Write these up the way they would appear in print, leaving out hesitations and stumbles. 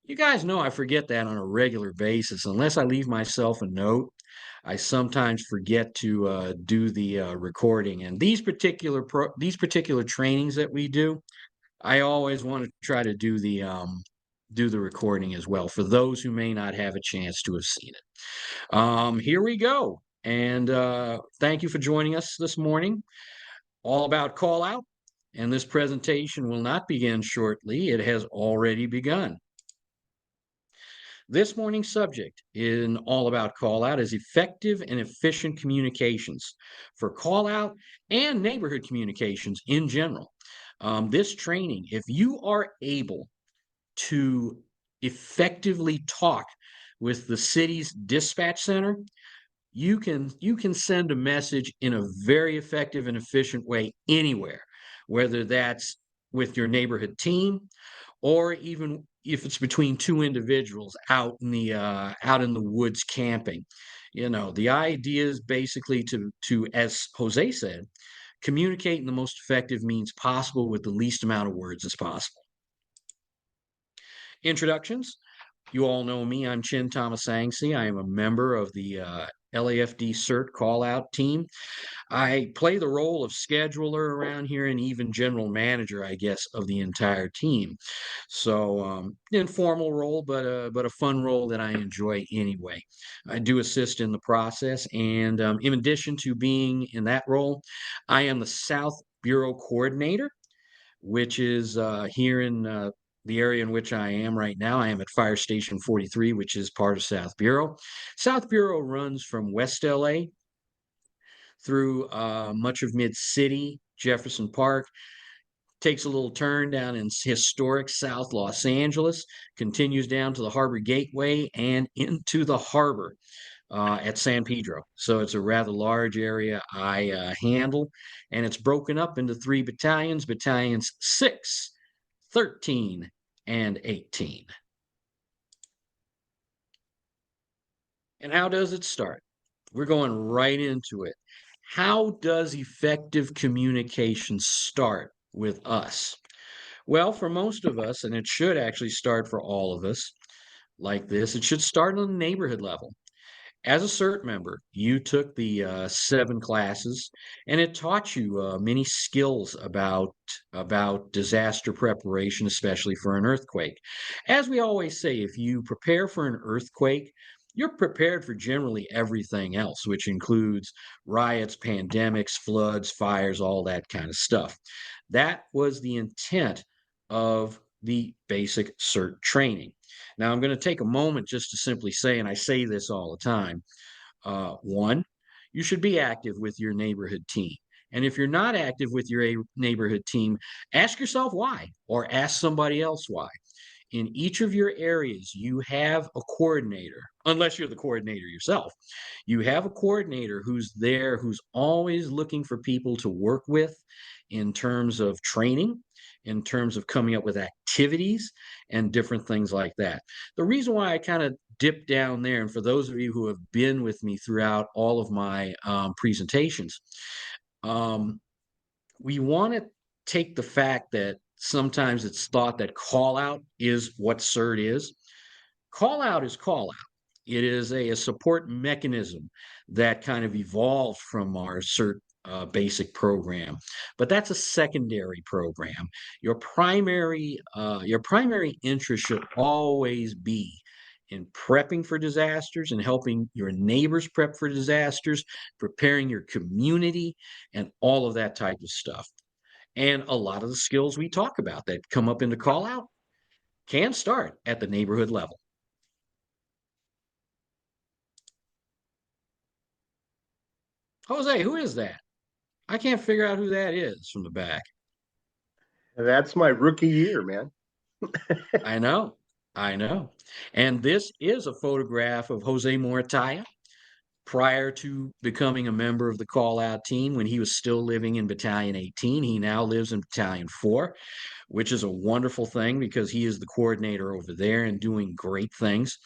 You guys know I forget that on a regular basis. Unless I leave myself a note, I sometimes forget to do the recording. And these particular trainings that we do, I always want to try to do the recording as well for those who may not have a chance to have seen it. Here we go. And thank you for joining us this morning. All about call out. And this presentation will not begin shortly. It has already begun. This morning's subject in All About Call Out is effective and efficient communications for call out and neighborhood communications in general. This training, if you are able to effectively talk with the city's dispatch center, you can send a message in a very effective and efficient way anywhere, whether that's with your neighborhood team or even if it's between two individuals out in the woods camping. The idea is basically to, as Jose said, communicate in the most effective means possible with the least amount of words as possible. Introductions. You all know me. I'm Chin Thomasangsi. I am a member of the LAFD CERT call out team. I play the role of scheduler around here and even general manager, I guess, of the entire team. So informal role, but a fun role that I enjoy anyway. I do assist in the process, and in addition to being in that role, I am the South Bureau coordinator, which is here in the area in which I am right now. I am at Fire Station 43, which is part of South Bureau. South Bureau runs from West LA through much of Mid City, Jefferson Park, takes a little turn down in historic South Los Angeles, continues down to the Harbor Gateway and into the harbor at San Pedro. So it's a rather large area I handle, and it's broken up into three battalions 6, 13, and 18. And how does it start? We're going right into it. How does effective communication start with us? Well, for most of us, and it should actually start for all of us like this, it should start on the neighborhood level. As a CERT member, you took the 7 classes, and it taught you many skills about disaster preparation, especially for an earthquake. As we always say, if you prepare for an earthquake, you're prepared for generally everything else, which includes riots, pandemics, floods, fires, all that kind of stuff. That was the intent of the basic CERT training. Now, I'm going to take a moment just to simply say, and I say this all the time, one, you should be active with your neighborhood team. And if you're not active with your neighborhood team, ask yourself why, or ask somebody else why. In each of your areas, you have a coordinator, unless you're the coordinator yourself. You have a coordinator who's there, who's always looking for people to work with in terms of training, in terms of coming up with activities and different things like that. The reason why I kind of dip down there, and for those of you who have been with me throughout all of my presentations, um, we want to take the fact that sometimes it's thought that call out is what CERT is. Call out is call out. It is a support mechanism that kind of evolved from our CERT basic program, but that's a secondary program. Your primary interest should always be in prepping for disasters and helping your neighbors prep for disasters, preparing your community, and all of that type of stuff. And a lot of the skills we talk about that come up into call out can start at the neighborhood level. Jose, who is that? I can't figure out who that is from the back. That's my rookie year, man. I know, I know. And this is a photograph of Jose Morataya prior to becoming a member of the call out team when he was still living in Battalion 18. He now lives in Battalion 4, which is a wonderful thing because he is the coordinator over there and doing great things.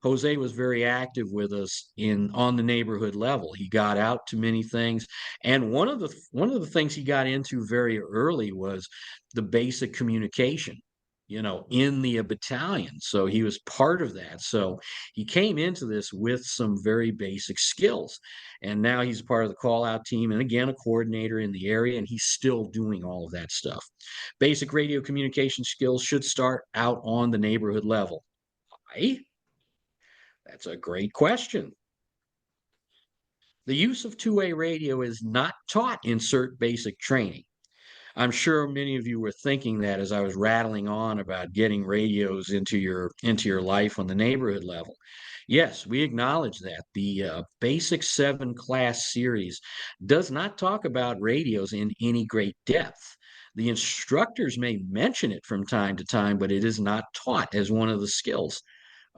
Jose was very active with us in on the neighborhood level. He got out to many things, and one of the things he got into very early was the basic communication. in the battalion. So he was part of that. So he came into this with some very basic skills. And now he's part of the call out team and again, a coordinator in the area, and he's still doing all of that stuff. Basic radio communication skills should start out on the neighborhood level. Why? That's a great question. The use of two-way radio is not taught in CERT basic training. I'm sure many of you were thinking that as I was rattling on about getting radios into your life on the neighborhood level. Yes, we acknowledge that the Basic 7 class series does not talk about radios in any great depth. The instructors may mention it from time to time, but it is not taught as one of the skills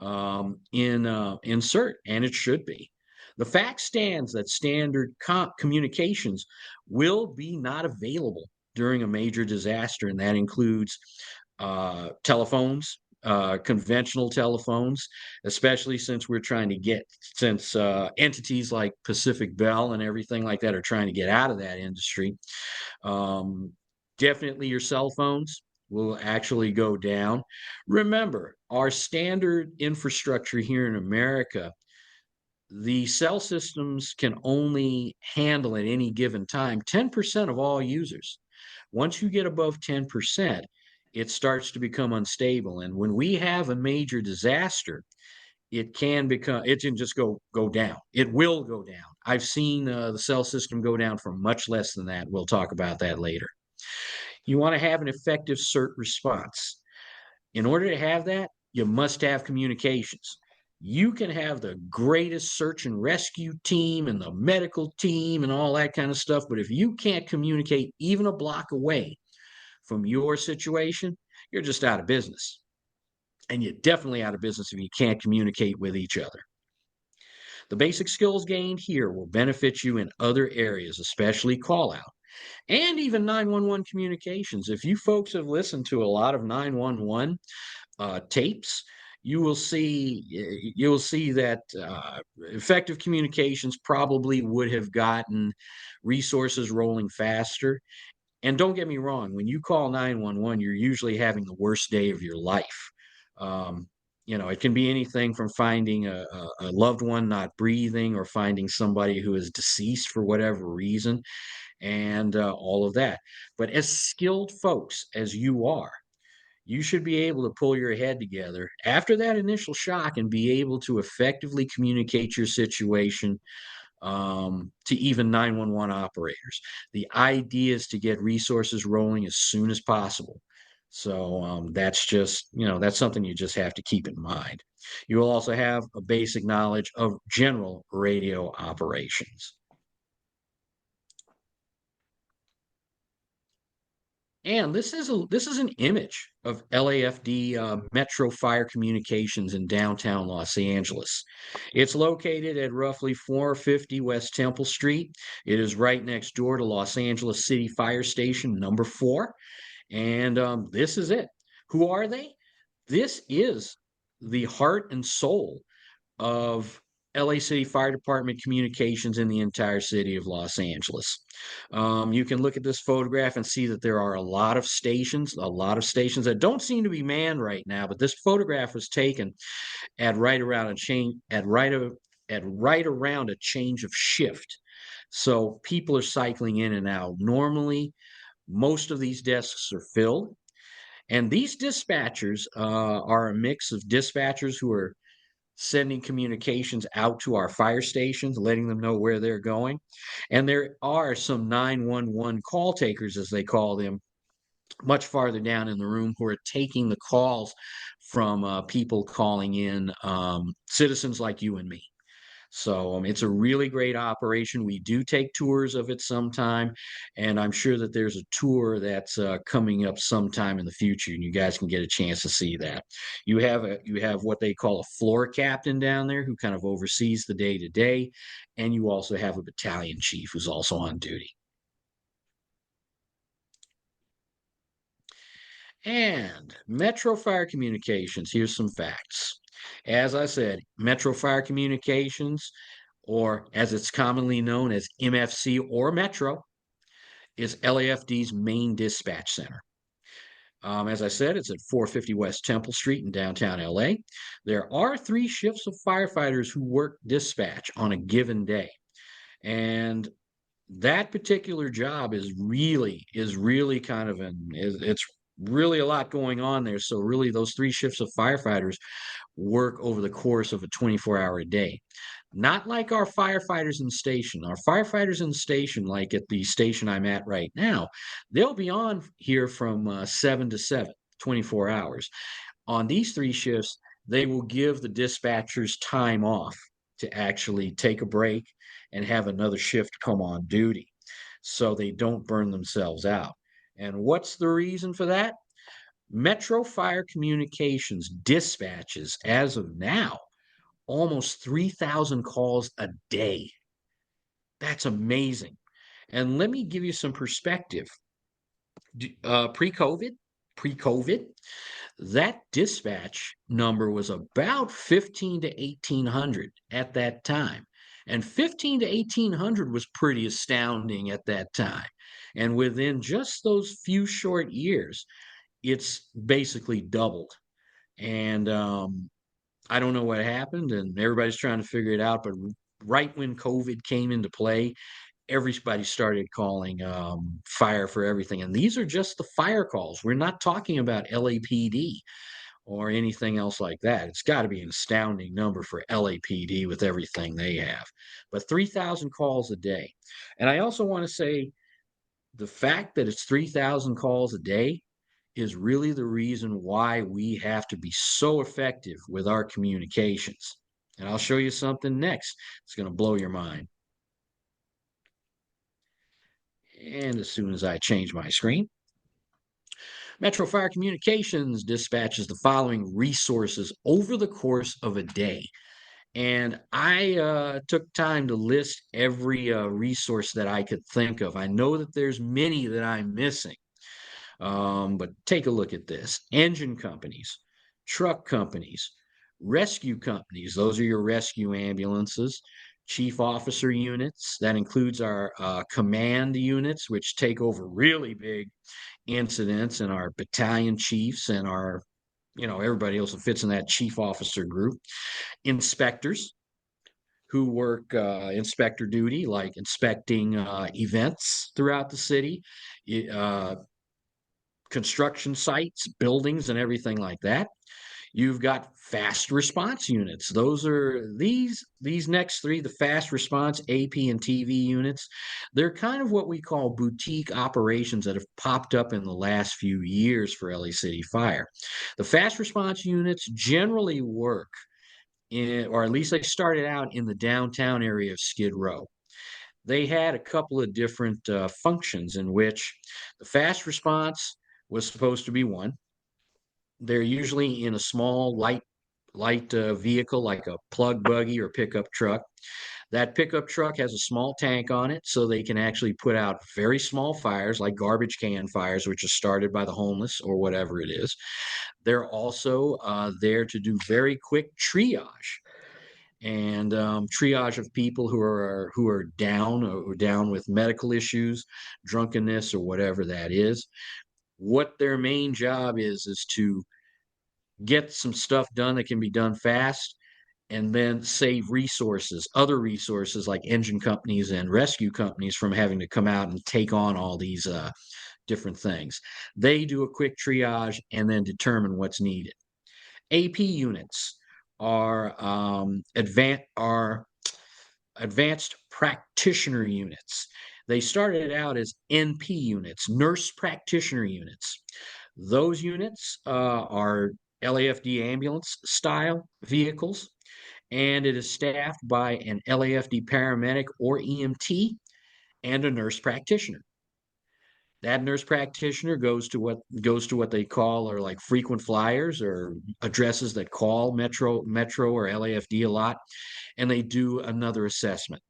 in CERT, and it should be. The fact stands that standard communications will be not available during a major disaster, and that includes telephones, conventional telephones, especially since entities like Pacific Bell and everything like that are trying to get out of that industry. Um, Definitely your cell phones will actually go down. Remember, our standard infrastructure here in America, the cell systems can only handle at any given time 10% of all users. Once you get above 10%, it starts to become unstable. And when we have a major disaster, it can just go down. It will go down. I've seen the cell system go down for much less than that. We'll talk about that later. You want to have an effective CERT response. In order to have that, you must have communications. You can have the greatest search and rescue team and the medical team and all that kind of stuff, but if you can't communicate even a block away from your situation, you're just out of business. And you're definitely out of business if you can't communicate with each other. The basic skills gained here will benefit you in other areas, especially call out and even 911 communications. If you folks have listened to a lot of 911 tapes, you will see that effective communications probably would have gotten resources rolling faster. And don't get me wrong, when you call 911, you're usually having the worst day of your life. Um, it can be anything from finding a loved one not breathing or finding somebody who is deceased for whatever reason and all of that. But as skilled folks as you are, you should be able to pull your head together after that initial shock and be able to effectively communicate your situation to even 911 operators. The idea is to get resources rolling as soon as possible. So that's something you just have to keep in mind. You will also have a basic knowledge of general radio operations. And this is an image of LAFD Metro Fire Communications in downtown Los Angeles. It's located at roughly 450 West Temple Street. It is right next door to Los Angeles City Fire Station number 4. And this is it. Who are they? This is the heart and soul of LA City Fire Department communications in the entire city of Los Angeles. You can look at this photograph and see that there are a lot of stations that don't seem to be manned right now, but this photograph was taken at right around a change at right around a change of shift. So people are cycling in and out. Normally, most of these desks are filled, and these dispatchers are a mix of dispatchers who are sending communications out to our fire stations, letting them know where they're going. And there are some 911 call takers, as they call them, much farther down in the room who are taking the calls from people calling in, citizens like you and me. So it's a really great operation. We do take tours of it sometime, and I'm sure that there's a tour that's coming up sometime in the future, and you guys can get a chance to see that. You have what they call a floor captain down there who kind of oversees the day to day, and you also have a battalion chief who's also on duty. And Metro Fire Communications, here's some facts. As I said, Metro Fire Communications, or as it's commonly known as MFC or Metro, is LAFD's main dispatch center. As I said, it's at 450 West Temple Street in downtown LA. There are three shifts of firefighters who work dispatch on a given day. And that particular job is really kind of it's really a lot going on there. So really those three shifts of firefighters work over the course of a 24-hour day. Not like our firefighters in the station. Our firefighters in the station, like at the station I'm at right now, they'll be on here from 7 to 7, 24 hours. On these three shifts, they will give the dispatchers time off to actually take a break and have another shift come on duty so they don't burn themselves out. And what's the reason for that? Metro Fire Communications dispatches, as of now, almost 3,000 calls a day. That's amazing. And let me give you some perspective. Pre-COVID, pre-COVID, that dispatch number was about 15 to 1800 at that time. And 15 to 1800 was pretty astounding at that time. And within just those few short years, it's basically doubled. And I don't know what happened, and everybody's trying to figure it out. But right when COVID came into play, everybody started calling fire for everything. And these are just the fire calls. We're not talking about LAPD or anything else like that. It's got to be an astounding number for LAPD with everything they have. But 3,000 calls a day. And I also want to say the fact that it's 3,000 calls a day is really the reason why we have to be so effective with our communications. And I'll show you something next. It's going to blow your mind. And as soon as I change my screen, Metro Fire Communications dispatches the following resources over the course of a day. And I took time to list every resource that I could think of. I know that there's many that I'm missing. But take a look at this. Engine companies, truck companies, rescue companies, those are your rescue ambulances, chief officer units, that includes our command units, which take over really big incidents, and our battalion chiefs and our, everybody else that fits in that chief officer group. Inspectors who work inspector duty, like inspecting events throughout the city, uh, construction sites, buildings, and everything like that. You've got fast response units. Those are these next three, the fast response AP and TV units. They're kind of what we call boutique operations that have popped up in the last few years for LA City Fire. The fast response units generally work in, or at least they started out in the downtown area of Skid Row. They had a couple of different functions in which the fast response was supposed to be one. They're usually in a small light vehicle like a plug buggy or pickup truck. That pickup truck has a small tank on it so they can actually put out very small fires like garbage can fires, which are started by the homeless or whatever it is. They're also there to do very quick triage and triage of people who are down or down with medical issues, drunkenness, or whatever that is. What their main job is to get some stuff done that can be done fast and then save resources, other resources like engine companies and rescue companies from having to come out and take on all these different things. They do a quick triage and then determine what's needed. AP units are advanced practitioner units. They started out as NP units, nurse practitioner units. Those units are LAFD ambulance style vehicles, and it is staffed by an LAFD paramedic or EMT and a nurse practitioner. That nurse practitioner goes to what they call are like frequent flyers or addresses that call Metro or LAFD a lot, and they do another assessment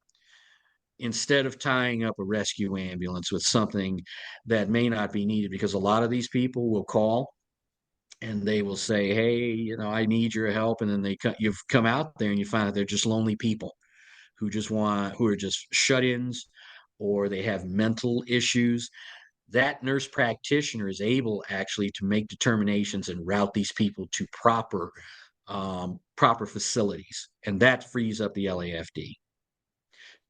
instead of tying up a rescue ambulance with something that may not be needed, because a lot of these people will call and they will say, hey, I need your help, and then you've come out there and you find out they're just lonely people who are just shut-ins, or they have mental issues. that nurse practitioner is able actually to make determinations and route these people to proper facilities, and that frees up the LAFD.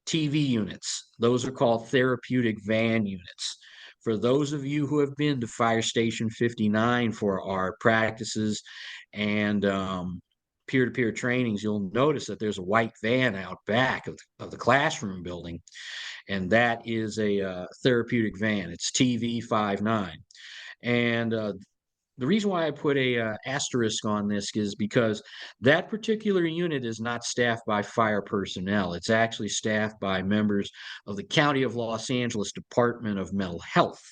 TV units, those are called therapeutic van units. For those of you who have been to Fire Station 59 for our practices and peer-to-peer trainings, you'll notice that there's a white van out back of the classroom building, and that is a therapeutic van. It's TV59. And the reason why I put a asterisk on this is because that particular unit is not staffed by fire personnel. It's actually staffed by members of the County of Los Angeles Department of Mental Health.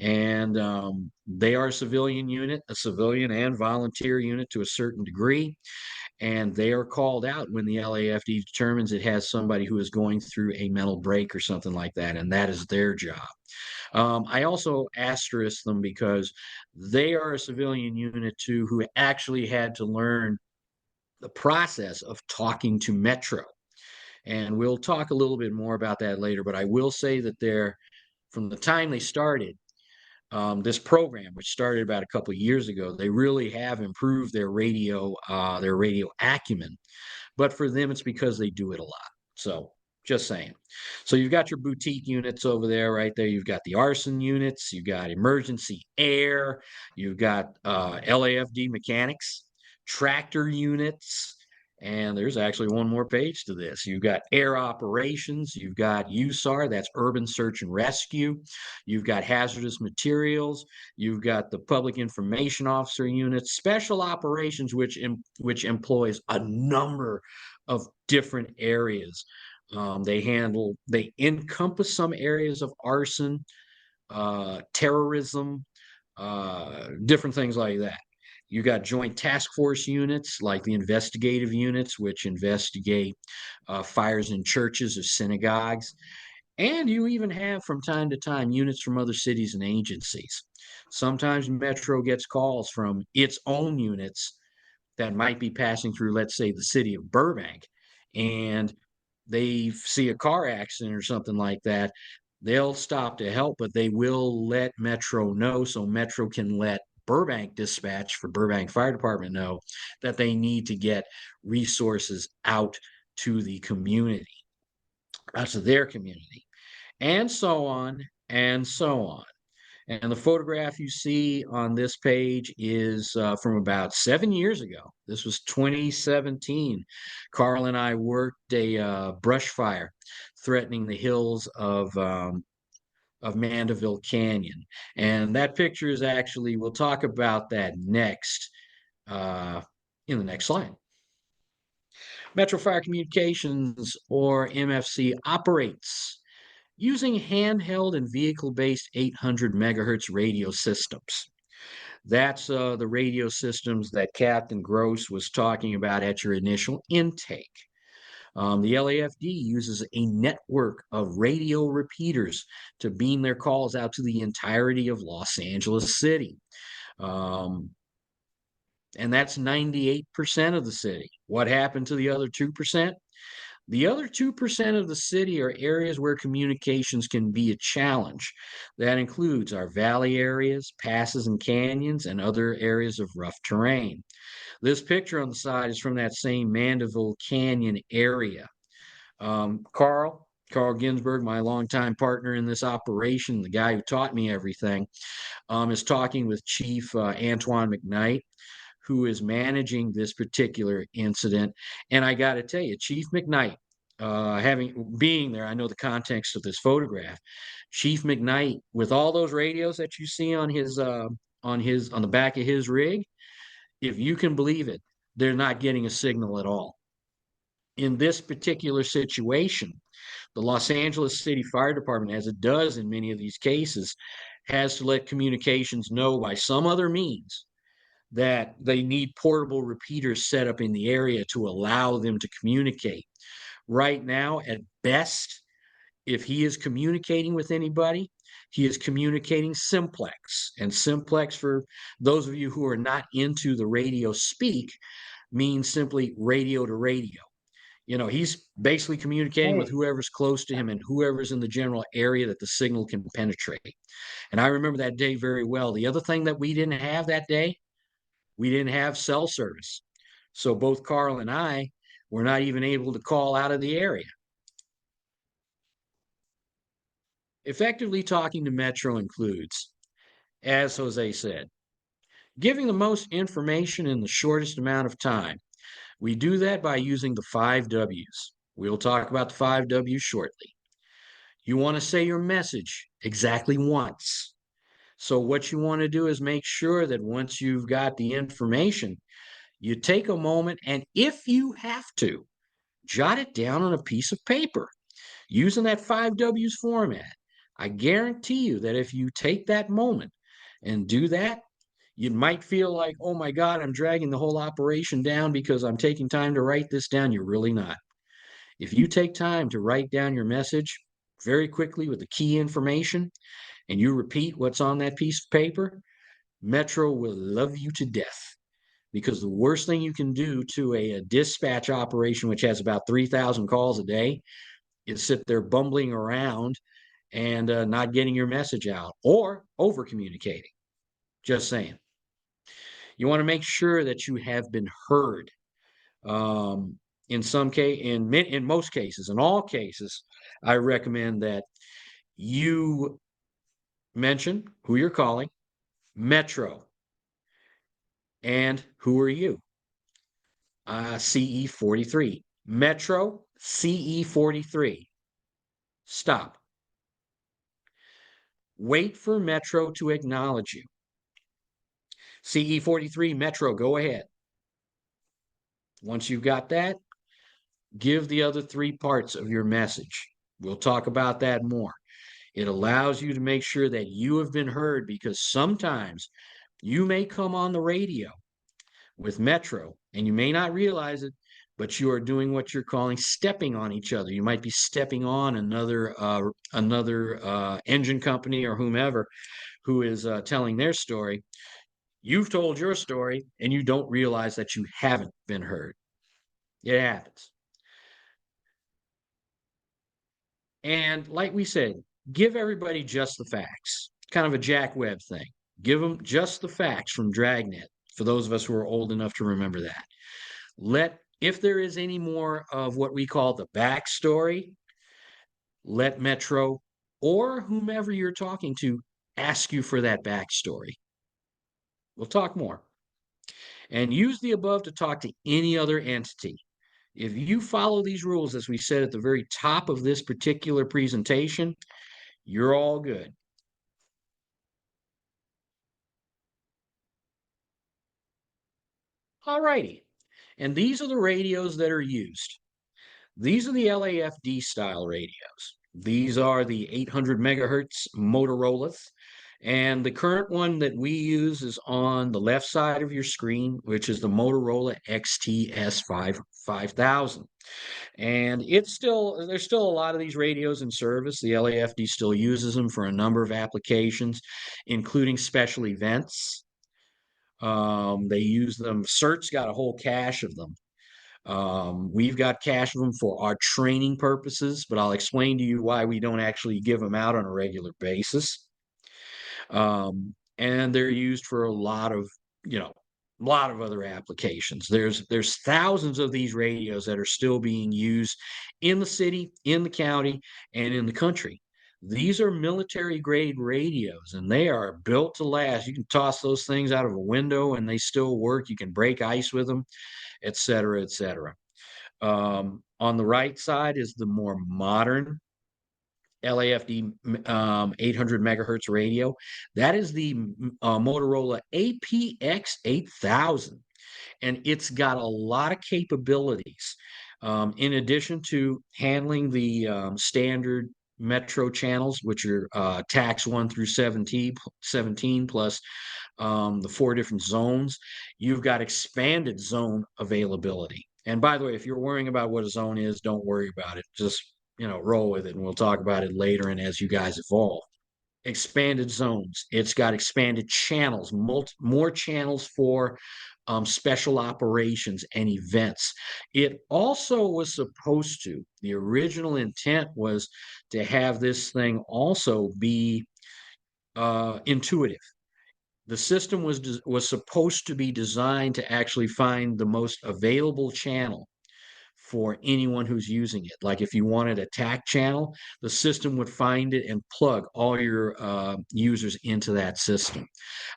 And they are a civilian unit, a civilian and volunteer unit to a certain degree. And they are called out when the LAFD determines it has somebody who is going through a mental break or something like that. And that is their job. I also asterisk them because they are a civilian unit too who actually had to learn the process of talking to Metro. And we'll talk a little bit more about that later, but I will say that they're, from the time they started, this program, which started about a couple of years ago, they really have improved their radio acumen. But for them, it's because they do it a lot. So just saying. So you've got your boutique units over there, right there. You've got the arson units, you've got emergency air, you've got LAFD mechanics, tractor units, and there's actually one more page to this. You've got air operations, you've got USAR, that's urban search and rescue, you've got hazardous materials, you've got the public information officer unit, special operations, which employs a number of different areas. They encompass some areas of arson, terrorism, different things like that. You got joint task force units like the investigative units, which investigate fires in churches or synagogues. And you even have from time to time units from other cities and agencies. Sometimes Metro gets calls from its own units that might be passing through, let's say, the city of Burbank, and they see a car accident or something like that. They'll stop to help, but they will let Metro know so Metro can let Burbank Dispatch for Burbank Fire Department know that they need to get resources out to the community, out to their community, and so on and so on. And the photograph you see on this page is from about 7 years ago. This was 2017. Carl and I worked a brush fire threatening the hills of Mandeville Canyon. And that picture is actually, we'll talk about that next uh, in the next slide. Metro Fire Communications, or MFC, operates using handheld and vehicle-based 800 megahertz radio systems. That's the radio systems that Captain Gross was talking about at your initial intake. The LAFD uses a network of radio repeaters to beam their calls out to the entirety of Los Angeles City. And that's 98% of the city. What happened to the other 2%? The other 2% of the city are areas where communications can be a challenge. That includes our valley areas, passes and canyons, and other areas of rough terrain. This picture on the side is from that same Mandeville Canyon area. Carl Ginsberg, my longtime partner in this operation, the guy who taught me everything, is talking with Chief Antoine McKnight, who is managing this particular incident. And I got to tell you, Chief McKnight, being there, I know the context of this photograph. Chief McKnight, with all those radios that you see on the back of his rig, if you can believe it, they're not getting a signal at all. In this particular situation, the Los Angeles City Fire Department, as it does in many of these cases, has to let communications know by some other means that they need portable repeaters set up in the area to allow them to communicate. Right now, at best, if he is communicating with anybody, he is communicating simplex. And simplex, for those of you who are not into the radio speak, means simply radio to radio. He's basically communicating with Hey, whoever's close to him and whoever's in the general area that the signal can penetrate. And I remember that day very well. The other thing that we didn't have that day, we didn't have cell service. So both Carl and I were not even able to call out of the area. Effectively talking to Metro includes, as Jose said, giving the most information in the shortest amount of time. We do that by using the 5 Ws. We'll talk about the 5 Ws shortly. You want to say your message exactly once. So what you want to do is make sure that once you've got the information, you take a moment and if you have to, jot it down on a piece of paper using that 5 Ws format. I guarantee you that if you take that moment and do that, you might feel like, oh my God, I'm dragging the whole operation down because I'm taking time to write this down. You're really not. If you take time to write down your message very quickly with the key information and you repeat what's on that piece of paper, Metro will love you to death because the worst thing you can do to a dispatch operation, which has about 3,000 calls a day, is sit there bumbling around and not getting your message out or over communicating. Just saying. You want to make sure that you have been heard. Um, in most cases, in all cases, I recommend that you mention who you're calling, Metro, and who are you? CE 43. Metro CE 43. Stop. Wait for Metro to acknowledge you. CE 43, Metro, go ahead. Once you've got that, give the other three parts of your message. We'll talk about that more. It allows you to make sure that you have been heard because sometimes you may come on the radio with Metro and you may not realize it, but you are doing what you're calling stepping on each other. You might be stepping on another engine company or whomever who is telling their story. You've told your story and you don't realize that you haven't been heard. It happens. And like we said, give everybody just the facts. Kind of a Jack Webb thing. Give them just the facts from Dragnet for those of us who are old enough to remember that. If there is any more of what we call the backstory, let Metro or whomever you're talking to ask you for that backstory. We'll talk more. And use the above to talk to any other entity. If you follow these rules, as we said at the very top of this particular presentation, you're all good. All righty. And these are the radios that are used. These are the LAFD style radios. These are the 800 megahertz Motorola's. And the current one that we use is on the left side of your screen, which is the Motorola XTS 5000. And there's still a lot of these radios in service. The LAFD still uses them for a number of applications, including special events. They use them. CERT's got a whole cache of them. We've got cache of them for our training purposes, but I'll explain to you why we don't actually give them out on a regular basis. And they're used for a lot of other applications. There's thousands of these radios that are still being used in the city, in the county, and in the country. These are military grade radios and they are built to last. You can toss those things out of a window and they still work. You can break ice with them, et cetera, et cetera. On the right side is the more modern LAFD 800 megahertz radio. That is the Motorola APX 8000, and it's got a lot of capabilities. In addition to handling the standard Metro channels, which are tax 1 through 17 plus the 4 different zones, you've got expanded zone availability. And by the way, if you're worrying about what a zone is, don't worry about it. Just roll with it, and we'll talk about it later and as you guys evolve. expanded zones. It's got expanded channels, more channels for special operations and events. It also was supposed to, the original intent was to have this thing also be intuitive. The system was supposed to be designed to actually find the most available channel for anyone who's using it. Like if you wanted a TAC channel, the system would find it and plug all your users into that system.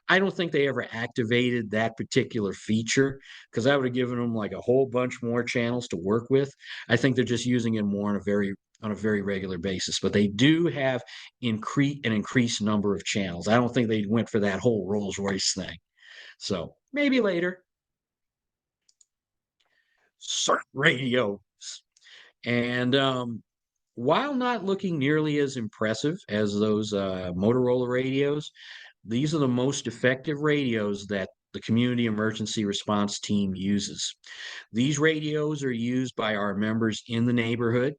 I don't think they ever activated that particular feature because I would have given them like a whole bunch more channels to work with. I think they're just using it more on a very regular basis, but they do have an increased number of channels. I don't think they went for that whole Rolls Royce thing. So maybe later. CERT radios. And while not looking nearly as impressive as those Motorola radios, these are the most effective radios that the community emergency response team uses. These radios are used by our members in the neighborhood,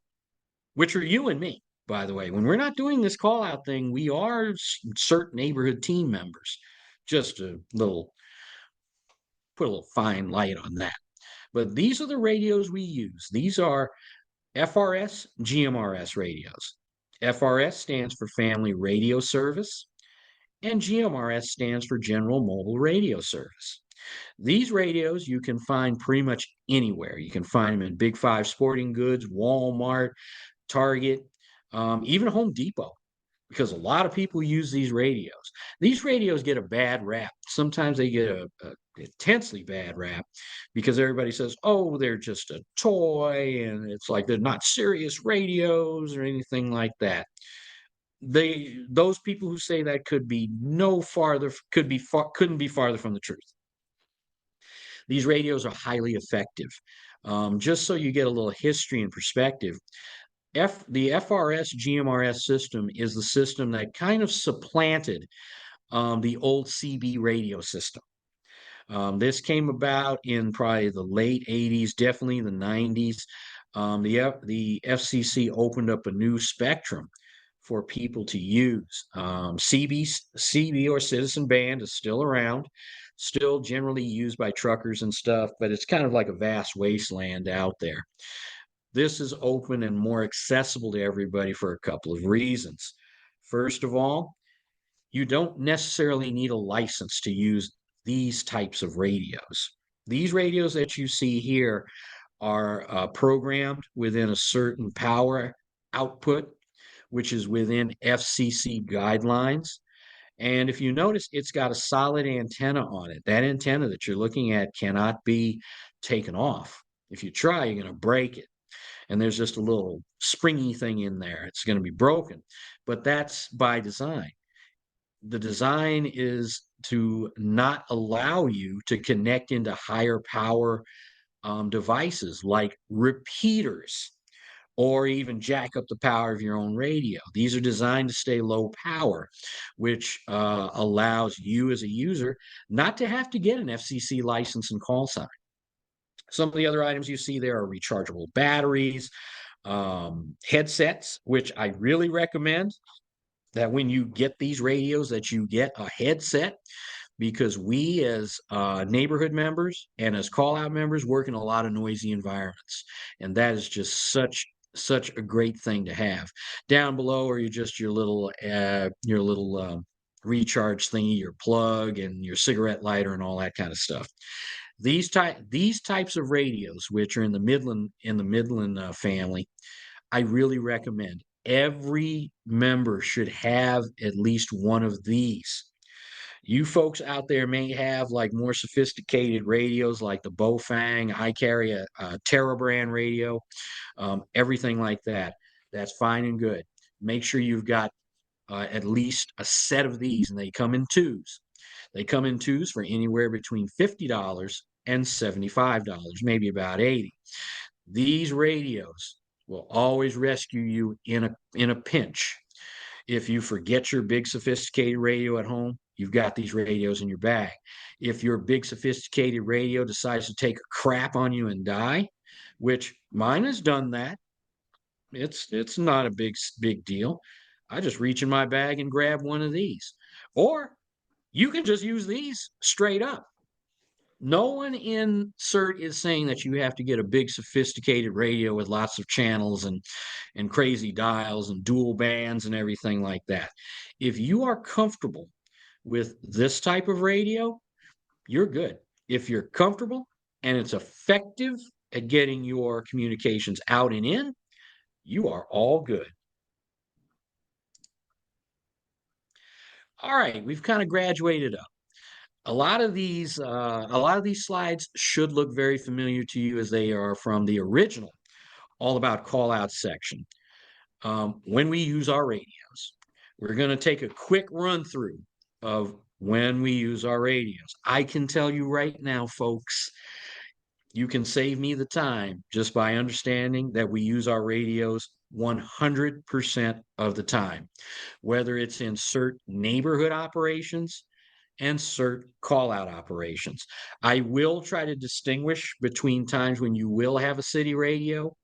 which are you and me, by the way. When we're not doing this call out thing, we are CERT neighborhood team members. Just a little, put a little fine light on that. But these are the radios we use. These are FRS, GMRS radios. FRS stands for Family Radio Service, and GMRS stands for General Mobile Radio Service. These radios you can find pretty much anywhere. You can find them in Big Five Sporting Goods, Walmart, Target, even Home Depot, because a lot of people use these radios. These radios get a bad rap. Sometimes they get a intensely bad rap because everybody says, oh, they're just a toy, and it's like they're not serious radios or anything like that. Those people who say that could be no farther, couldn't be farther from the truth. These radios are highly effective. Just so you get a little history and perspective, the FRS GMRS system is the system that kind of supplanted the old CB radio system. This came about in probably the late 80s, definitely the 90s. The FCC opened up a new spectrum for people to use. CB or citizen band is still around, still generally used by truckers and stuff, but it's kind of like a vast wasteland out there. This is open and more accessible to everybody for a couple of reasons. First of all, you don't necessarily need a license to use these types of radios. These radios that you see here are programmed within a certain power output, which is within FCC guidelines. And if you notice, it's got a solid antenna on it. That antenna that you're looking at cannot be taken off. If you try, you're going to break it. And there's just a little springy thing in there. It's going to be broken. But that's by design. The design is to not allow you to connect into higher power devices like repeaters or even jack up the power of your own radio. These are designed to stay low power, which allows you as a user not to have to get an FCC license and call sign. Some of the other items you see there are rechargeable batteries, headsets, which I really recommend that when you get these radios that you get a headset, because we as neighborhood members and as call out members work in a lot of noisy environments, and that is just such a great thing to have. Down below are your little recharge thingy, your plug and your cigarette lighter and all that kind of stuff. These types of radios, which are in the Midland family, I really recommend. Every member should have at least one of these. You folks out there may have like more sophisticated radios like the Bofang. I carry a Terra brand radio, everything like that. That's fine and good. Make sure you've got at least a set of these, and they come in twos. They come in twos for anywhere between $50 and $75, maybe about 80. These radios will always rescue you in a pinch. If you forget your big sophisticated radio at home, you've got these radios in your bag. If your big sophisticated radio decides to take a crap on you and die, which mine has done that, it's not a big deal. I just reach in my bag and grab one of these. Or you can just use these straight up. No one in CERT is saying that you have to get a big sophisticated radio with lots of channels and crazy dials and dual bands and everything like that. If you are comfortable with this type of radio, you're good. If you're comfortable and it's effective at getting your communications out and in, you are all good. All right, we've kind of graduated up. A lot of these slides should look very familiar to you as they are from the original All About Call Out section. When we use our radios, we're going to take a quick run through of when we use our radios. I can tell you right now, folks, you can save me the time just by understanding that we use our radios 100% of the time, whether it's in CERT neighborhood operations and CERT call out operations. I will try to distinguish between times when you will have a city radio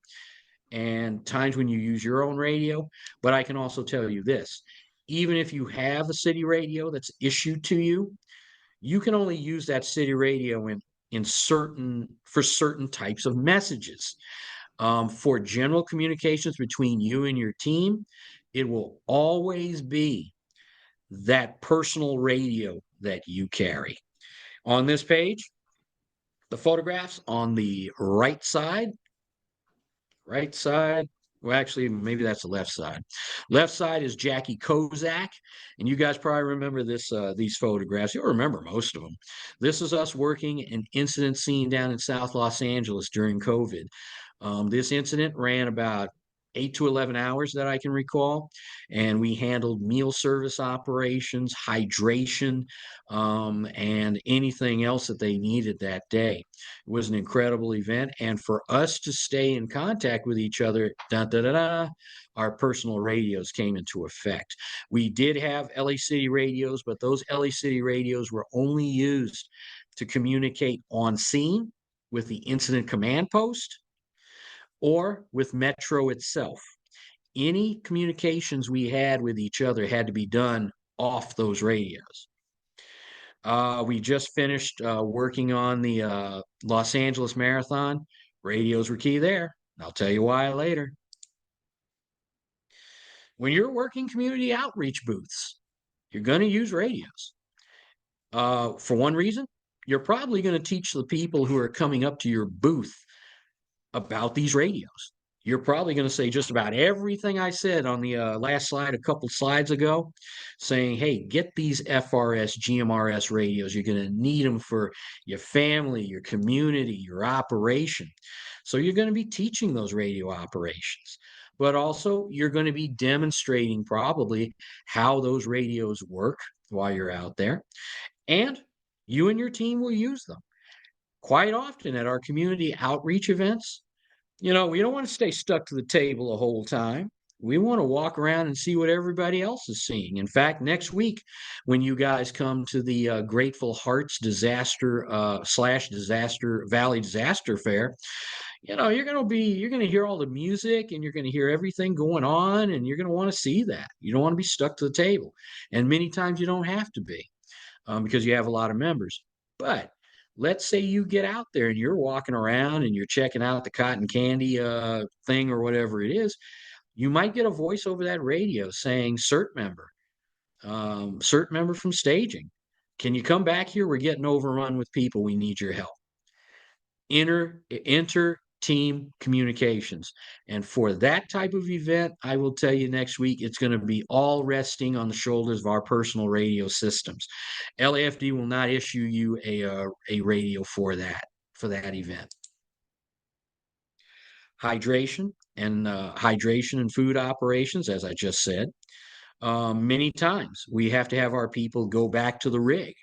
and times when you use your own radio, but I can also tell you this. Even if you have a city radio that's issued to you, you can only use that city radio in certain types of messages. For general communications between you and your team, it will always be that personal radio that you carry. On this page, the photographs on the right side. Well, actually, maybe that's the left side. Left side is Jackie Kozak, and you guys probably remember these photographs. You'll remember most of them. This is us working an incident scene down in South Los Angeles during COVID. This incident ran about 8 to 11 hours that I can recall, and we handled meal service operations, hydration, and anything else that they needed that day. It was an incredible event, and for us to stay in contact with each other, our personal radios came into effect. We did have LA City radios, but those LA City radios were only used to communicate on scene with the incident command post or with Metro itself. Any communications we had with each other had to be done off those radios. We just finished working on the Los Angeles Marathon. Radios were key there. I'll tell you why later. When you're working community outreach booths, you're going to use radios. For one reason, you're probably going to teach the people who are coming up to your booth about these radios. You're probably going to say just about everything I said on the last slide a couple slides ago, saying, hey, get these FRS, GMRS radios. You're going to need them for your family, your community, your operation. So you're going to be teaching those radio operations, but also you're going to be demonstrating probably how those radios work while you're out there. And you and your team will use them. Quite often at our community outreach events, we don't want to stay stuck to the table the whole time. We want to walk around and see what everybody else is seeing. In fact, next week, when you guys come to the Grateful Hearts Disaster / Disaster Valley Disaster Fair, you're going to hear all the music and you're going to hear everything going on, and you're going to want to see that. You don't want to be stuck to the table, and many times you don't have to be because you have a lot of members. But let's say you get out there and you're walking around and you're checking out the cotton candy thing or whatever it is. You might get a voice over that radio saying, CERT member from staging. Can you come back here? We're getting overrun with people. We need your help. Enter team communications. And for that type of event, I will tell you next week, it's going to be all resting on the shoulders of our personal radio systems. LAFD will not issue you a radio for that event. Hydration and food operations, as I just said. Many times we have to have our people go back to the rig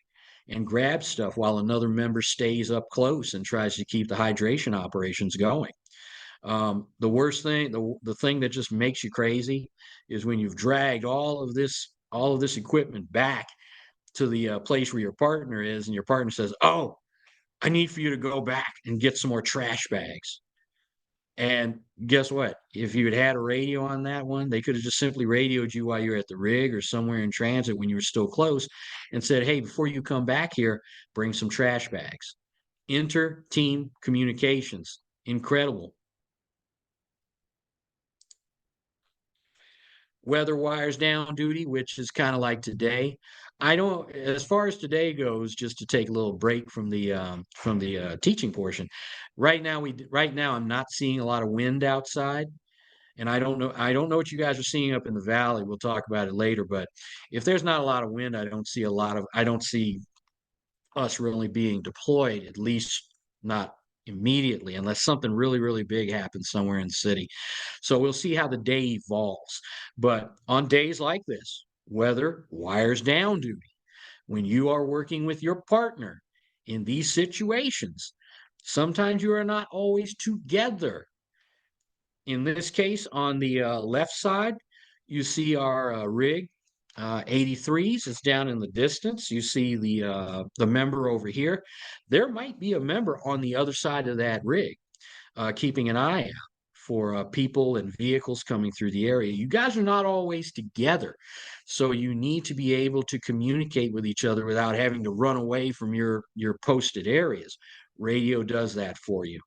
and grab stuff while another member stays up close and tries to keep the hydration operations going. The worst thing, the thing that just makes you crazy is when you've dragged all of this equipment back to the place where your partner is, and your partner says, "Oh, I need for you to go back and get some more trash bags." And guess what? If you had had a radio on that one, they could have just simply radioed you while you're at the rig or somewhere in transit when you were still close and said, hey, before you come back here, bring some trash bags. Inter-team communications. Incredible. Weather wires down duty, which is kind of like today. I don't, as far as today goes, just to take a little break from the teaching portion. Right now I'm not seeing a lot of wind outside, and I don't know what you guys are seeing up in the valley. We'll talk about it later, but if there's not a lot of wind, I don't see us really being deployed, at least not immediately, unless something really, really big happens somewhere in the city. So we'll see how the day evolves. But on days like this, weather wires down duty. When you are working with your partner in these situations, sometimes you are not always together. In this case, on the left side, you see our rig 83s. It's down in the distance. You see the member over here. There might be a member on the other side of that rig, keeping an eye out for people and vehicles coming through the area. You guys are not always together, so you need to be able to communicate with each other without having to run away from your posted areas. Radio does that for you.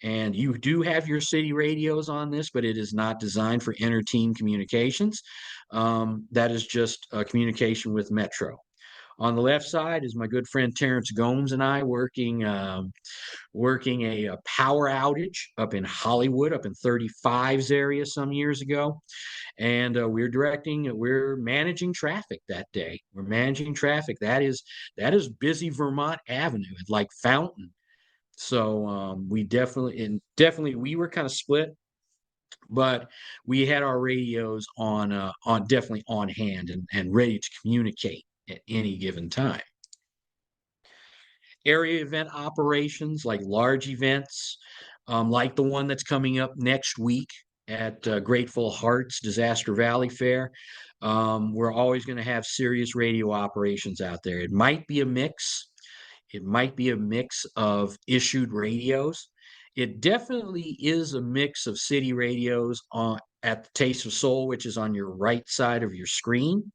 And you do have your city radios on this, but it is not designed for inter-team communications. That is just communication with Metro. On the left side is my good friend Terrence Gomes and I working a power outage up in Hollywood, up in 35's area some years ago. And we're managing traffic that day. We're managing traffic. That is busy Vermont Avenue, like Fountain. So we definitely we were kind of split, but we had our radios on definitely on hand and ready to communicate at any given time. Area event operations, like large events, like the one that's coming up next week at Grateful Hearts Disaster Valley Fair. We're always going to have serious radio operations out there. It might be a mix. It might be a mix of issued radios. It definitely is a mix of city radios at the Taste of Soul, which is on your right side of your screen.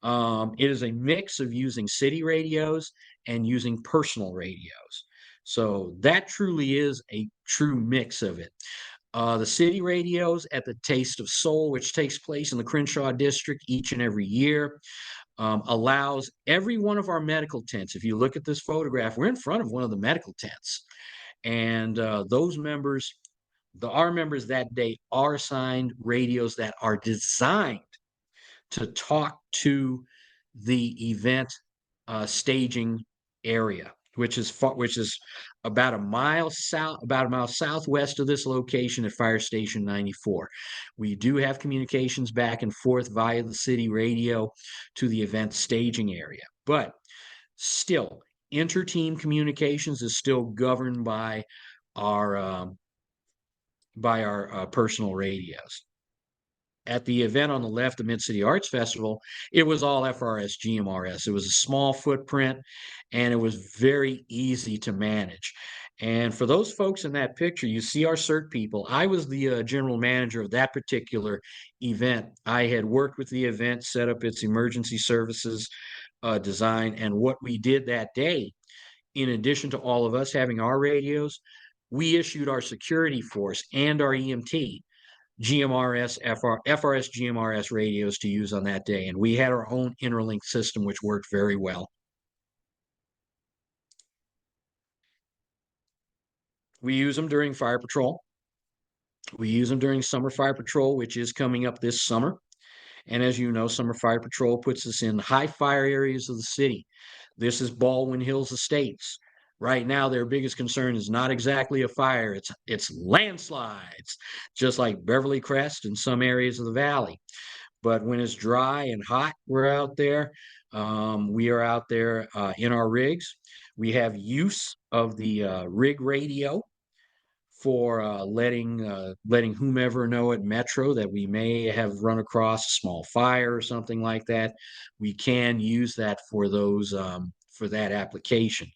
It is a mix of using city radios and using personal radios. So that truly is a true mix of it. The city radios at the Taste of Soul, which takes place in the Crenshaw district each and every year, allows every one of our medical tents. If you look at this photograph, we're in front of one of the medical tents. And our members that day are assigned radios that are designed to talk to the event staging area, which is about a mile southwest of this location at Fire Station 94. We do have communications back and forth via the city radio to the event staging area, but still, inter-team communications is still governed our by our personal radios. At the event on the left, the Mid-City Arts Festival, it was all FRS GMRS. It was a small footprint, and it was very easy to manage. And for those folks in that picture, you see our CERT people. I was the general manager of that particular event. I had worked with the event, set up its emergency services design, and what we did that day, in addition to all of us having our radios, we issued our security force and our EMT GMRS, FRS GMRS radios to use on that day. And we had our own interlink system, which worked very well. We use them during fire patrol. We use them during summer fire patrol, which is coming up this summer. And as you know, summer fire patrol puts us in high fire areas of the city. This is Baldwin Hills Estates. Right now, their biggest concern is not exactly a fire, it's landslides, just like Beverly Crest and some areas of the valley. But when it's dry and hot, we're out there. We are out there in our rigs. We have use of the rig radio for letting whomever know at Metro that we may have run across a small fire or something like that. We can use that for those for that application.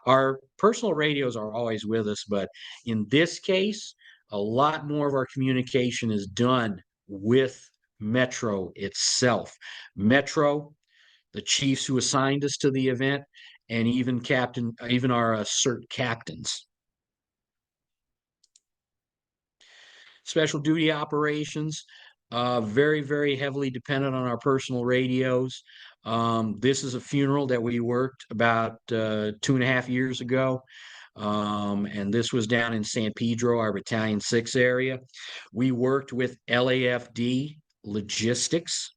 Our personal radios are always with us, but in this case, A lot more of our communication is done with Metro itself. Metro, the chiefs who assigned us to the event, and even our CERT captains. Special duty operations, very, very heavily dependent on our personal radios. This is a funeral that we worked about 2.5 years ago. And this was down in San Pedro, our Battalion 6 area. We worked with LAFD Logistics,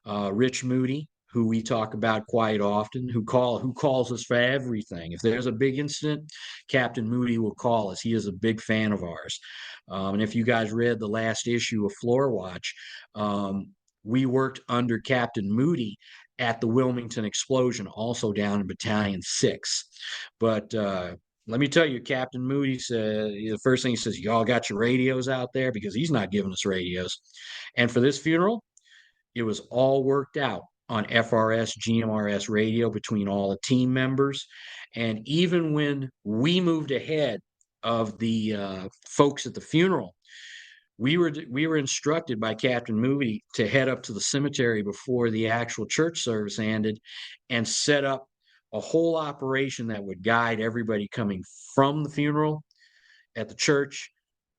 Rich Moody, who we talk about quite often, who calls us for everything. If there's a big incident, Captain Moody will call us. He is a big fan of ours. And if you guys read the last issue of Floor Watch, we worked under Captain Moody at the Wilmington explosion, also down in Battalion 6. But let me tell you, Captain Moody said the first thing he says, "Y'all got your radios out there?" Because he's not giving us radios. And for this funeral, it was all worked out on FRS, GMRS radio between all the team members. And even when we moved ahead of the folks at the funeral, we were instructed by Captain Moody to head up to the cemetery before the actual church service ended and set up a whole operation that would guide everybody coming from the funeral at the church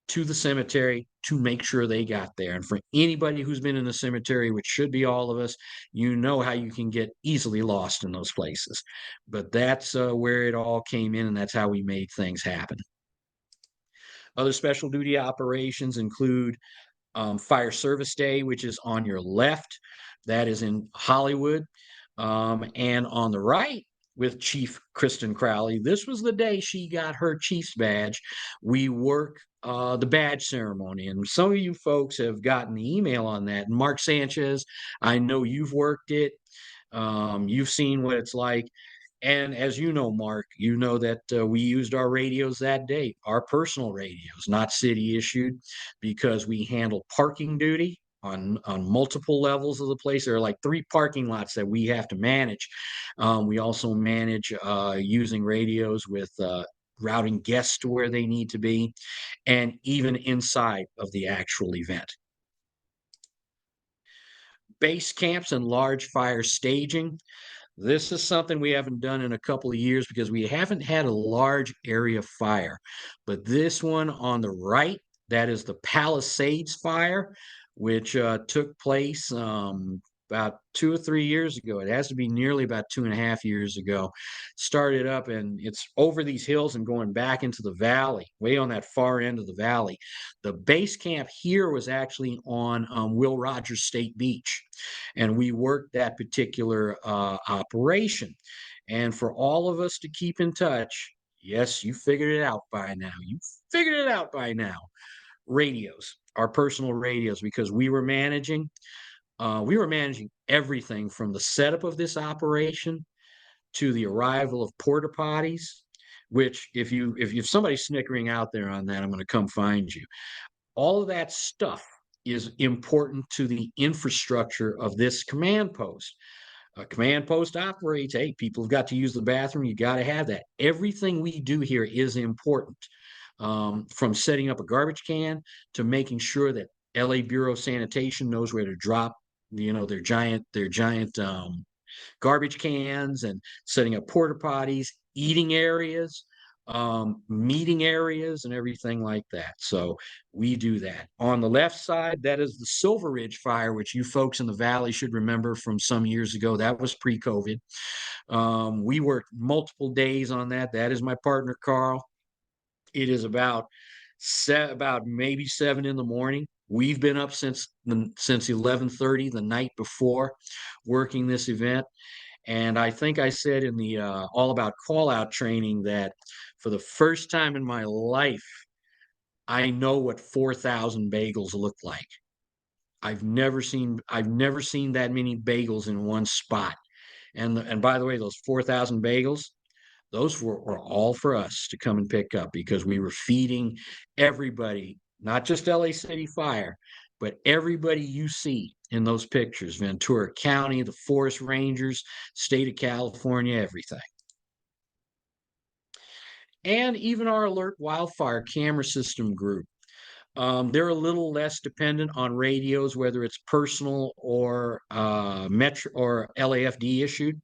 to the cemetery to make sure they got there. And for anybody who's been in the cemetery, which should be all of us, you know how you can get easily lost in those places. But that's where it all came in, and that's how we made things happen. Other special duty operations include Fire Service Day, which is on your left. That is in Hollywood. And on the right, with Chief Kristen Crowley, this was the day she got her Chief's badge. We work the badge ceremony, and some of you folks have gotten the email on that. And Mark Sanchez, I know you've worked it. You've seen what it's like. And as you know, Mark, you know that we used our radios that day, our personal radios, not city issued, because we handle parking duty on multiple levels of the place. There are like 3 parking lots that we have to manage. We also manage using radios with routing guests to where they need to be, and even inside of the actual event. Base camps and large fire staging. This is something we haven't done in a couple of years because we haven't had a large area fire. But this one on the right, that is the Palisades fire, which took place about 2 or 3 years ago. It has to be nearly about 2.5 years ago. Started up, and it's over these hills and going back into the valley, way on that far end of the valley. The base camp here was actually on Will Rogers State Beach, and we worked that particular operation. And for all of us to keep in touch, yes, you figured it out by now. You figured it out by now. Radios, our personal radios, because we were managing everything from the setup of this operation to the arrival of porta potties. Which, if somebody's snickering out there on that, I'm going to come find you. All of that stuff is important to the infrastructure of this command post. A command post operates, hey, people have got to use the bathroom. You got to have that. Everything we do here is important, from setting up a garbage can to making sure that LA Bureau of Sanitation knows where to drop, their giant garbage cans, and setting up porta potties, eating areas, meeting areas, and everything like that. So we do that. On the left side, that is the Silver Ridge fire, which you folks in the valley should remember from some years ago. That was pre-COVID. We worked multiple days on that. That is my partner, Carl. It is about maybe 7 in the morning. We've been up since 11:30 the night before, working this event. And I think I said in the All About Call Out training that for the first time in my life, I know what 4,000 bagels look like. I've never seen that many bagels in one spot. And by the way, those 4,000 bagels, those were all for us to come and pick up, because we were feeding everybody, not just LA City Fire, but everybody you see in those pictures, Ventura County, the Forest Rangers, state of California, everything. And even our alert wildfire camera system group. They're a little less dependent on radios, whether it's personal or Metro or LAFD issued.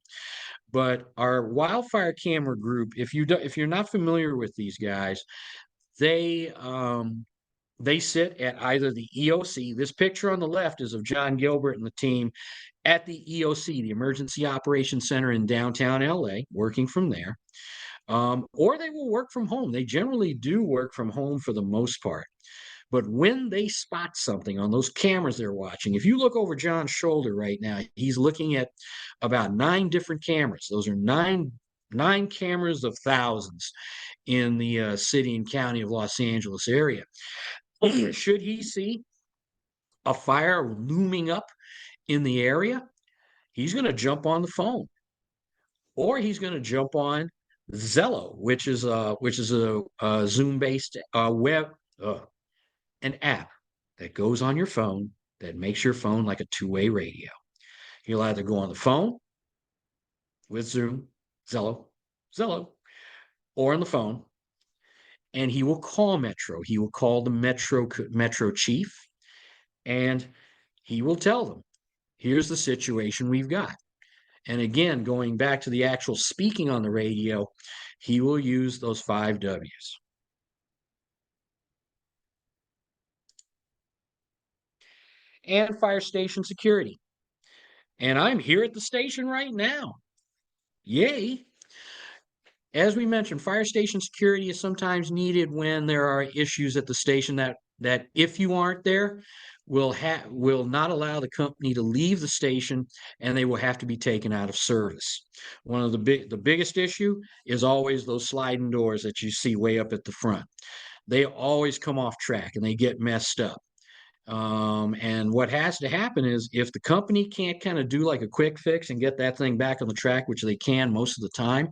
But our wildfire camera group, if you're not familiar with these guys, they they sit at either the EOC. This picture on the left is of John Gilbert and the team at the EOC, the Emergency Operations Center in downtown LA, working from there. Or they will work from home. They generally do work from home for the most part. But when they spot something on those cameras they're watching, if you look over John's shoulder right now, he's looking at about 9 different cameras. Those are nine cameras of thousands in the city and county of Los Angeles area. Should he see a fire looming up in the area, he's going to jump on the phone, or he's going to jump on Zello, which is a Zoom based web an app that goes on your phone that makes your phone like a two-way radio. He'll either go on the phone with Zoom, Zello, Zello, or on the phone, and he will call Metro. He will call the Metro chief, and he will tell them, "Here's the situation we've got." And again, going back to the actual speaking on the radio, he will use those 5 Ws. And fire station security. And I'm here at the station right now. Yay. As we mentioned, fire station security is sometimes needed when there are issues at the station that if you aren't there, will not allow the company to leave the station, and they will have to be taken out of service. One of the biggest issue is always those sliding doors that you see way up at the front. They always come off track and they get messed up. And what has to happen is if the company can't kind of do like a quick fix and get that thing back on the track, which they can most of the time,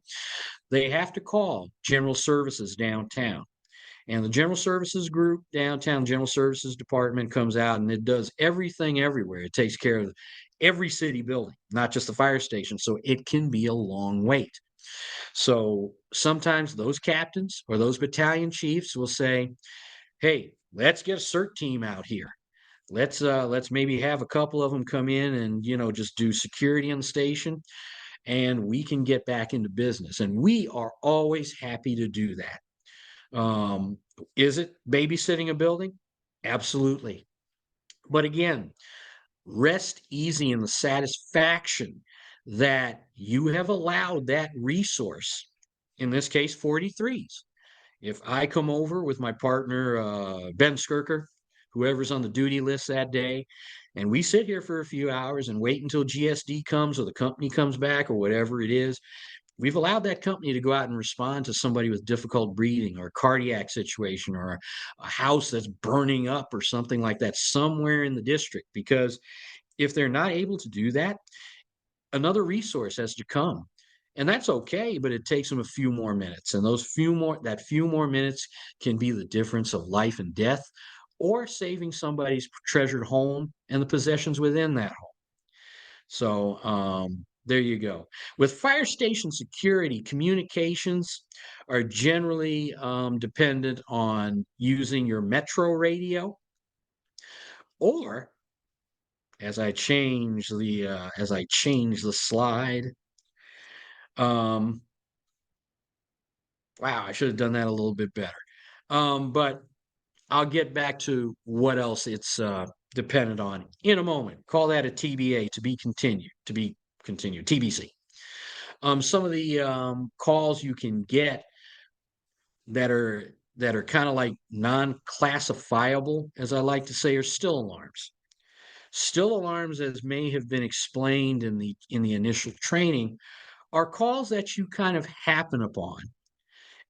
they have to call General Services downtown. And the General Services group downtown, General Services Department comes out and it does everything everywhere. It takes care of every city building, not just the fire station. So it can be a long wait. So sometimes those captains or those battalion chiefs will say, "Hey, let's get a CERT team out here. Let's maybe have a couple of them come in and just do security on the station, and we can get back into business." And we are always happy to do that. Um, is it babysitting a building? Absolutely. But again, rest easy in the satisfaction that you have allowed that resource, in this case 43s. If I come over with my partner, Ben Skirker, whoever's on the duty list that day, and we sit here for a few hours and wait until GSD comes or the company comes back or whatever it is, we've allowed that company to go out and respond to somebody with difficult breathing or a cardiac situation or a house that's burning up or something like that somewhere in the district. Because if they're not able to do that, another resource has to come. And that's okay, but it takes them a few more minutes. And that few more minutes can be the difference of life and death or saving somebody's treasured home and the possessions within that home. So there you go. With fire station security, communications are generally dependent on using your Metro radio, or as I change the slide. Um, wow, I should have done that a little bit better. But I'll get back to what else it's dependent on in a moment. Call that a TBA, to be continued, TBC. Some of the calls you can get that are kind of like non-classifiable, as I like to say, are still alarms. Still alarms, as may have been explained in the initial training, are calls that you kind of happen upon.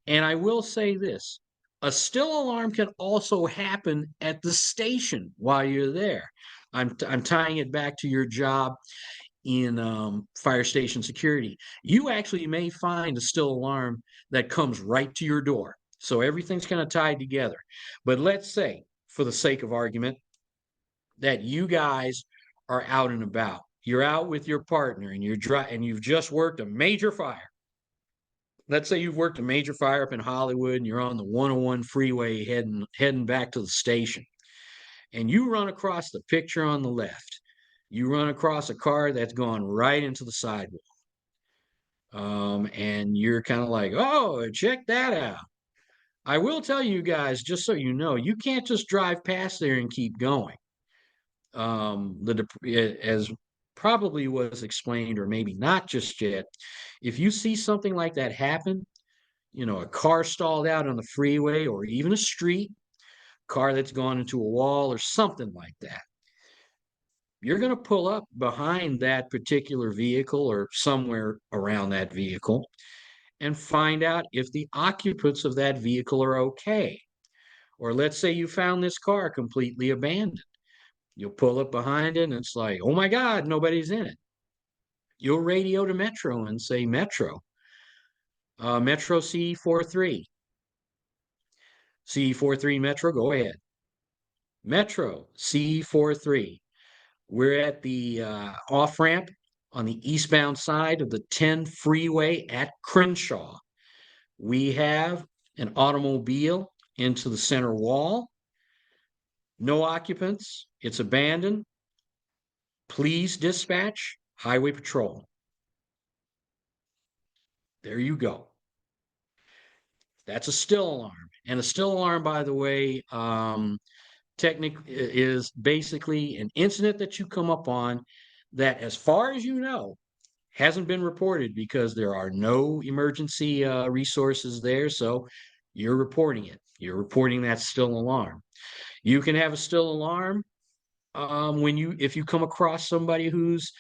And I will say this, a still alarm can also happen at the station while you're there. I'm tying it back to your job in fire station security. You actually may find a still alarm that comes right to your door. So everything's kind of tied together. But let's say, for the sake of argument, that you guys are out and about. You're out with your partner and you've just worked a major fire. let's say you've worked a major fire up in Hollywood and you're on the 101 freeway heading back to the station, and you run across the picture on the left. You run across a car that's gone right into the sidewalk. And you're kind of like, oh, check that out. I will tell you guys, just so you know, you can't just drive past there and keep going. As probably was explained, or maybe not just yet, if you see something like that happen, a car stalled out on the freeway or even a street, car that's gone into a wall or something like that, you're going to pull up behind that particular vehicle or somewhere around that vehicle and find out if the occupants of that vehicle are okay. Or let's say you found this car completely abandoned. You'll pull up behind it and it's like, oh my God, nobody's in it. You'll radio to Metro and say, Metro, Metro CE43. CE43 Metro, go ahead. Metro CE43. We're at the off ramp on the eastbound side of the 10 freeway at Crenshaw. We have an automobile into the center wall. No occupants. It's abandoned. Please dispatch Highway Patrol. There you go. That's a still alarm. And a still alarm, by the way, is basically an incident that you come up on that, as far as you know, hasn't been reported because there are no emergency resources there. So you're reporting it. You're reporting that still alarm. You can have a still alarm if you come across somebody who's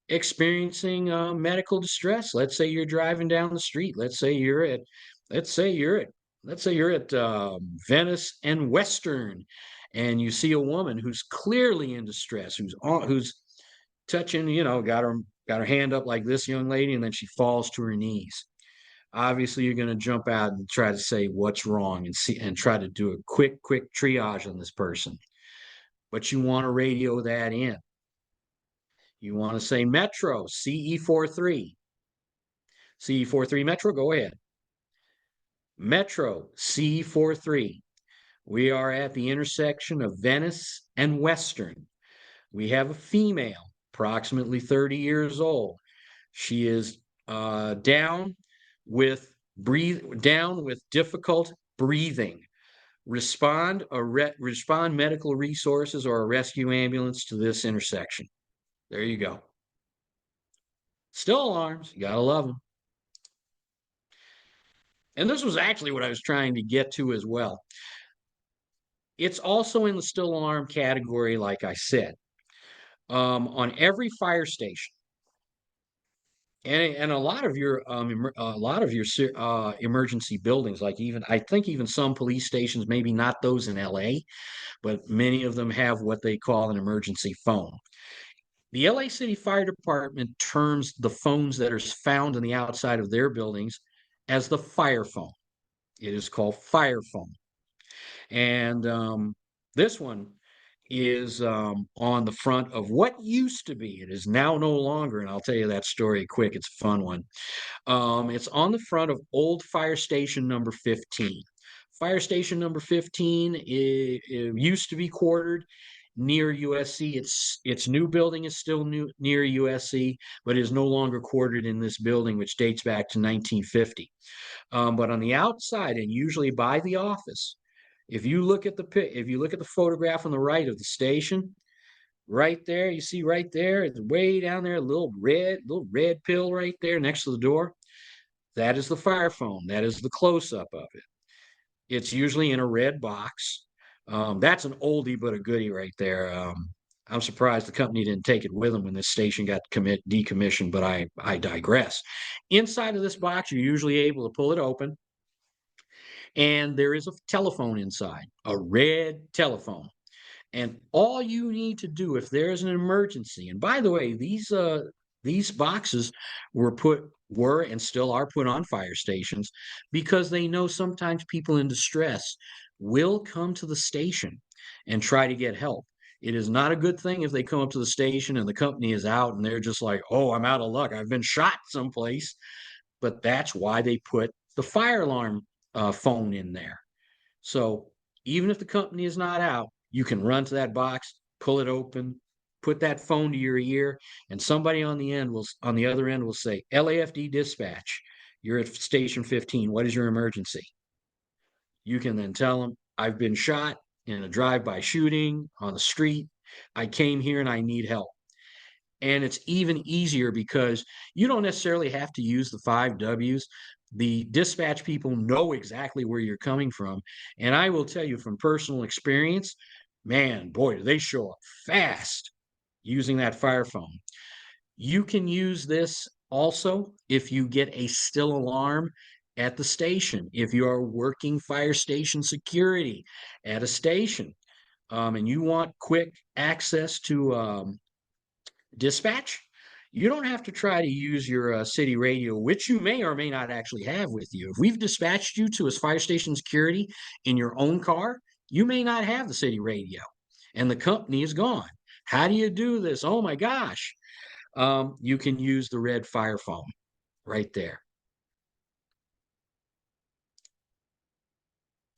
experiencing medical distress. Let's say you're driving down the street. Let's say you're at, Venice and Western, and you see a woman who's clearly in distress, who's touching, got her hand up like this young lady, and then she falls to her knees. Obviously, you're going to jump out and try to say what's wrong and try to do a quick triage on this person. But you want to radio that in. You want to say Metro, CE43. CE43 Metro, go ahead. Metro, CE43. We are at the intersection of Venice and Western. We have a female, approximately 30 years old. She is down with difficult breathing. Respond medical resources or a rescue ambulance to this intersection. There you go. Still alarms, you gotta love them. And this was actually what I was trying to get to as well. It's also in the still alarm category, like I said. On every fire station, and a lot of your emergency buildings, like I think even some police stations, maybe not those in LA, but many of them have what they call an emergency phone. The LA City Fire Department terms the phones that are found on the outside of their buildings as the fire phone. It is called fire phone. And this one is on the front of what used to be. It is now no longer, and I'll tell you that story quick. It's a fun one. It's on the front of old fire station number 15. Fire station number 15 it used to be quartered near USC. Its new building is still near USC, but is no longer quartered in this building, which dates back to 1950. But on the outside, and usually by the office, if you look at the photograph on the right of the station, right there, you see right there, it's way down there, a little red pill right there next to the door. That is the fire phone. That is the close-up of it. It's usually in a red box. That's an oldie but a goodie right there. I'm surprised the company didn't take it with them when this station got decommissioned, but I digress. Inside of this box, you're usually able to pull it open, and there is a telephone inside, a red telephone. And all you need to do if there's an emergency, and by the way, these boxes were and still are put on fire stations because they know sometimes people in distress will come to the station and try to get help. It is not a good thing if they come up to the station and the company is out and they're just like, oh, I'm out of luck. I've been shot someplace. but that's why they put the fire alarm phone in there. So even if the company is not out, you can run to that box, pull it open, put that phone to your ear, and somebody on the other end will say, LAFD dispatch, you're at station 15. What is your emergency? You can then tell them, I've been shot in a drive-by shooting on the street. I came here and I need help. And it's even easier because you don't necessarily have to use the 5 Ws. The dispatch people know exactly where you're coming from. And I will tell you from personal experience, man, boy, do they show up fast using that fire phone. You can use this also if you get a still alarm at the station, if you are working fire station security at a station, and you want quick access to dispatch, you don't have to try to use your city radio, which you may or may not actually have with you. If we've dispatched you to a fire station security in your own car, you may not have the city radio and the company is gone. How do you do this? Oh my gosh. You can use the red fire phone right there.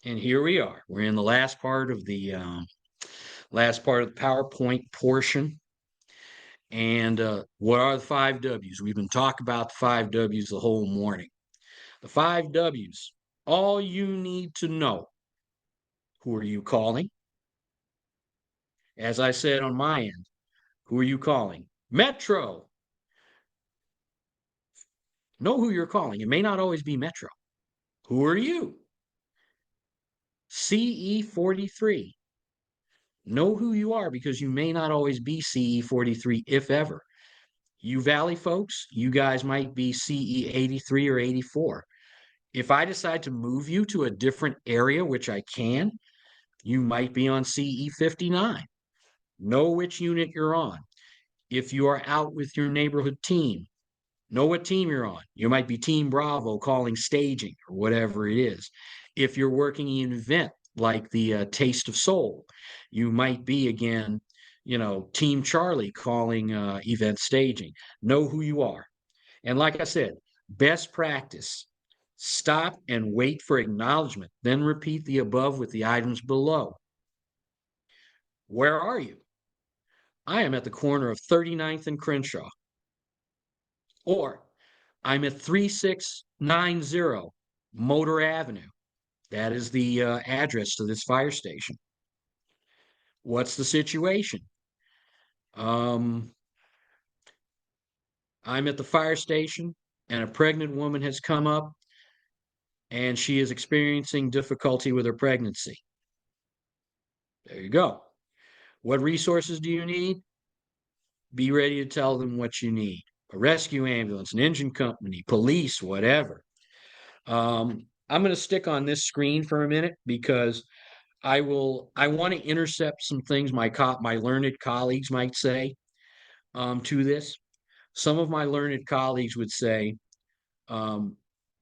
And here we are. We're in the last part of the PowerPoint portion. And what are the 5 Ws? We've been talking about the 5 Ws the whole morning. The 5 Ws, all you need to know. Who are you calling? As I said on my end, who are you calling? Metro. Know who you're calling. It may not always be Metro. Who are you? CE 43. Know who you are because you may not always be CE 43, if ever. You Valley folks, you guys might be CE 83 or 84. If I decide to move you to a different area, which I can, you might be on CE 59. Know which unit you're on. If you are out with your neighborhood team, know what team you're on. You might be Team Bravo calling staging or whatever it is. If you're working in an event like the Taste of Soul, you might be again, Team Charlie calling event staging. Know who you are. And like I said, best practice, stop and wait for acknowledgement, then repeat the above with the items below. Where are you? I am at the corner of 39th and Crenshaw. Or I'm at 3690 Motor Avenue. That is the address to this fire station. What's the situation? I'm at the fire station and a pregnant woman has come up and she is experiencing difficulty with her pregnancy. There you go. What resources do you need? Be ready to tell them what you need. A rescue ambulance, an engine company, police, whatever. I'm going to stick on this screen for a minute because I want to intercept some things my learned colleagues might say to this. Some of my learned colleagues would say,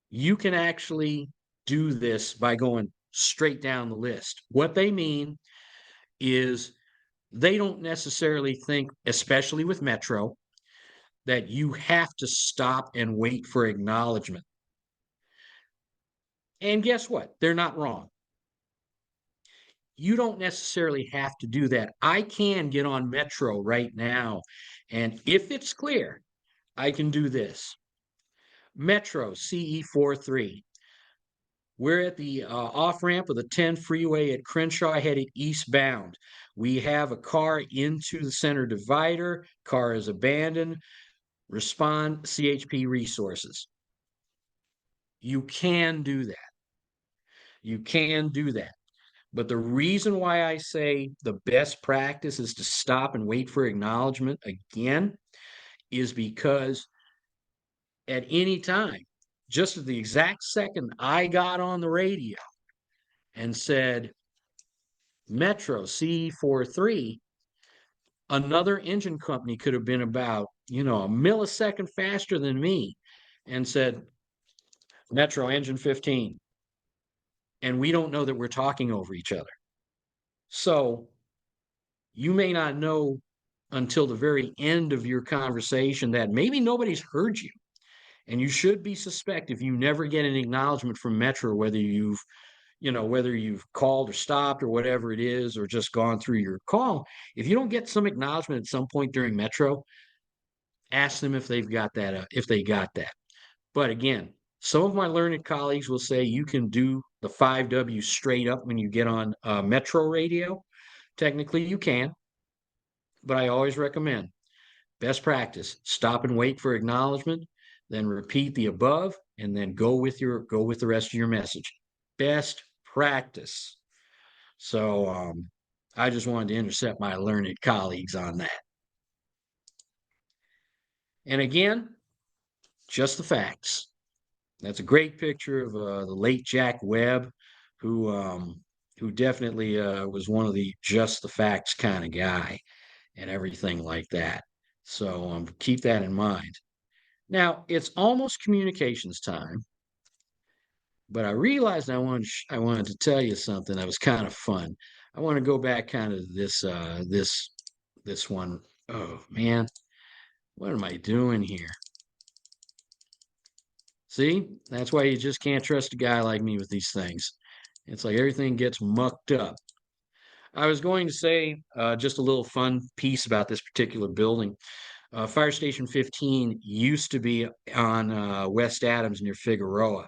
you can actually do this by going straight down the list. What they mean is they don't necessarily think, especially with Metro, that you have to stop and wait for acknowledgement. And guess what? They're not wrong. You don't necessarily have to do that. I can get on Metro right now, and if it's clear, I can do this. Metro CE43. We're at the off ramp of the 10 freeway at Crenshaw headed eastbound. We have a car into the center divider. Car is abandoned. Respond CHP resources. You can do that. You can do that. But the reason why I say the best practice is to stop and wait for acknowledgement again is because at any time, just at the exact second I got on the radio and said, Metro CE43, another engine company could have been about, a millisecond faster than me and said, Metro engine 15. And we don't know that we're talking over each other. So you may not know until the very end of your conversation that maybe nobody's heard you. And you should be suspect if you never get an acknowledgement from Metro, whether you've called or stopped or whatever it is, or just gone through your call. If you don't get some acknowledgement at some point during Metro, ask them if they've got that, if they got that. But again, some of my learned colleagues will say you can do the 5W straight up when you get on Metro radio. Technically, you can, but I always recommend best practice: stop and wait for acknowledgement, then repeat the above, and then go with the rest of your message. Best practice. So I just wanted to intercept my learned colleagues on that. And again, just the facts. That's a great picture of the late Jack Webb, who um, who definitely was one of the just the facts kind of guy and everything like that. So keep that in mind. Now it's almost communications time, but I realized I wanted to tell you something that was kind of fun. I want to go back kind of this one. Oh man, what am I doing here? See, that's why you just can't trust a guy like me with these things. It's like everything gets mucked up. I was going to say just a little fun piece about this particular building. Fire Station 15 used to be on West Adams near Figueroa,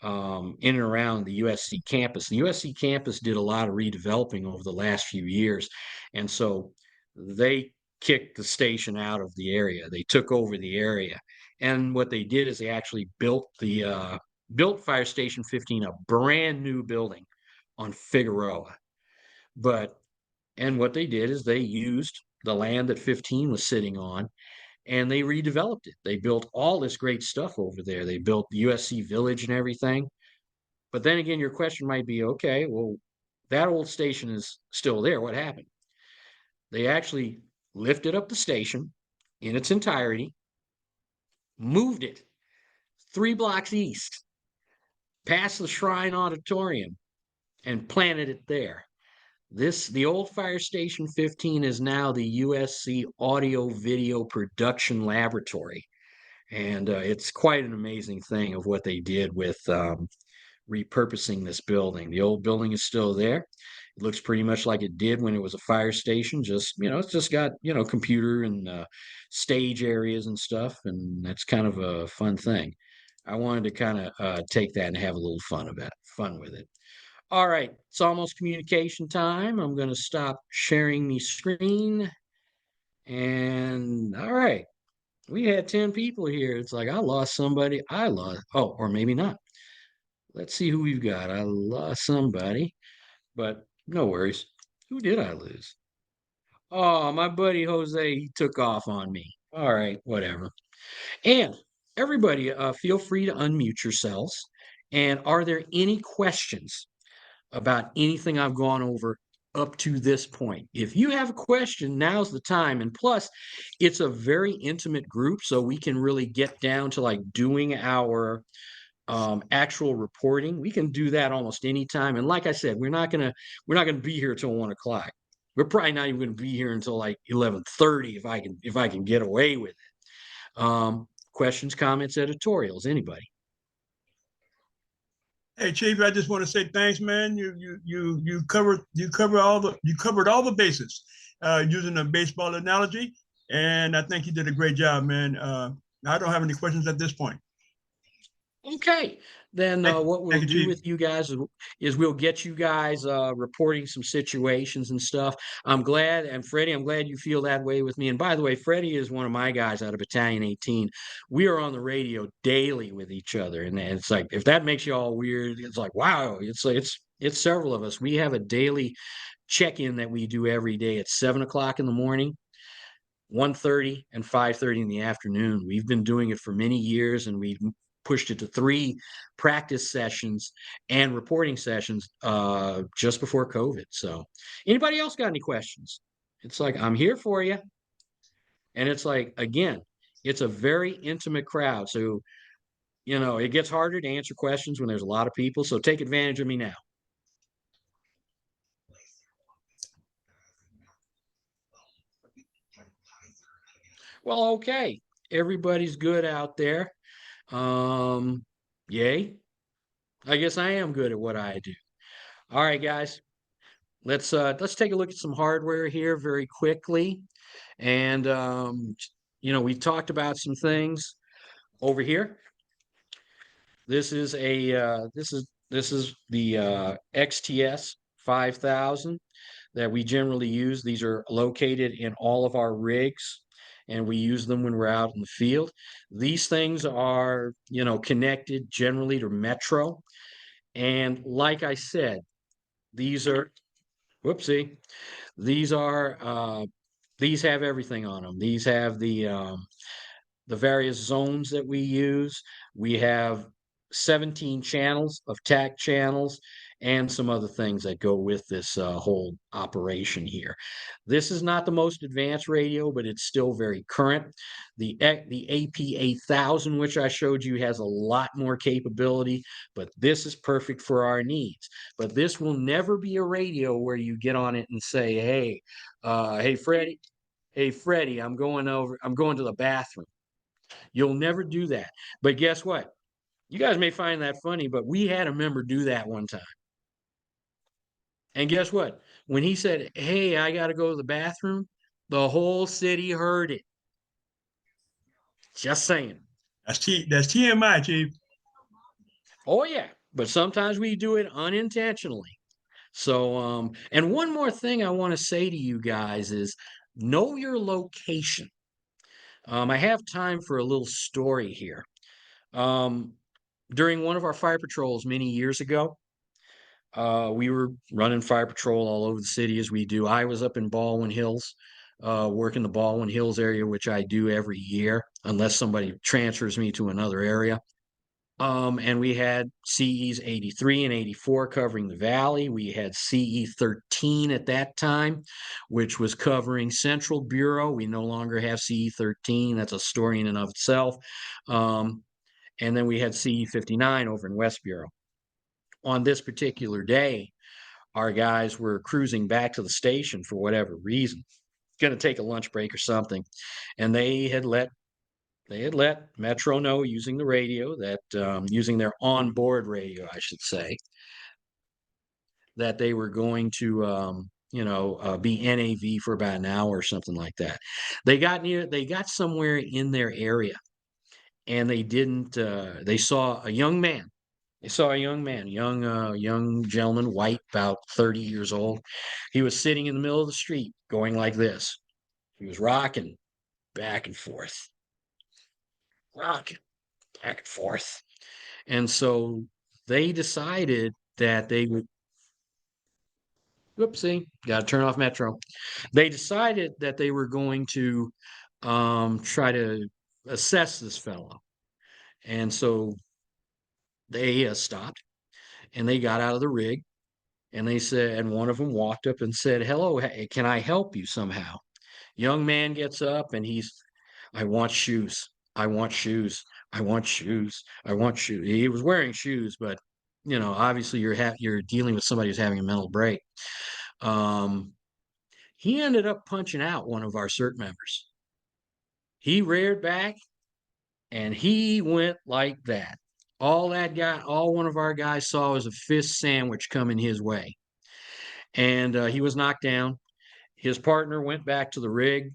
in and around the USC campus. The USC campus did a lot of redeveloping over the last few years, and so they kicked the station out of the area. They took over the area, and what they did is they actually built Fire Station 15, a brand new building on Figueroa. But and what they did is they used the land that 15 was sitting on, and they redeveloped it. They built all this great stuff over there. They built the USC Village and everything. But then again, your question might be, okay, well, that old station is still there. What happened? They actually lifted up the station in its entirety, moved it 3 blocks east, past the Shrine Auditorium, and planted it there. The old Fire Station 15 is now the USC Audio Video Production Laboratory. And it's quite an amazing thing of what they did with repurposing this building. The old building is still there. It looks pretty much like it did when it was a fire station. Just, it's just got, computer and stage areas and stuff. And that's kind of a fun thing. I wanted to kind of take that and have a little fun with it. All right, it's almost communication time. I'm going to stop sharing the screen. And all right, we had 10 people here. It's like I lost somebody. Oh, or maybe not. Let's see who we've got. I lost somebody, but no worries. Who did I lose? Oh, my buddy Jose, he took off on me. All right, whatever. And everybody, feel free to unmute yourselves. And are there any questions about anything I've gone over up to this point? If you have a question, now's the time. And plus, it's a very intimate group, so we can really get down to like doing our actual reporting. We can do that almost any time. And like I said, we're not gonna be here till 1 o'clock. We're probably not even gonna be here until like 11:30 if I can get away with it. Questions, comments, editorials, anybody? Hey Chief, I just want to say thanks, man. You covered all the bases using a baseball analogy, and I think you did a great job, man. I don't have any questions at this point. Okay, then what we'll Thank you, do Chief. with you guys is we'll get you guys reporting some situations and stuff. I'm glad, and Freddie, I'm glad you feel that way with me. And by the way, Freddie is one of my guys out of Battalion 18. We are on the radio daily with each other, and it's like if that makes you all weird, it's like wow, it's several of us. We have a daily check-in that we do every day at 7 o'clock in the morning, 1:30 and 5:30 in the afternoon. We've been doing it for many years, and we've pushed it to 3 practice sessions and reporting sessions just before COVID. So anybody else got any questions? It's like I'm here for you. And it's like again, it's a very intimate crowd. So it gets harder to answer questions when there's a lot of people. So take advantage of me now. Well, okay. Everybody's good out there. Yay. I guess I am good at what I do. All right, guys. Let's take a look at some hardware here very quickly. And we've talked about some things over here. This is the XTS 5000 that we generally use. These are located in all of our rigs, and we use them when we're out in the field. These things are, connected generally to Metro. And like I said, these are, whoopsie, these are, these have everything on them. These have the various zones that we use. We have 17 channels of TAC channels and some other things that go with this whole operation here. This is not the most advanced radio, but it's still very current. The AP8000, which I showed you, has a lot more capability, but this is perfect for our needs. But this will never be a radio where you get on it and say, hey, Freddie, I'm going to the bathroom. You'll never do that. But guess what? You guys may find that funny, but we had a member do that one time. And guess what? When he said, hey, I got to go to the bathroom, the whole city heard it. Just saying. That's TMI, Chief. Oh, yeah. But sometimes we do it unintentionally. So, and one more thing I want to say to you guys is know your location. I have time for a little story here. During one of our fire patrols many years ago, we were running fire patrol all over the city as we do. I was up in Baldwin Hills, working the Baldwin Hills area, which I do every year, unless somebody transfers me to another area. And we had CEs 83 and 84 covering the valley. We had CE 13 at that time, which was covering Central Bureau. We no longer have CE 13. That's a story in and of itself. And then we had CE 59 over in West Bureau. On this particular day, our guys were cruising back to the station for whatever reason, going to take a lunch break or something, and they had let Metro know using the radio that using their onboard radio, I should say, that they were going to be NAV for about an hour or something like that. They got somewhere in their area, and they didn't. They saw a young man. They saw a young man, young gentleman, white, about 30 years old. He was sitting in the middle of the street going like this. He was rocking back and forth, rocking back and forth. And so they decided that they would, whoopsie, got to turn off Metro. They decided that they were going to try to assess this fellow. And so they stopped and they got out of the rig. And they said, and one of them walked up and said, hello, can I help you somehow? Young man gets up and I want shoes. I want shoes. I want shoes. I want shoes. He was wearing shoes, but obviously you're dealing with somebody who's having a mental break. He ended up punching out one of our CERT members. He reared back and he went like that. All one of our guys saw was a fist sandwich coming his way. And he was knocked down. His partner went back to the rig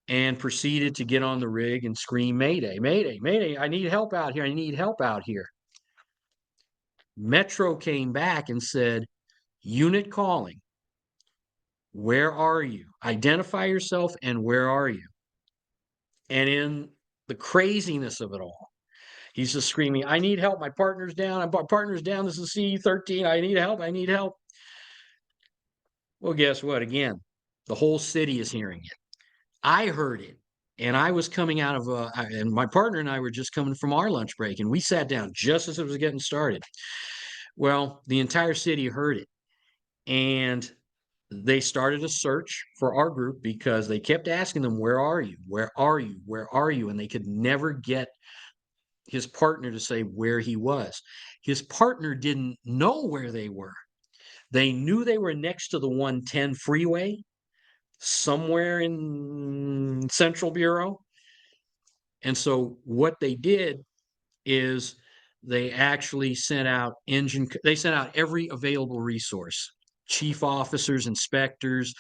and proceeded to get on the rig and scream, Mayday, Mayday, Mayday, I need help out here. I need help out here. Metro came back and said, unit calling. Where are you? Identify yourself and where are you? And in the craziness of it all, he's just screaming, I need help. My partner's down. My partner's down. This is CE13. I need help. I need help. Well, guess what? Again, the whole city is hearing it. I heard it, and I was coming out of and my partner and I were just coming from our lunch break, and we sat down just as it was getting started. Well, the entire city heard it, and they started a search for our group because they kept asking them, where are you? Where are you? Where are you? And they could never get his partner to say where he was. His partner didn't know where they were. They knew they were next to the 110 freeway, somewhere in Central Bureau. And so what they did is they actually they sent out every available resource, chief officers, inspectors,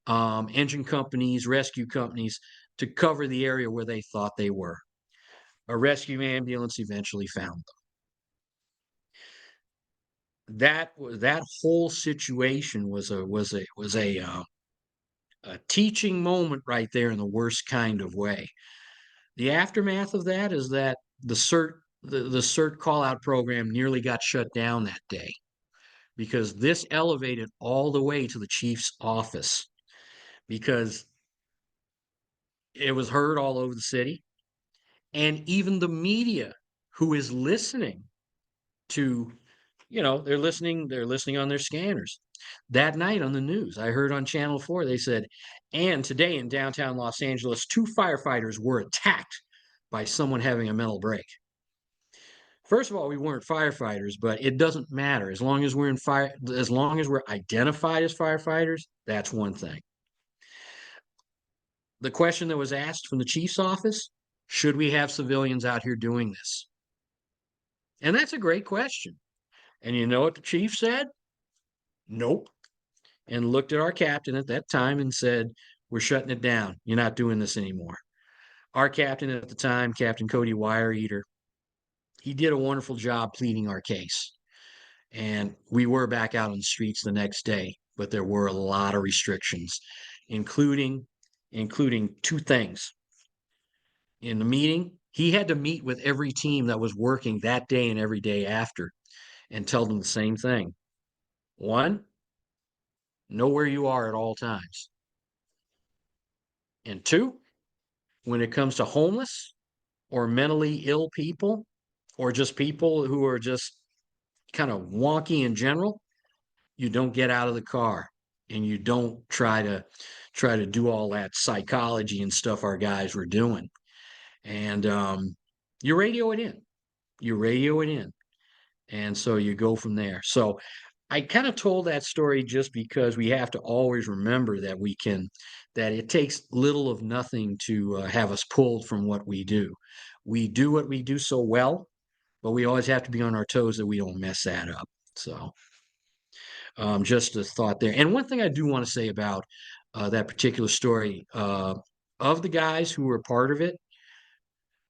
engine companies, rescue companies, to cover the area where they thought they were. A rescue ambulance eventually found them. That whole situation was a teaching moment right there in the worst kind of way. The aftermath of that is that the CERT call out program nearly got shut down that day because this elevated all the way to the chief's office because it was heard all over the city, and even the media who is listening to, they're listening on their scanners. That night on the news, I heard on Channel 4, they said, and today in downtown Los Angeles, 2 firefighters were attacked by someone having a mental break. First of all, we weren't firefighters, but it doesn't matter. As long as we're as long as we're identified as firefighters, that's one thing. The question that was asked from the chief's office, should we have civilians out here doing this? And that's a great question. And you know what the chief said? Nope. And looked at our captain at that time and said, we're shutting it down. You're not doing this anymore. Our captain at the time, Captain Cody Wireeater, he did a wonderful job pleading our case. And we were back out on the streets the next day, but there were a lot of restrictions, including 2 things. In the meeting, he had to meet with every team that was working that day and every day after and tell them the same thing. 1, know where you are at all times. And 2, when it comes to homeless or mentally ill people, or just people who are just kind of wonky in general, you don't get out of the car and you don't try to do all that psychology and stuff our guys were doing. And you radio it in. You radio it in. And so you go from there. So I kind of told that story just because we have to always remember that that it takes little of nothing to have us pulled from what we do. We do what we do so well, but we always have to be on our toes that we don't mess that up. So just a thought there. And one thing I do want to say about that particular story, of the guys who were part of it,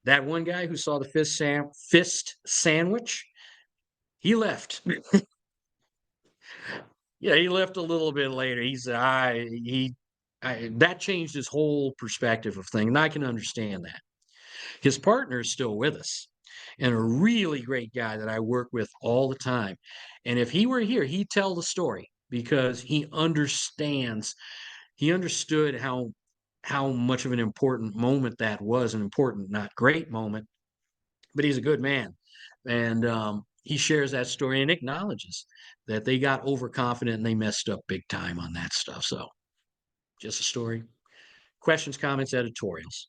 that one guy who saw the fist sandwich, he left. Yeah, he left a little bit later. He said, that changed his whole perspective of things, and I can understand that. His partner is still with us, and a really great guy that I work with all the time. And if he were here, he'd tell the story because he understands. He understood how much of an important moment that was, an important, not great moment, but he's a good man. And he shares that story and acknowledges that they got overconfident and they messed up big time on that stuff. So just a story. Questions, comments, editorials.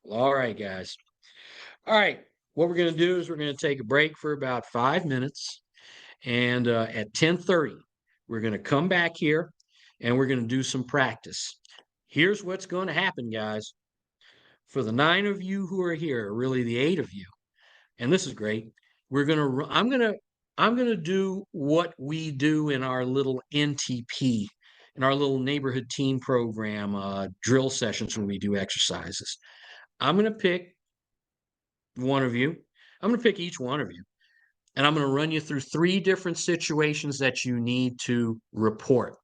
All right, guys. All right. What we're going to do is we're going to take a break for about 5 minutes. And at 10:30, we're going to come back here and we're going to do some practice. Here's what's going to happen, guys. For the 9 of you who are here, really the 8 of you, and this is great. I'm gonna do what we do in our little NTP, in our little neighborhood team program, drill sessions when we do exercises. I'm gonna pick one of you. I'm gonna pick each one of you, and I'm gonna run you through 3 different situations that you need to report.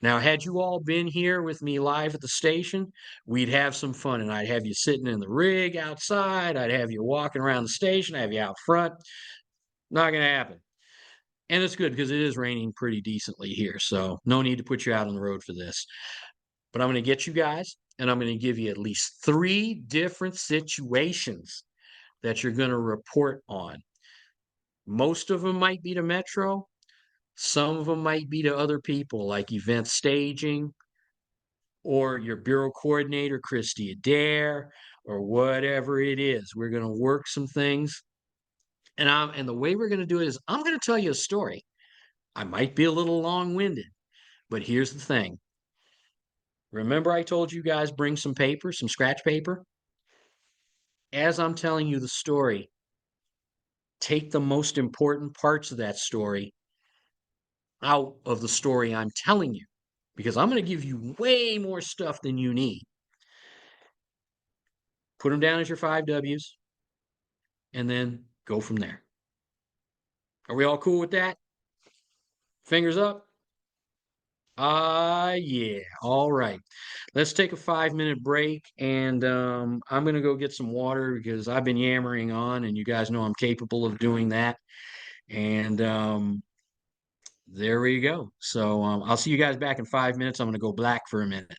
Now, had you all been here with me live at the station, we'd have some fun, and I'd have you sitting in the rig outside. I'd have you walking around the station. I'd have you out front. Not going to happen. And it's good because it is raining pretty decently here, so no need to put you out on the road for this. But I'm going to get you guys, and I'm going to give you at least 3 different situations that you're going to report on. Most of them might be to Metro. Some of them might be to other people, like event staging, or your bureau coordinator, Christy Adair, or whatever it is. We're going to work some things. And the way we're going to do it is I'm going to tell you a story. I might be a little long-winded, but here's the thing. Remember I told you guys bring some paper, some scratch paper? As I'm telling you the story, take the most important parts of that story out of the story I'm telling you, because I'm going to give you way more stuff than you need. Put them down as your 5 Ws, and then go from there. Are we all cool with that? Fingers up? Yeah. All right. Let's take a 5-minute break, and I'm gonna go get some water because I've been yammering on, and you guys know I'm capable of doing that. And there we go. So I'll see you guys back in 5 minutes. I'm gonna go black for a minute.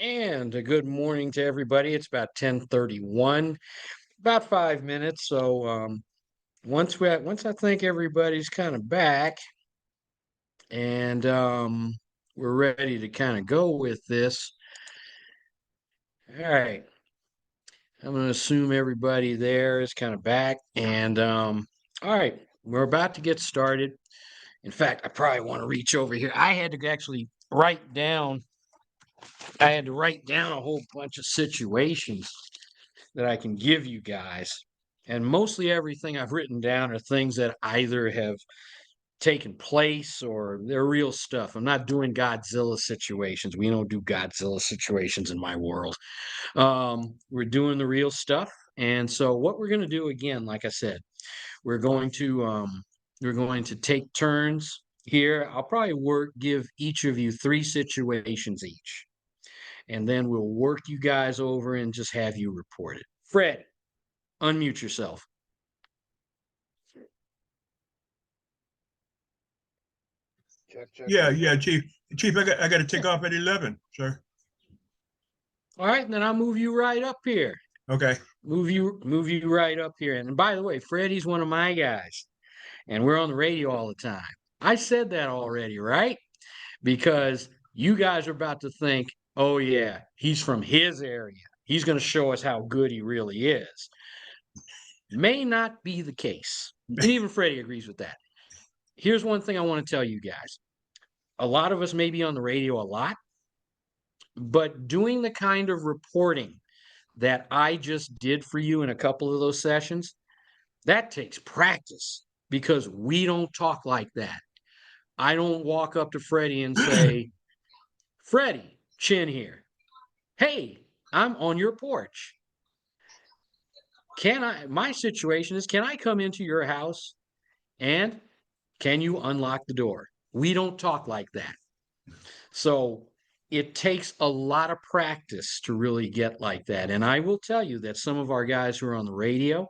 And a good morning to everybody. It's about 10:31, about 5 minutes. So once I think everybody's kind of back and we're ready to kind of go with this. All right. I'm going to assume everybody there is kind of back. And all right, we're about to get started. In fact, I probably want to reach over here. I had to actually write down a whole bunch of situations that I can give you guys. And mostly everything I've written down are things that either have taken place or they're real stuff. I'm not doing Godzilla situations. We don't do Godzilla situations in my world. We're doing the real stuff. And so what we're going to do again, like I said, we're going to take turns here. I'll probably give each of you 3 situations each. And then we'll work you guys over and just have you report it. Fred, unmute yourself. Check. Yeah, Chief. Chief, I got to take off at 11, sir. All right, then I'll move you right up here. Okay. Move you right up here. And by the way, Freddie's one of my guys, and we're on the radio all the time. I said that already, right? Because you guys are about to think, oh yeah, he's from his area. He's going to show us how good he really is. May not be the case. And even Freddie agrees with that. Here's one thing I want to tell you guys. A lot of us may be on the radio a lot, but doing the kind of reporting that I just did for you in a couple of those sessions, that takes practice because we don't talk like that. I don't walk up to Freddie and say, Freddie, Chin here. Hey, I'm on your porch. My situation is, can I come into your house and can you unlock the door? We don't talk like that. So it takes a lot of practice to really get like that. And I will tell you that some of our guys who are on the radio,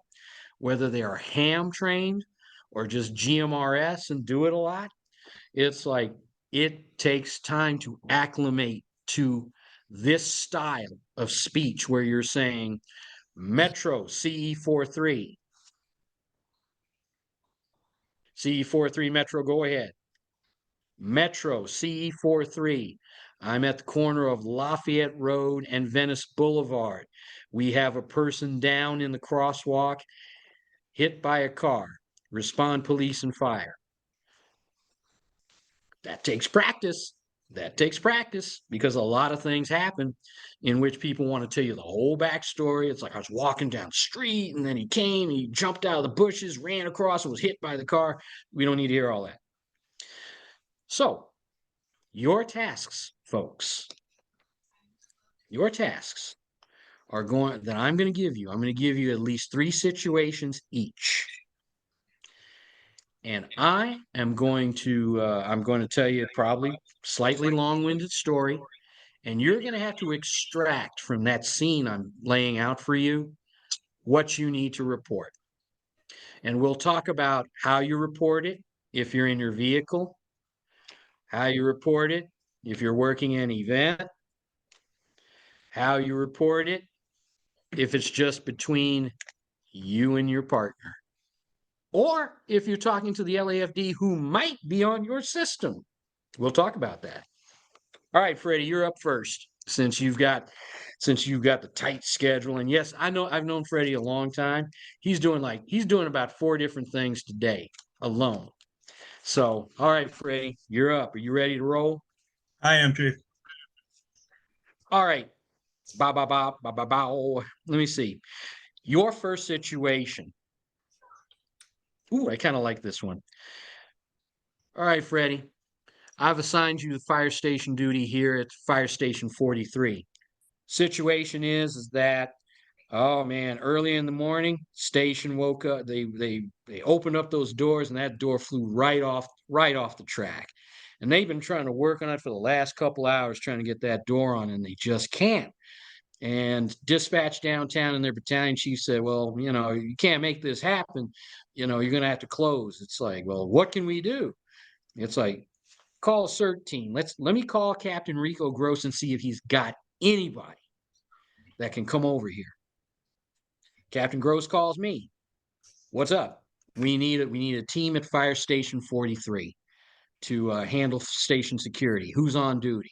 whether they are ham trained or just GMRS and do it a lot, it's like it takes time to acclimate to this style of speech where you're saying Metro CE43. CE43 Metro, go ahead. Metro CE43. I'm at the corner of Lafayette Road and Venice Boulevard. We have a person down in the crosswalk, hit by a car. Respond police and fire. That takes practice. That takes practice because a lot of things happen in which people want to tell you the whole backstory. It's like I was walking down the street and then he came, he jumped out of the bushes, ran across and was hit by the car. We don't need to hear all that. So, your tasks, folks, your tasks are that I'm going to give you. I'm going to give you at least 3 situations each. And I'm going to tell you probably slightly long-winded story, and you're going to have to extract from that scene I'm laying out for you what you need to report. And we'll talk about how you report it if you're in your vehicle, how you report it if you're working an event, how you report it if it's just between you and your partner, or if you're talking to the LAFD who might be on your system. We'll talk about that. All right, Freddie, you're up first since you've got the tight schedule. And yes, I know I've known Freddie a long time. He's doing about 4 different things today alone. So, all right, Freddie, you're up. Are you ready to roll? I am, Chief. All right. Let me see. Your first situation. Ooh, I kind of like this one. All right, Freddie. I've assigned you the fire station duty here at Fire Station 43. Situation is that, oh man, early in the morning, station woke up. They opened up those doors and that door flew right off the track. And they've been trying to work on it for the last couple hours, trying to get that door on, and they just can't. And dispatch downtown and their battalion chief said, well, you can't make this happen. You're going to have to close. It's like, well, what can we do? It's like, call a CERT team. Let me call Captain Rico Gross and see if he's got anybody that can come over here. Captain Gross calls me. What's up? We need a team at Fire Station 43 to handle station security. Who's on duty?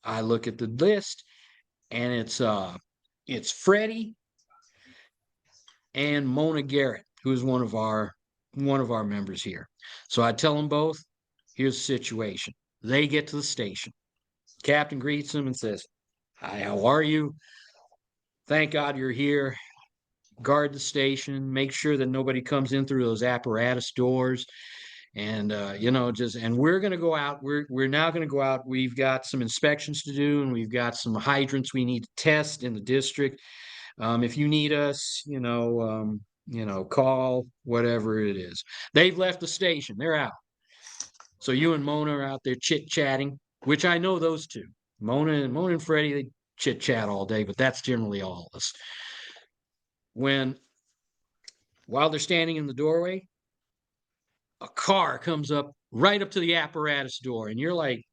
I look at the list, and it's Freddie and Mona Garrett, who is one of our members here. So I tell them both, here's the situation. They get to the station. Captain greets them and says, "Hi, how are you? Thank God you're here. Guard the station. Make sure that nobody comes in through those apparatus doors. And and we're going to go out. We're now going to go out. We've got some inspections to do, and we've got some hydrants we need to test in the district. If you need us, call whatever it is." They've left the station. They're out. So you and Mona are out there chit-chatting, which I know those two. Mona and Freddie, they chit-chat all day, but that's generally all of us. While they're standing in the doorway, a car comes up right up to the apparatus door, and you're like,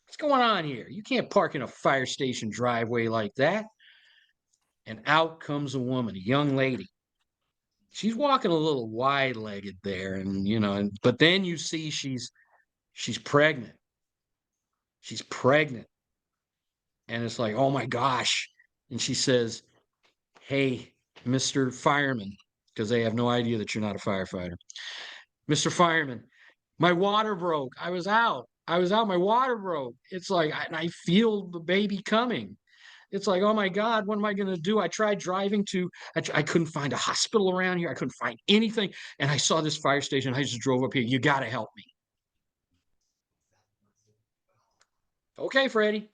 what's going on here? You can't park in a fire station driveway like that. And out comes a woman, a young lady. She's walking a little wide-legged there, but then you see she's pregnant. She's pregnant. And it's like, oh my gosh. And she says, "Hey, Mr. Fireman," because they have no idea that you're not a firefighter. "Mr. Fireman, my water broke. I was out. My water broke." It's like, I feel the baby coming. It's like, oh my God, what am I going to do? I tried driving I couldn't find a hospital around here. I couldn't find anything. And I saw this fire station. I just drove up here. You got to help me. Okay, Freddie.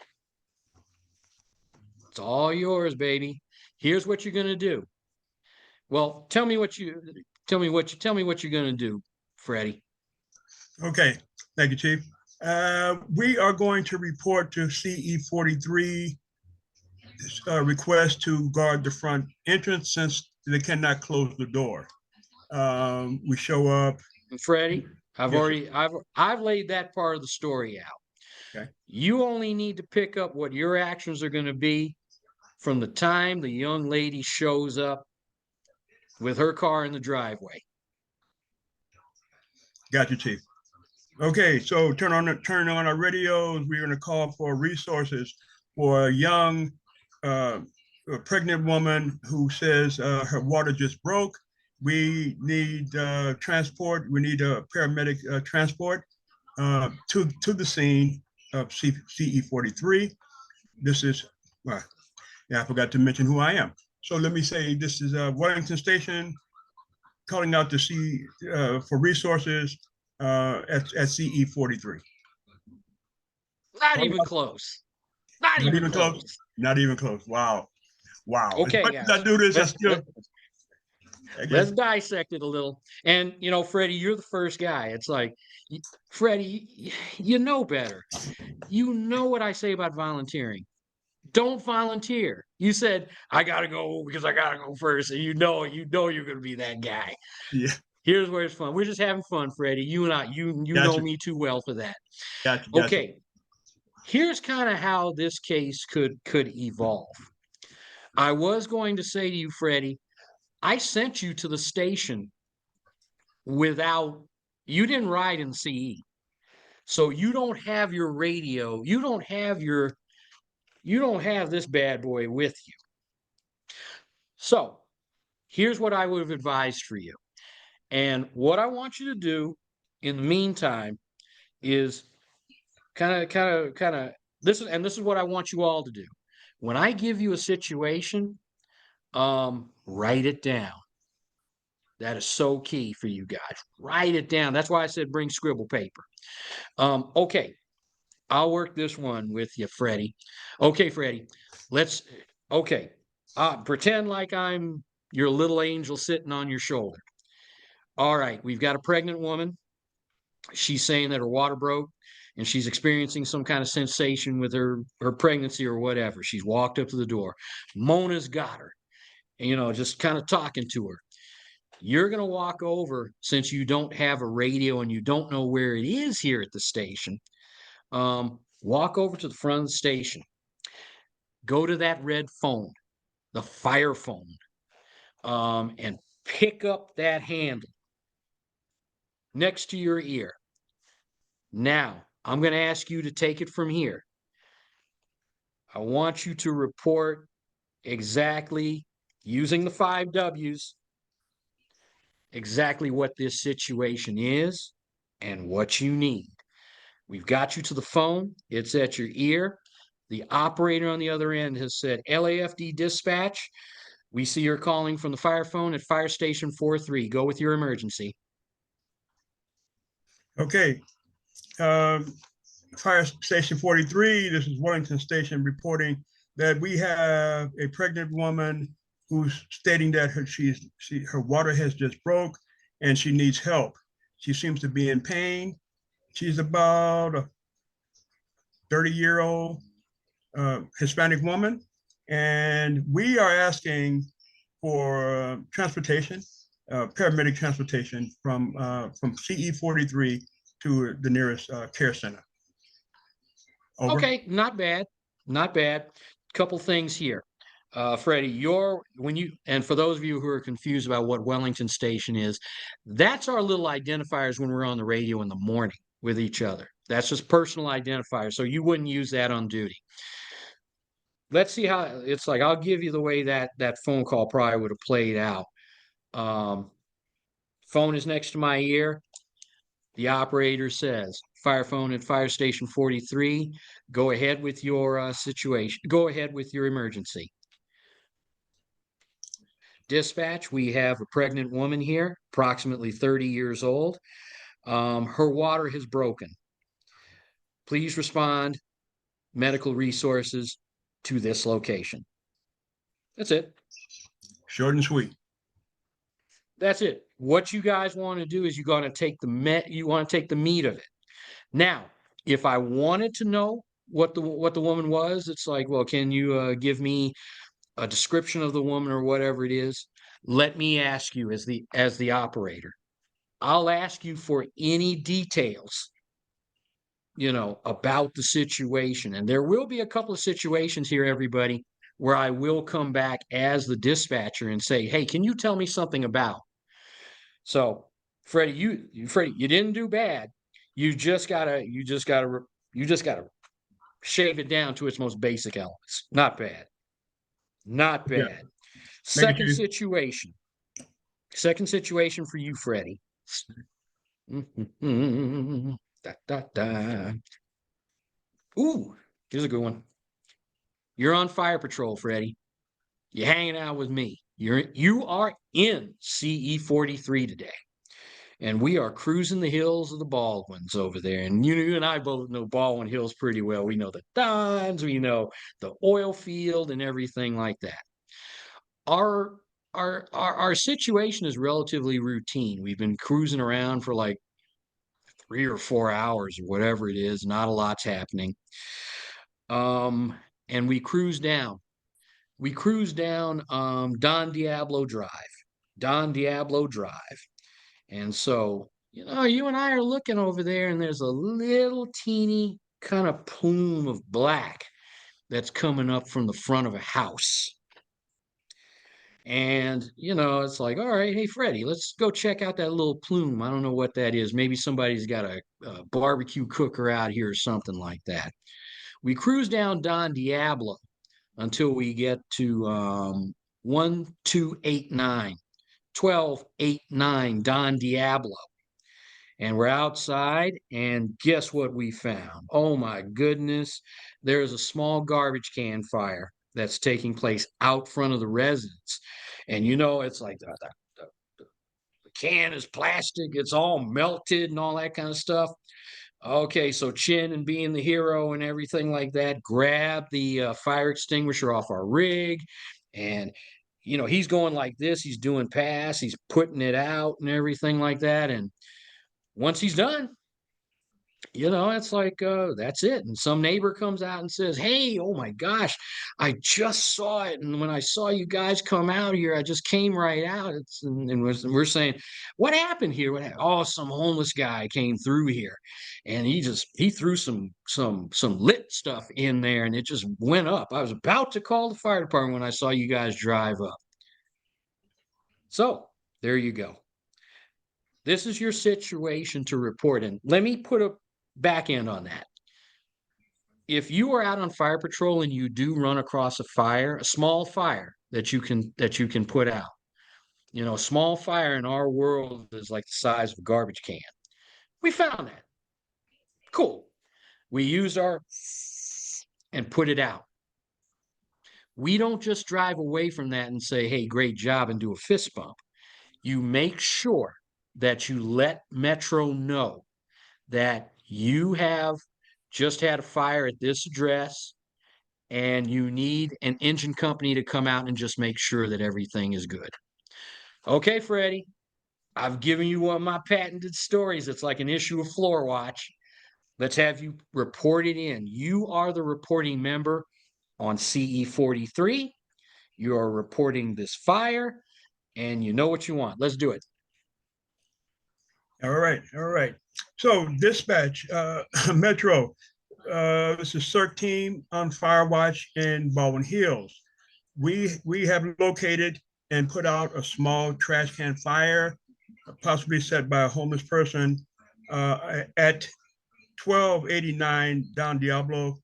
It's all yours, baby. Here's what you're going to do. Well, tell me what you're going to do, Freddie. Okay, thank you, Chief. We are going to report to CE 43 request to guard the front entrance since they cannot close the door. We show up. Freddie, I've laid that part of the story out. Okay. You only need to pick up what your actions are going to be from the time the young lady shows up with her car in the driveway. Got you, Chief. Okay, so turn on our radios. We're going to call for resources for a young a pregnant woman who says her water just broke. We need transport. We need a paramedic transport to the scene of CE 43. This is, I forgot to mention who I am. So let me say this is Wellington Station calling out to see for resources at CE 43. Not even close. Not even close. Not even close. Wow. Okay, guys. I do this. Let's dissect it a little. And, Freddie, you're the first guy. It's like, Freddie, you know better. You know what I say about volunteering. Don't volunteer. You said, I got to go because I got to go first. And you know you're going to be that guy. Yeah. Here's where it's fun. We're just having fun, Freddie. You and I, you know me too well for that. Gotcha. Okay. Here's kind of how this case could evolve. I was going to say to you, Freddie, I sent you to the station you didn't ride in CE. So you don't have your radio. You don't have this bad boy with you. So here's what I would have advised for you. And what I want you to do in the meantime is kind of this is what I want you all to do. When I give you a situation, write it down. That is so key for you guys. Write it down. That's why I said bring scribble paper. Okay, I'll work this one with you, Freddie. Okay, Freddie, pretend like I'm your little angel sitting on your shoulder. All right, we've got a pregnant woman. She's saying that her water broke and she's experiencing some kind of sensation with her pregnancy or whatever. She's walked up to the door. Mona's got her, just kind of talking to her. You're going to walk over, since you don't have a radio and you don't know where it is here at the station. Walk over to the front of the station. go to that red phone, the fire phone, and pick up that handle next to your ear. Now, I'm going to ask you to take it from here. I want you to report exactly, using the 5 W's, exactly what this situation is and what you need. We've got you to the phone. It's at your ear. The operator on the other end has said, LAFD dispatch. We see you're calling from the fire phone at Fire Station 43. Go with your emergency. Okay. Fire Station 43, this is Wellington Station reporting that we have a pregnant woman who's stating that her water has just broke and she needs help. She seems to be in pain. She's about a 30-year-old Hispanic woman, and we are asking for transportation, paramedic transportation from CE 43 to the nearest care center. Over. Okay, not bad, not bad. Couple things here. Freddie, and for those of you who are confused about what Wellington Station is, that's our little identifiers when we're on the radio in the morning with each other. That's just personal identifiers, so you wouldn't use that on duty. Let's see how it's like. I'll give you the way that phone call probably would have played out. Phone is next to my ear. The operator says, fire phone at Fire Station 43, go ahead with your situation. Go ahead with your emergency. Dispatch, we have a pregnant woman here, approximately 30 years old. Her water has broken. Please respond, medical resources, to this location. That's it. Short and sweet. That's it. What you guys want to do is you're going to take the meat of it. Now, if I wanted to know what the woman was, it's like, well, can you give me a description of the woman or whatever it is? Let me ask you as the operator. I'll ask you for any details, about the situation. And there will be a couple of situations here, everybody, where I will come back as the dispatcher and say, hey, can you tell me something about? So, Freddie, you didn't do bad. You just gotta shave it down to its most basic elements. Not bad. Not bad. Yeah. Second situation for you, Freddie. Da, da, da. Ooh, here's a good one. You're on fire patrol, Freddie. You're hanging out with me. You are in CE 43 today. And we are cruising the hills of the Baldwins over there. And you and I both know Baldwin Hills pretty well. We know the Dons, we know the oil field and everything like that. Our situation is relatively routine. We've been cruising around for like 3 or 4 hours or whatever it is. Not a lot's happening. And we cruise down. Don Diablo Drive. And so, you and I are looking over there, and there's a little teeny kind of plume of black that's coming up from the front of a house. And, it's like, all right, hey, Freddie, let's go check out that little plume. I don't know what that is. Maybe somebody's got a barbecue cooker out here or something like that. We cruise down Don Diablo until we get to 1289 Don Diablo. And we're outside, and guess what we found? Oh my goodness. There's a small garbage can fire that's taking place out front of the residence. And it's like the can is plastic, it's all melted and all that kind of stuff. Okay, so Chin, and being the hero and everything like that, grabbed the fire extinguisher off our rig, and he's going like this. He's doing pass. He's putting it out and everything like that. And once he's done, it's like, that's it. And some neighbor comes out and says, "Hey, oh my gosh, I just saw it. And when I saw you guys come out here, I just came right out." And we're saying, "What happened here? What happened?" "Oh, some homeless guy came through here and he threw some lit stuff in there and it just went up. I was about to call the fire department when I saw you guys drive up." So there you go. This is your situation to report. And let me put a back end on that. If you are out on fire patrol and you do run across a fire, a small fire that you can put out, a small fire in our world is like the size of a garbage can. We found that. Cool. We use our and put it out. We don't just drive away from that and say, "Hey, great job," and do a fist bump. You make sure that you let Metro know that you have just had a fire at this address and you need an engine company to come out and just make sure that everything is good. Okay, Freddie, I've given you one of my patented stories. It's like an issue of Floor Watch. Let's have you report it in. You are the reporting member on CE 43. You are reporting this fire and you know what you want. Let's do it. All right, all right. So dispatch, Metro, this is CERT team on fire watch in Baldwin Hills. We have located and put out a small trash can fire, possibly set by a homeless person at 1289 Don Diablo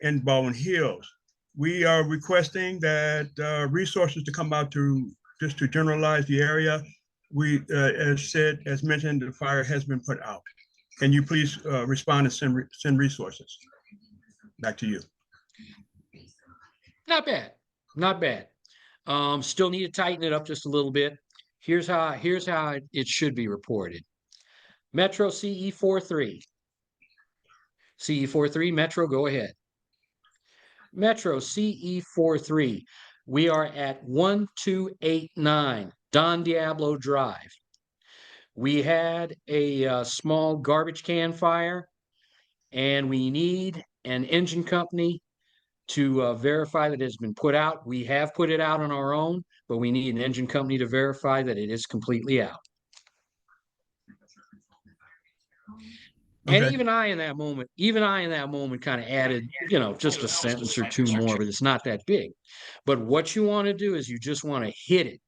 in Baldwin Hills. We are requesting that resources to come out to just to generalize the area. We, as mentioned, the fire has been put out. Can you please respond and send resources? Back to you. Not bad. Not bad. Still need to tighten it up just a little bit. Here's how it should be reported. Metro CE 43. CE 43, Metro, go ahead. Metro CE 43. We are at 1289 Don Diablo Drive. We had a small garbage can fire, and we need an engine company to verify that it has been put out. We have put it out on our own, but we need an engine company to verify that it is completely out. And Okay. even I in that moment kind of added, just a sentence or two more, but it's not that big. But what you want to do is you just want to hit it.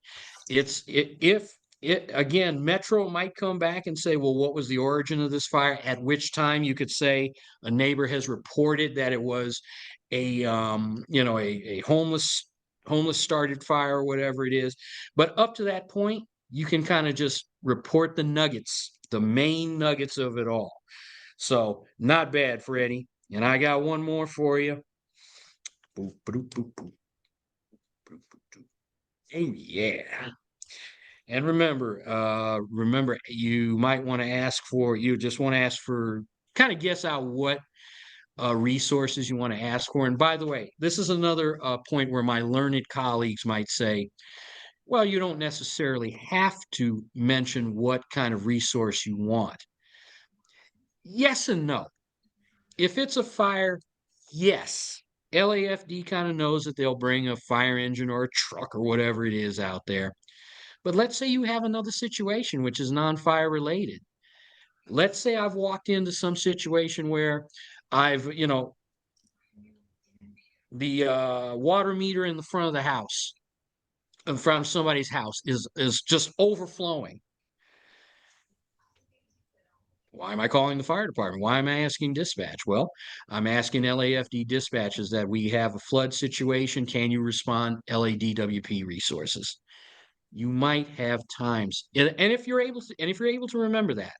If it again, Metro might come back and say, "Well, what was the origin of this fire?" At which time you could say a neighbor has reported that it was a homeless started fire or whatever it is. But up to that point, you can kind of just report the nuggets, the main nuggets of it all. So not bad, Freddie. And I got one more for you. Boop, boop, boop, boop. Oh yeah. And remember, you might want to ask for kind of guess out what resources you want to ask for. And by the way, this is another point where my learned colleagues might say, "Well, you don't necessarily have to mention what kind of resource you want." Yes and no. If it's a fire, yes. LAFD kind of knows that they'll bring a fire engine or a truck or whatever it is out there. But let's say you have another situation which is non-fire related. Let's say I've walked into some situation where the water meter in the front of the house, in front of somebody's house, is just overflowing. Why am I calling the fire department? Why am I asking dispatch? Well, I'm asking LAFD dispatches that we have a flood situation. Can you respond? LADWP resources. You might have times, and if you're able to remember that,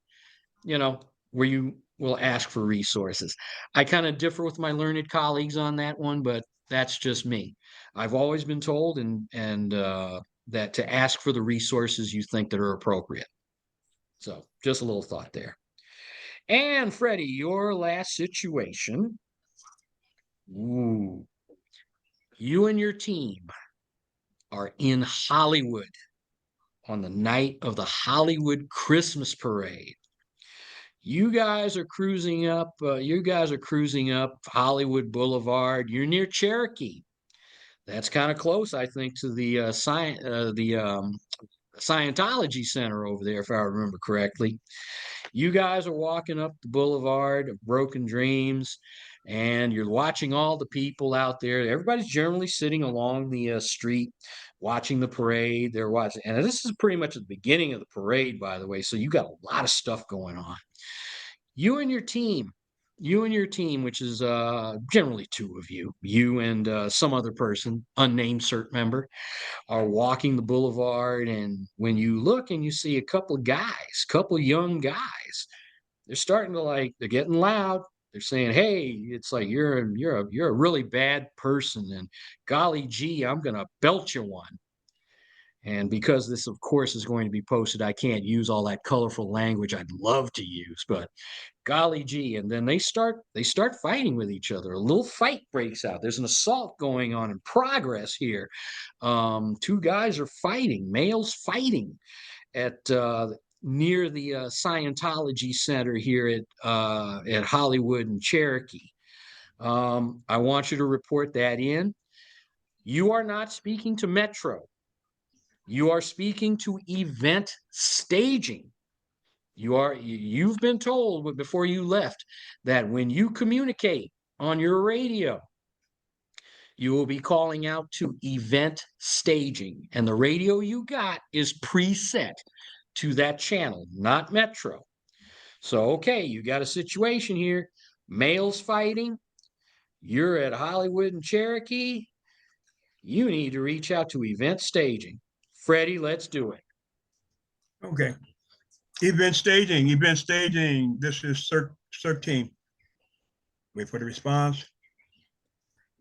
where you will ask for resources. I kind of differ with my learned colleagues on that one, but that's just me. I've always been told that to ask for the resources you think that are appropriate. So just a little thought there. And Freddie, your last situation. Ooh, you and your team are in Hollywood on the night of the Hollywood Christmas parade. You guys are cruising up. You guys are cruising up Hollywood Boulevard. You're near Cherokee. That's kind of close, I think, to the Scientology Center over there, if I remember correctly. You guys are walking up the boulevard of Broken Dreams, and you're watching all the people out there. Everybody's generally sitting along the street watching the parade. They're watching, and this is pretty much at the beginning of the parade, by the way. So you got a lot of stuff going on. You and your team, which is generally two of you and some other person, unnamed CERT member, are walking the boulevard. And when you look and you see a couple of guys, couple young guys, they're starting to they're getting loud. They're saying, "Hey, it's like you're a really bad person, and golly gee, I'm gonna belt you one." And because this, of course, is going to be posted, I can't use all that colorful language I'd love to use, but golly gee. And then they start fighting with each other. A little fight breaks out. There's an assault going on in progress here. Two guys are fighting, males fighting at near the Scientology Center here at Hollywood and Cherokee. I want you to report that in. You are not speaking to Metro. You are speaking to event staging. You've been told before you left that when you communicate on your radio, you will be calling out to event staging, and the radio you got is preset to that channel, not Metro. So, okay, you got a situation here. Males fighting. You're at Hollywood and Cherokee. You need to reach out to event staging. Freddie, let's do it. Okay. Event staging. This is CERT team. Wait for the response.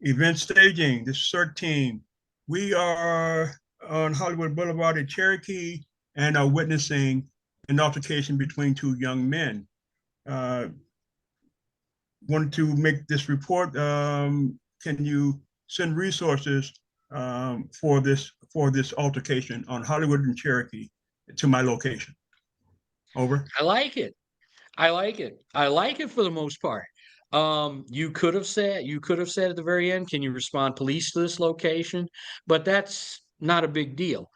Event staging. This is CERT team. We are on Hollywood Boulevard at Cherokee and are witnessing an altercation between two young men. Wanted to make this report. Can you send resources for this altercation on Hollywood and Cherokee to my location? Over. I like it. I like it. I like it for the most part. You could have said at the very end, can you respond police to this location? But that's not a big deal.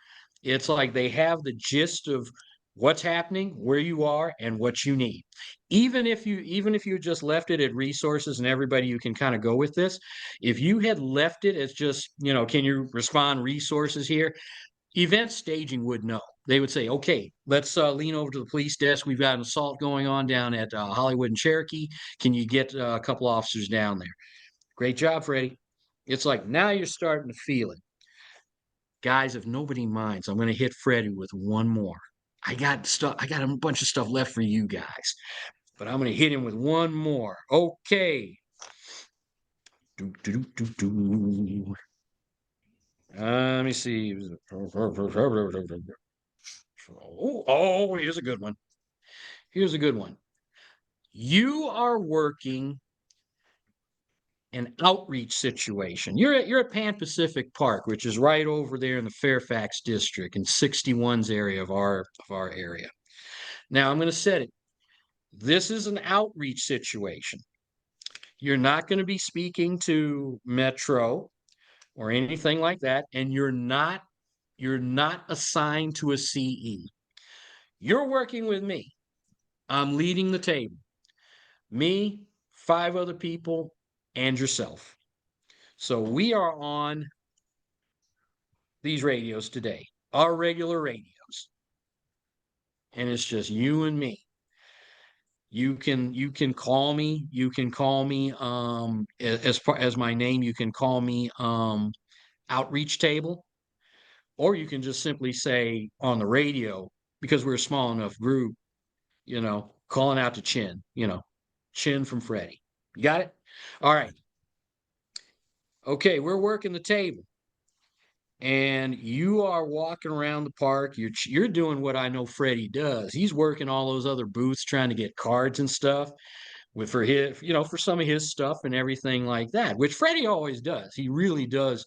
It's like they have the gist of what's happening, where you are, and what you need. Even if you just left it at resources and everybody you can kind of go with this, if you had left it as just, can you respond resources here? Event staging would know. They would say, okay, let's lean over to the police desk. We've got an assault going on down at Hollywood and Cherokee. Can you get a couple officers down there? Great job, Freddie. It's like now you're starting to feel it. Guys, if nobody minds, I'm going to hit Freddie with one more. I got a bunch of stuff left for you guys, but I'm going to hit him with one more. Okay. Do, do, do, do, do. Let me see. Here's a good one. Here's a good one. You are working an outreach situation. You're at Pan Pacific Park, which is right over there in the Fairfax district in 61's area of our area. Now I'm going to set it. This is an outreach situation. You're not going to be speaking to Metro or anything like that, and you're not assigned to a CE. You're working with me. I'm leading the table. Me, 5 other people, and yourself. So we are on these radios today, our regular radios. And it's just you and me. You can call me. You can call me as my name. You can call me outreach table, or you can just simply say on the radio, because we're a small enough group, calling out to Chin, Chin from Freddie. You got it? All right. Okay, we're working the table. And you are walking around the park. You're doing what I know Freddie does. He's working all those other booths trying to get cards and stuff. for his, for some of his stuff and everything like that, which Freddie always does. He really does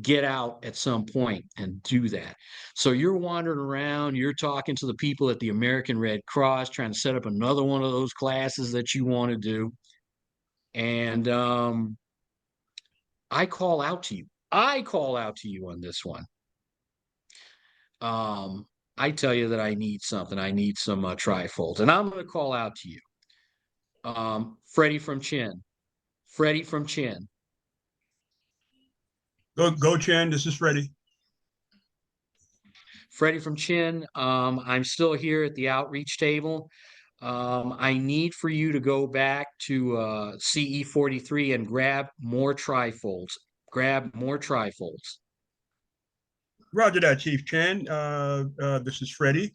get out at some point and do that. So you're wandering around, you're talking to the people at the American Red Cross, trying to set up another one of those classes that you want to do. And I call out to you. I call out to you on this one. I tell you that I need something. I need some trifolds, and I'm going to call out to you. Freddie from Chin. Freddie from Chin. Go, Chan. This is Freddie. Freddie from Chin. I'm still here at the outreach table. I need for you to go back to CE43 and grab more trifolds. Grab more trifolds. Roger that, Chief Chan. This is Freddie.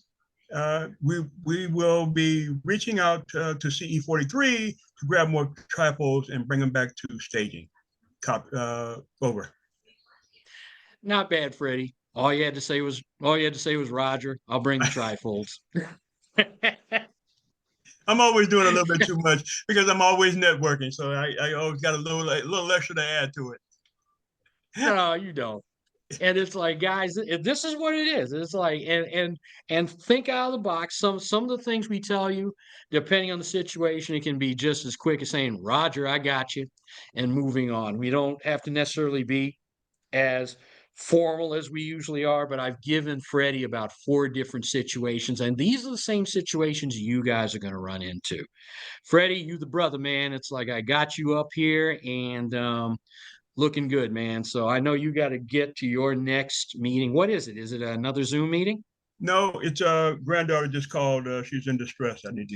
We will be reaching out to CE43 to grab more trifolds and bring them back to staging. Over. Not bad, Freddie. All you had to say was Roger. I'll bring the trifolds. I'm always doing a little bit too much because I'm always networking, so I always got a little extra to add to it. No, you don't. And it's like, guys, this is what it is. It's like, and think out of the box. Some of the things we tell you, depending on the situation, it can be just as quick as saying, Roger, I got you, and moving on. We don't have to necessarily be as formal as we usually are, but I've given Freddie about 4 different situations, and these are the same situations you guys are going to run into. Freddie, you the brother, man. It's like I got you up here, and looking good, man. So I know you got to get to your next meeting. What is it? Is it another Zoom meeting? No, it's a granddaughter just called. She's in distress. I need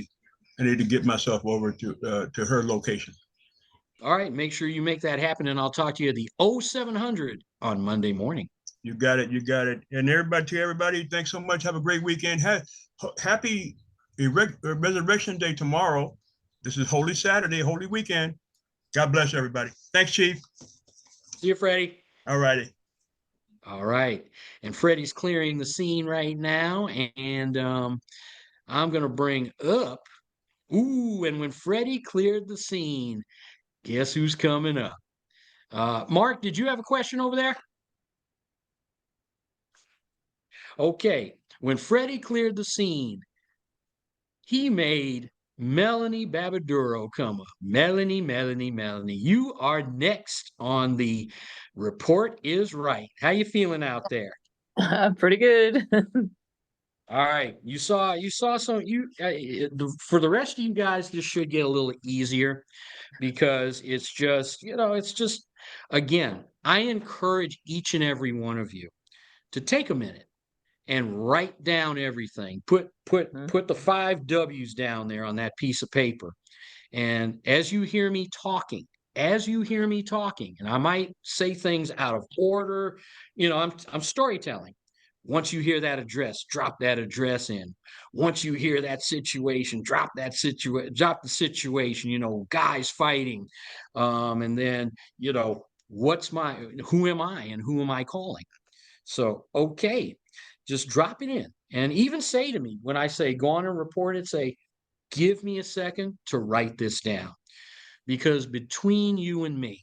to get myself over to her location. All right, make sure you make that happen, and I'll talk to you at the 0700 on Monday morning. You got it. You got it. And everybody, thanks so much. Have a great weekend. Happy Resurrection Day tomorrow. This is Holy Saturday, Holy Weekend. God bless everybody. Thanks, Chief. See you, Freddie. All righty. All right. And Freddie's clearing the scene right now, and I'm going to bring up, and when Freddie cleared the scene, guess who's coming up? Mark, did you have a question over there? Okay, when Freddie cleared the scene, he made Melanie Babaduro come up. Melanie, you are next on the Report is Right. How you feeling out there? Pretty good. All right, you saw some for the rest of you guys, this should get a little easier because it's just, again, I encourage each and every one of you to take a minute and write down everything. Put the 5 W's down there on that piece of paper. And as you hear me talking, and I might say things out of order, I'm storytelling. Once you hear that address, drop that address in. Once you hear that situation, drop the situation, guys fighting. And then, who am I and who am I calling? So, okay, just drop it in. And even say to me, when I say go on and report it, say, give me a second to write this down. Because between you and me,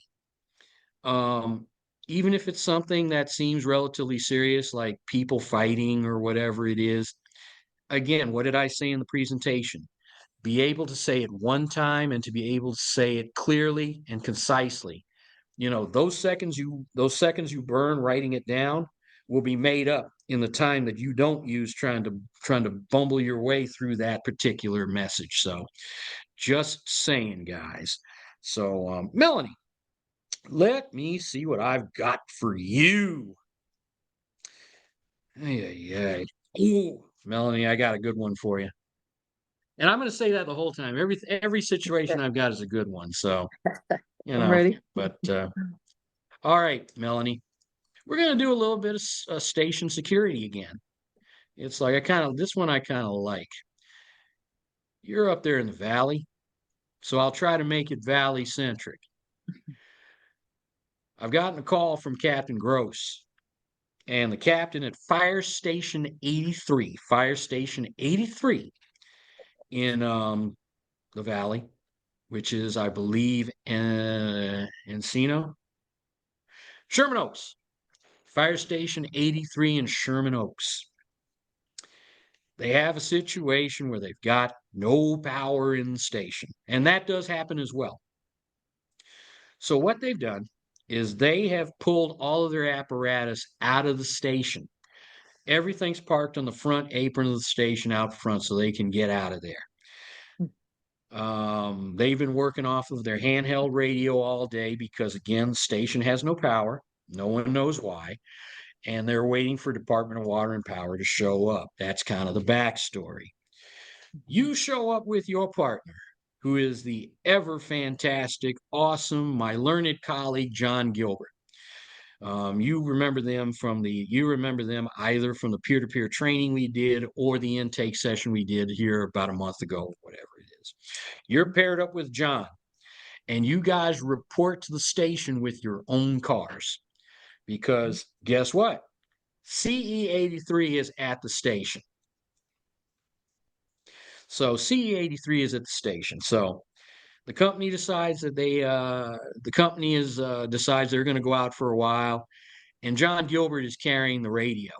even if it's something that seems relatively serious, like people fighting or whatever it is, again, what did I say in the presentation? Be able to say it one time and to be able to say it clearly and concisely. Those seconds you burn writing it down will be made up in the time that you don't use trying to bumble your way through that particular message. So just saying, guys. So Melanie, let me see what I've got for you. Hey. Ooh, Melanie, I got a good one for you. And I'm going to say that the whole time. Every situation I've got is a good one. So, I'm ready. But all right, Melanie, we're going to do a little bit of station security again. It's like this one I kind of like. You're up there in the valley, so I'll try to make it valley centric. I've gotten a call from Captain Gross, and the captain at Fire Station 83 in the valley, which is, I believe, Encino, Sherman Oaks, Fire Station 83 in Sherman Oaks. They have a situation where they've got no power in the station, and that does happen as well. So what they've done is they have pulled all of their apparatus out of the station. Everything's parked on the front apron of the station out front so they can get out of there. They've been working off of their handheld radio all day because, again, the station has no power. No one knows why. And they're waiting for Department of Water and Power to show up. That's kind of the backstory. You show up with your partner, who is the ever fantastic, awesome, my learned colleague, John Gilbert. You remember them either from the peer-to-peer training we did or the intake session we did here about a month ago, whatever it is. You're paired up with John, and you guys report to the station with your own cars. Because guess what? CE83 is at the station. So CE83 is at the station. So the company decides that decides they're going to go out for a while, and John Gilbert is carrying the radio.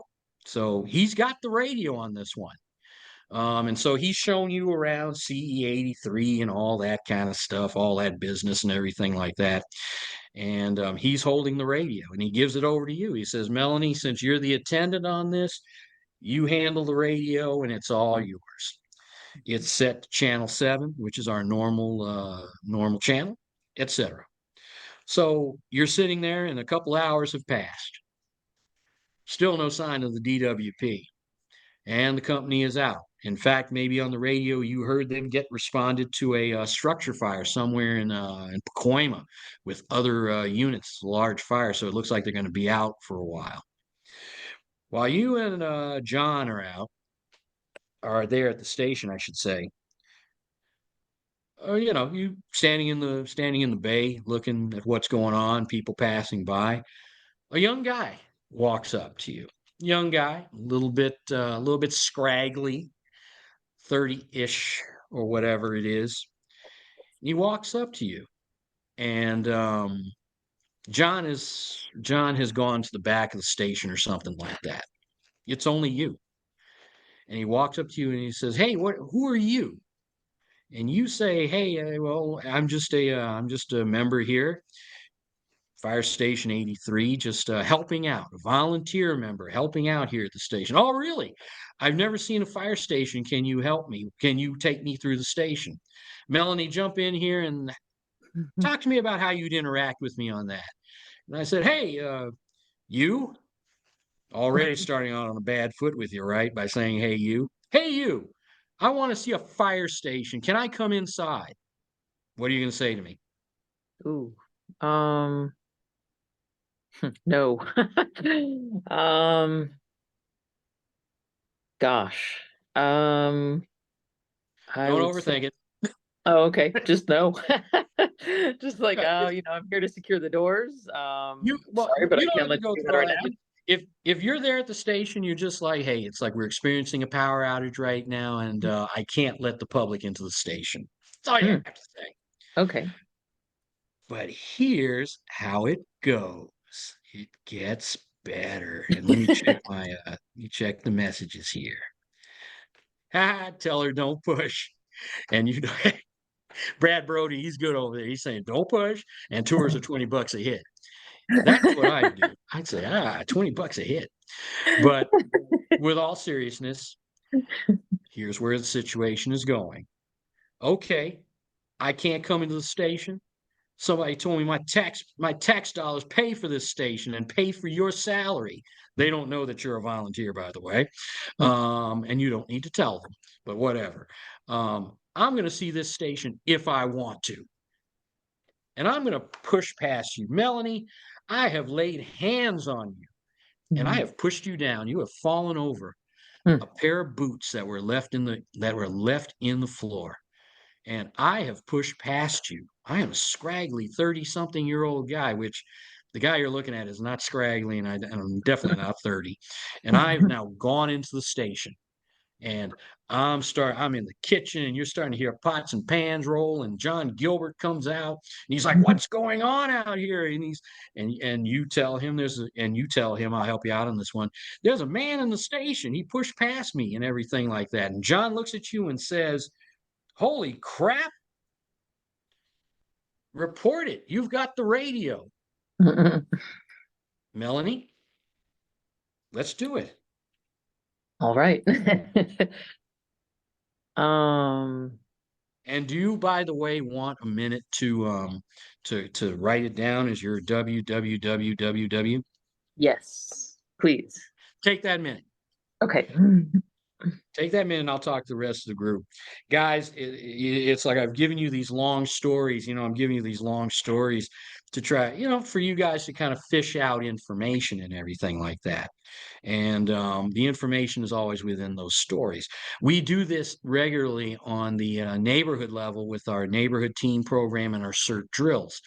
So he's got the radio on this one. And so he's showing you around CE83 and all that kind of stuff, all that business and everything like that. And he's holding the radio, and he gives it over to you. He says, Melanie, since you're the attendant on this, you handle the radio, and it's all yours. It's set to channel 7, which is our normal channel, etc. So you're sitting there, and a couple hours have passed. Still no sign of the DWP, and the company is out. In fact, maybe on the radio you heard them get responded to a structure fire somewhere in Pacoima with other units, large fire. So it looks like they're going to be out for a while. While you and John are there at the station, I should say. You standing in the bay, looking at what's going on, people passing by. A young guy walks up to you. Young guy, a little bit scraggly, 30-ish or whatever it is. He walks up to you, and John has gone to the back of the station or something like that. It's only you. And he walks up to you and he says, "Hey, who are you?" And you say, "Hey, well, I'm just a member here, Fire Station 83, just helping out, a volunteer member helping out here at the station." "Oh, really? I've never seen a fire station. Can you help me? Can you take me through the station?" "Melanie, jump in here and talk to me about how you'd interact with me on that." And I said, "Hey, you already starting out on a bad foot with you, right? By saying, hey, you. Hey, you, I want to see a fire station. Can I come inside?" What are you going to say to me? Ooh. No. Um, gosh. I Don't would say, overthink it. oh, okay. Just no. Just like, Yeah, oh, I'm here to secure the doors. Sorry, but I you don't can't have to let go you do that through all right that. now. If you're there at the station, you're just like, hey, it's like we're experiencing a power outage right now, and I can't let the public into the station. That's all you Hmm. have to say. Okay. But here's how it goes. It gets better. And let me check the messages here. Tell her don't push. And Brad Brody, he's good over there. He's saying don't push, and tours are $20 a hit. That's what I do. I'd say, $20 a hit. But with all seriousness, here's where the situation is going. Okay, I can't come into the station. Somebody told me my tax dollars pay for this station and pay for your salary. They don't know that you're a volunteer, by the way, and you don't need to tell them. But whatever. I'm going to see this station if I want to, and I'm going to push past you, Melanie. I have laid hands on you, and I have pushed you down. You have fallen over a pair of boots that were left in the floor. And I have pushed past you. I am a scraggly 30-something-year-old guy, which the guy you're looking at is not scraggly, and I'm definitely not 30. And I have now gone into the station, And I'm in the kitchen, and you're starting to hear pots and pans roll, and John Gilbert comes out, and he's like, "What's going on out here?" And you tell him I'll help you out on this one. There's a man in the station. He pushed past me and everything like that. And John looks at you and says, "Holy crap. Report it. You've got the radio." Melanie, let's do it. All right. Um, And do you, by the way, want a minute to write it down as your www? yes, please. Take that minute. Okay. Take that minute, and I'll talk to the rest of the group. Guys, it's like I've given you these long stories. I'm giving you these long stories to try, for you guys to kind of fish out information and everything like that. And the information is always within those stories. We do this regularly on the neighborhood level with our neighborhood team program and our CERT drills.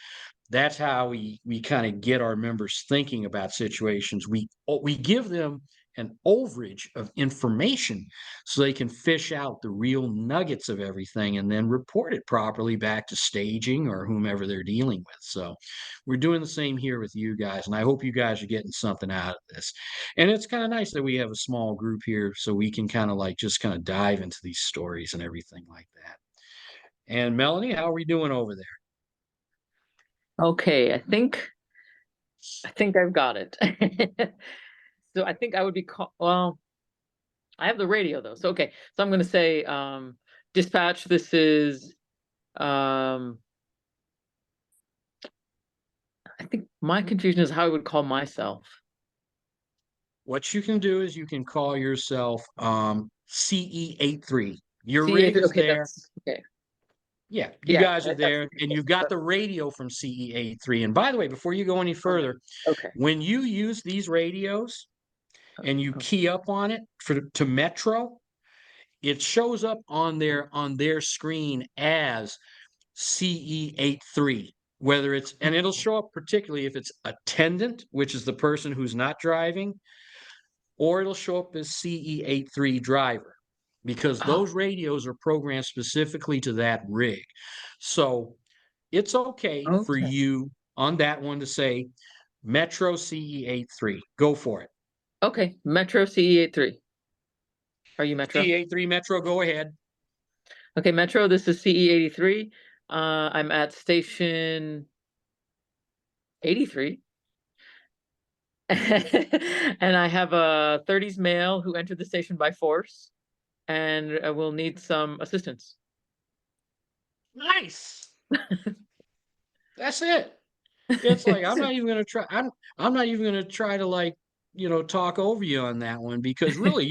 That's how we kind of get our members thinking about situations. We give them an overage of information so they can fish out the real nuggets of everything and then report it properly back to staging or whomever they're dealing with. So we're doing the same here with you guys, and I hope you guys are getting something out of this. And it's kind of nice that we have a small group here so we can kind of just kind of dive into these stories and everything like that. And Melanie, how are we doing over there? Okay, I think I've got it. So I think I would be well, I have the radio though. So okay. So I'm gonna say dispatch, this is I think my confusion is how I would call myself. What you can do is you can call yourself CE83. Your CE83, rig is okay, there. that's okay. Yeah, you Yeah, guys are there, and you've got the radio from CE83. And by the way, before you go any further, Okay. when you use these radios and you key up on it to Metro, it shows up on their screen as CE83. Whether it's, and it'll show up particularly if it's attendant, which is the person who's not driving, or it'll show up as CE83 driver, because those radios are programmed specifically to that rig. So it's okay for Okay. you on that one to say Metro CE83. Go for it. Okay, Metro CE83. Are you Metro? CE83 Metro, go ahead. Okay, Metro, this is CE83. I'm at station 83. And I have a 30s male who entered the station by force and will need some assistance. Nice. That's it. It's like I'm not even gonna try. I'm not even gonna try to talk over you on that one, because really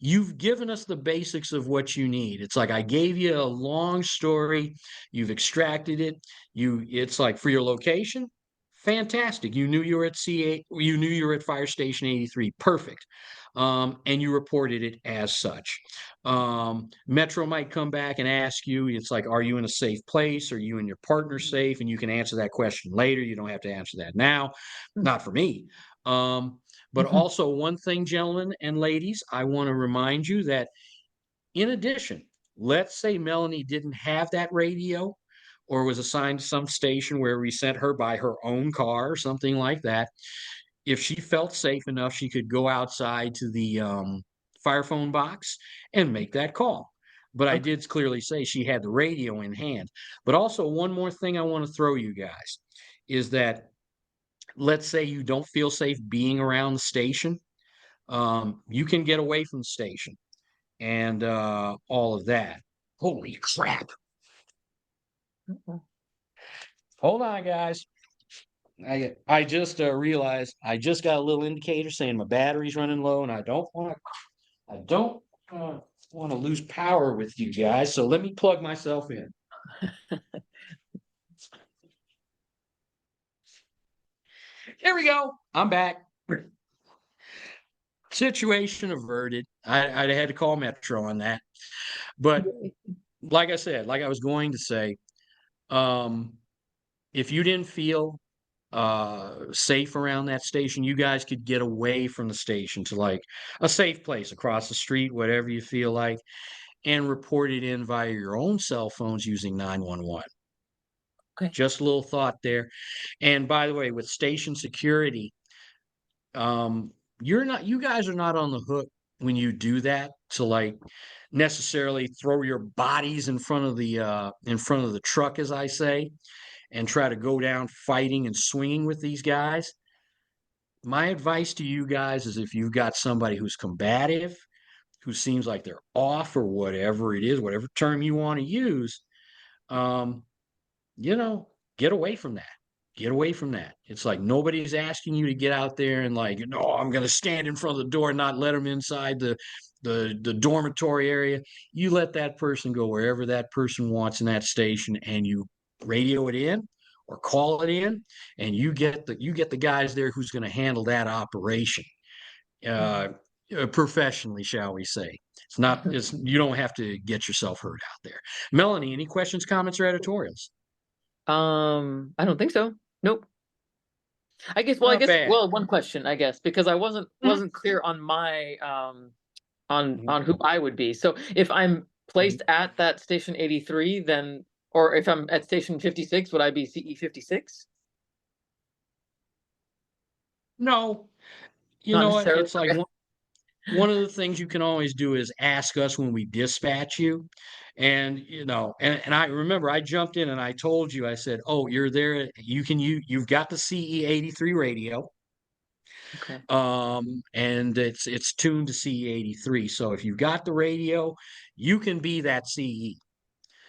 you've given us the basics of what you need. It's like I gave you a long story, you've extracted it. It's like for your location, fantastic. You knew you were at C8, you knew you were at Fire Station 83. Perfect. And you reported it as such. Metro might come back and ask you, it's like, are you in a safe place? Are you and your partner safe? And you can answer that question later. You don't have to answer that now. Not for me. But also one thing, gentlemen and ladies, I want to remind you that in addition, let's say Melanie didn't have that radio or was assigned to some station where we sent her by her own car or something like that. If she felt safe enough, she could go outside to the fire phone box and make that call. But I did clearly say she had the radio in hand. But also, one more thing I want to throw you guys is that, let's say you don't feel safe being around the station, you can get away from the station and all of that. Holy crap. Hold on, guys. I just realized I just got a little indicator saying my battery's running low, and I don't want to lose power with you guys. So let me plug myself in. Here we go. I'm back. Situation averted. I had to call Metro on that. But like I said, like I was going to say, if you didn't feel safe around that station, you guys could get away from the station to like a safe place across the street, whatever you feel like, and report it in via your own cell phones using 911. Okay. Just a little thought there. And by the way, with station security, you guys are not on the hook when you do that to like necessarily throw your bodies in front of the truck, as I say, and try to go down fighting and swinging with these guys. My advice to you guys is if you've got somebody who's combative, who seems like they're off or whatever it is, whatever term you want to use, um, you know, get away from that. Get away from that. It's like nobody's asking you to get out there and like, no, I'm going to stand in front of the door and not let them inside the dormitory area. You let that person go wherever that person wants in that station, and you radio it in or call it in, and you get the guys there who's going to handle that operation uh, professionally, shall we say. It's you don't have to get yourself hurt out there. Melanie, any questions, comments, or editorials? I don't think so. Nope. Not bad. Well, one question, I guess, because I wasn't clear on my on who I would be. So if I'm placed at that station 83, then, or if I'm at station 56, would I be CE 56? No, you Not know what? necessarily. It's like one of the things you can always do is ask us when we dispatch you. And and I remember I jumped in and I told you, I said, "Oh, you're there. You've got the CE 83 radio. Okay. And it's tuned to CE 83. So if you've got the radio, you can be that CE.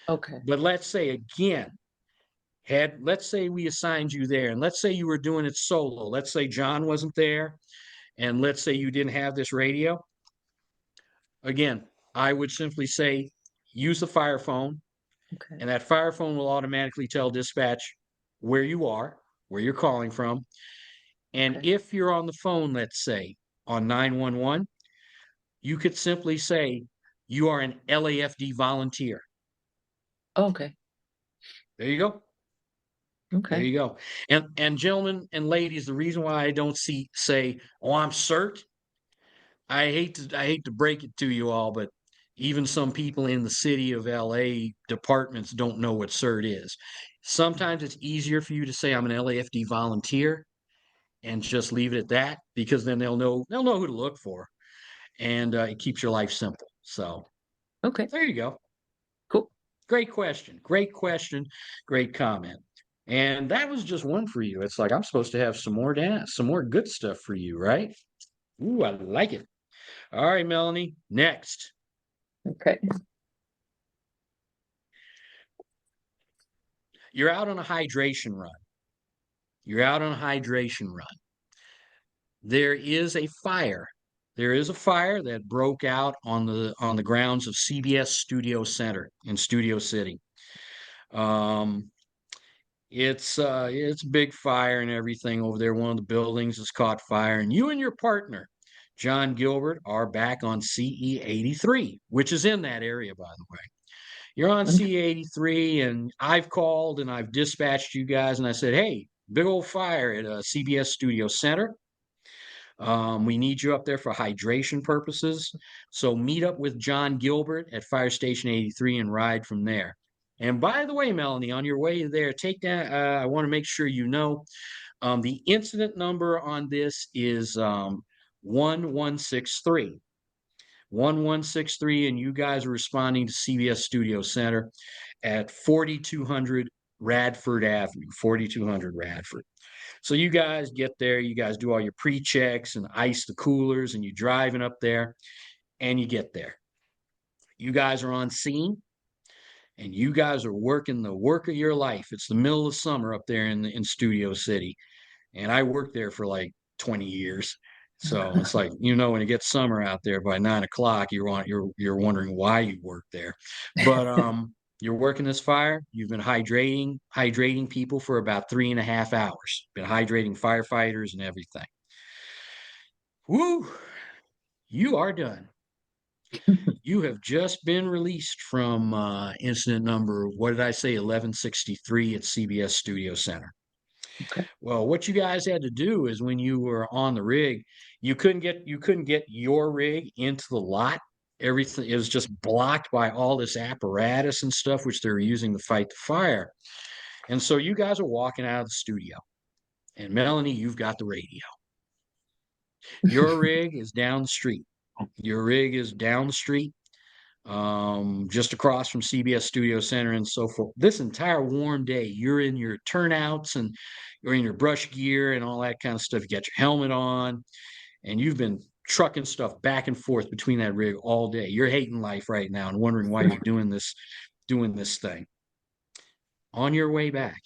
Okay. But let's say again, let's say we assigned you there, and let's say you were doing it solo. Let's say John wasn't there, and let's say you didn't have this radio. Again, I would simply say use the fire phone, Okay. and that fire phone will automatically tell dispatch where you are, where you're calling from. And Okay. if you're on the phone, let's say on 911, you could simply say you are an LAFD volunteer. Okay. There you go. There Okay. you go. And gentlemen and ladies, the reason why I don't say, "Oh, I'm CERT," I hate to break it to you all, but even some people in the city of LA departments don't know what CERT is. Sometimes it's easier for you to say I'm an LAFD volunteer and just leave it at that, because then they'll know who to look for, and it keeps your life simple. So Okay. there you go. Cool. Great question. Great question. Great comment. And that was just one for you. It's like I'm supposed to have some more good stuff for you, right? Ooh, I like it. All right, Melanie. Next. Okay. You're out on a hydration run. You're out on a hydration run. There is a fire. There is a fire that broke out on the grounds of CBS Studio Center in Studio City. Um, it's a big fire and everything over there. One of the buildings has caught fire, and you and your partner, John Gilbert, are back on CE 83, which is in that area, by the way. You're on Okay. CE 83, and I've called and I've dispatched you guys, and I said, "Hey, big old fire at CBS Studio Center. We need you up there for hydration purposes. So meet up with John Gilbert at Fire Station 83 and ride from there." And by the way, Melanie, on your way there, take that. I want to make sure you know the incident number on this is 1163. 1163, and you guys are responding to CBS Studio Center at 4200 Radford Avenue, 4200 Radford. So you guys get there, you guys do all your pre-checks and ice the coolers, and you're driving up there, and you get there. You guys are on scene, and you guys are working the work of your life. It's the middle of summer up there in Studio City, and I worked there for like 20 years. So it's like, when it gets summer out there by 9 o'clock, you're wondering why you work there. But you're working this fire. You've been hydrating people for about 3.5 hours. Been hydrating firefighters and everything. Woo! You are done. You have just been released from incident number, what did I say, 1163 at CBS Studio Center. Okay. Well, what you guys had to do is when you were on the rig, you couldn't get your rig into the lot. Everything is just blocked by all this apparatus and stuff which they're using to fight the fire. And so you guys are walking out of the studio. And Melanie, you've got the radio. Your rig is down the street. Your rig is down the street, just across from CBS Studio Center and so forth. This entire warm day, you're in your turnouts and you're in your brush gear and all that kind of stuff. You got your helmet on, and you've been trucking stuff back and forth between that rig all day. You're hating life right now and wondering why you're doing this thing. On your way back,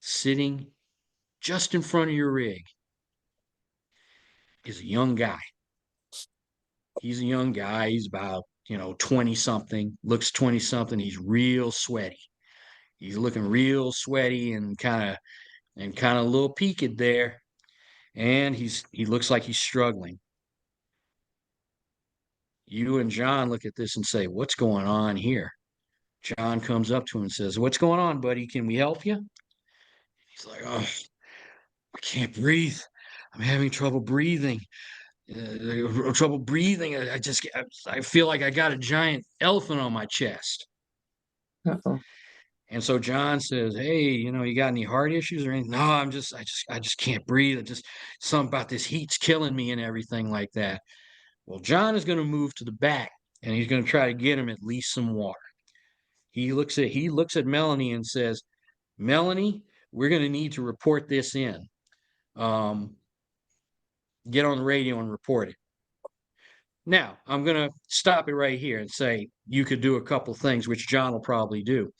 sitting just in front of your rig is a young guy. He's a young guy. He's about, 20 something, looks 20 something. He's real sweaty. He's looking real sweaty and kind of a little peaked there. And he looks like he's struggling. You and John look at this and say, "What's going on here?" John comes up to him and says, "What's going on, buddy? Can we help you?" He's like, "Oh, I can't breathe. I'm having trouble breathing. Trouble breathing. I feel like I got a giant elephant on my chest." Uh-oh. And so John says, "Hey, you got any heart issues or anything?" "No, I just can't breathe. Something about this heat's killing me and everything like that." Well, John is going to move to the back and he's going to try to get him at least some water. He looks at Melanie and says, "Melanie, we're going to need to report this in. Um, get on the radio and report it." Now, I'm going to stop it right here and say you could do a couple things, which John will probably do.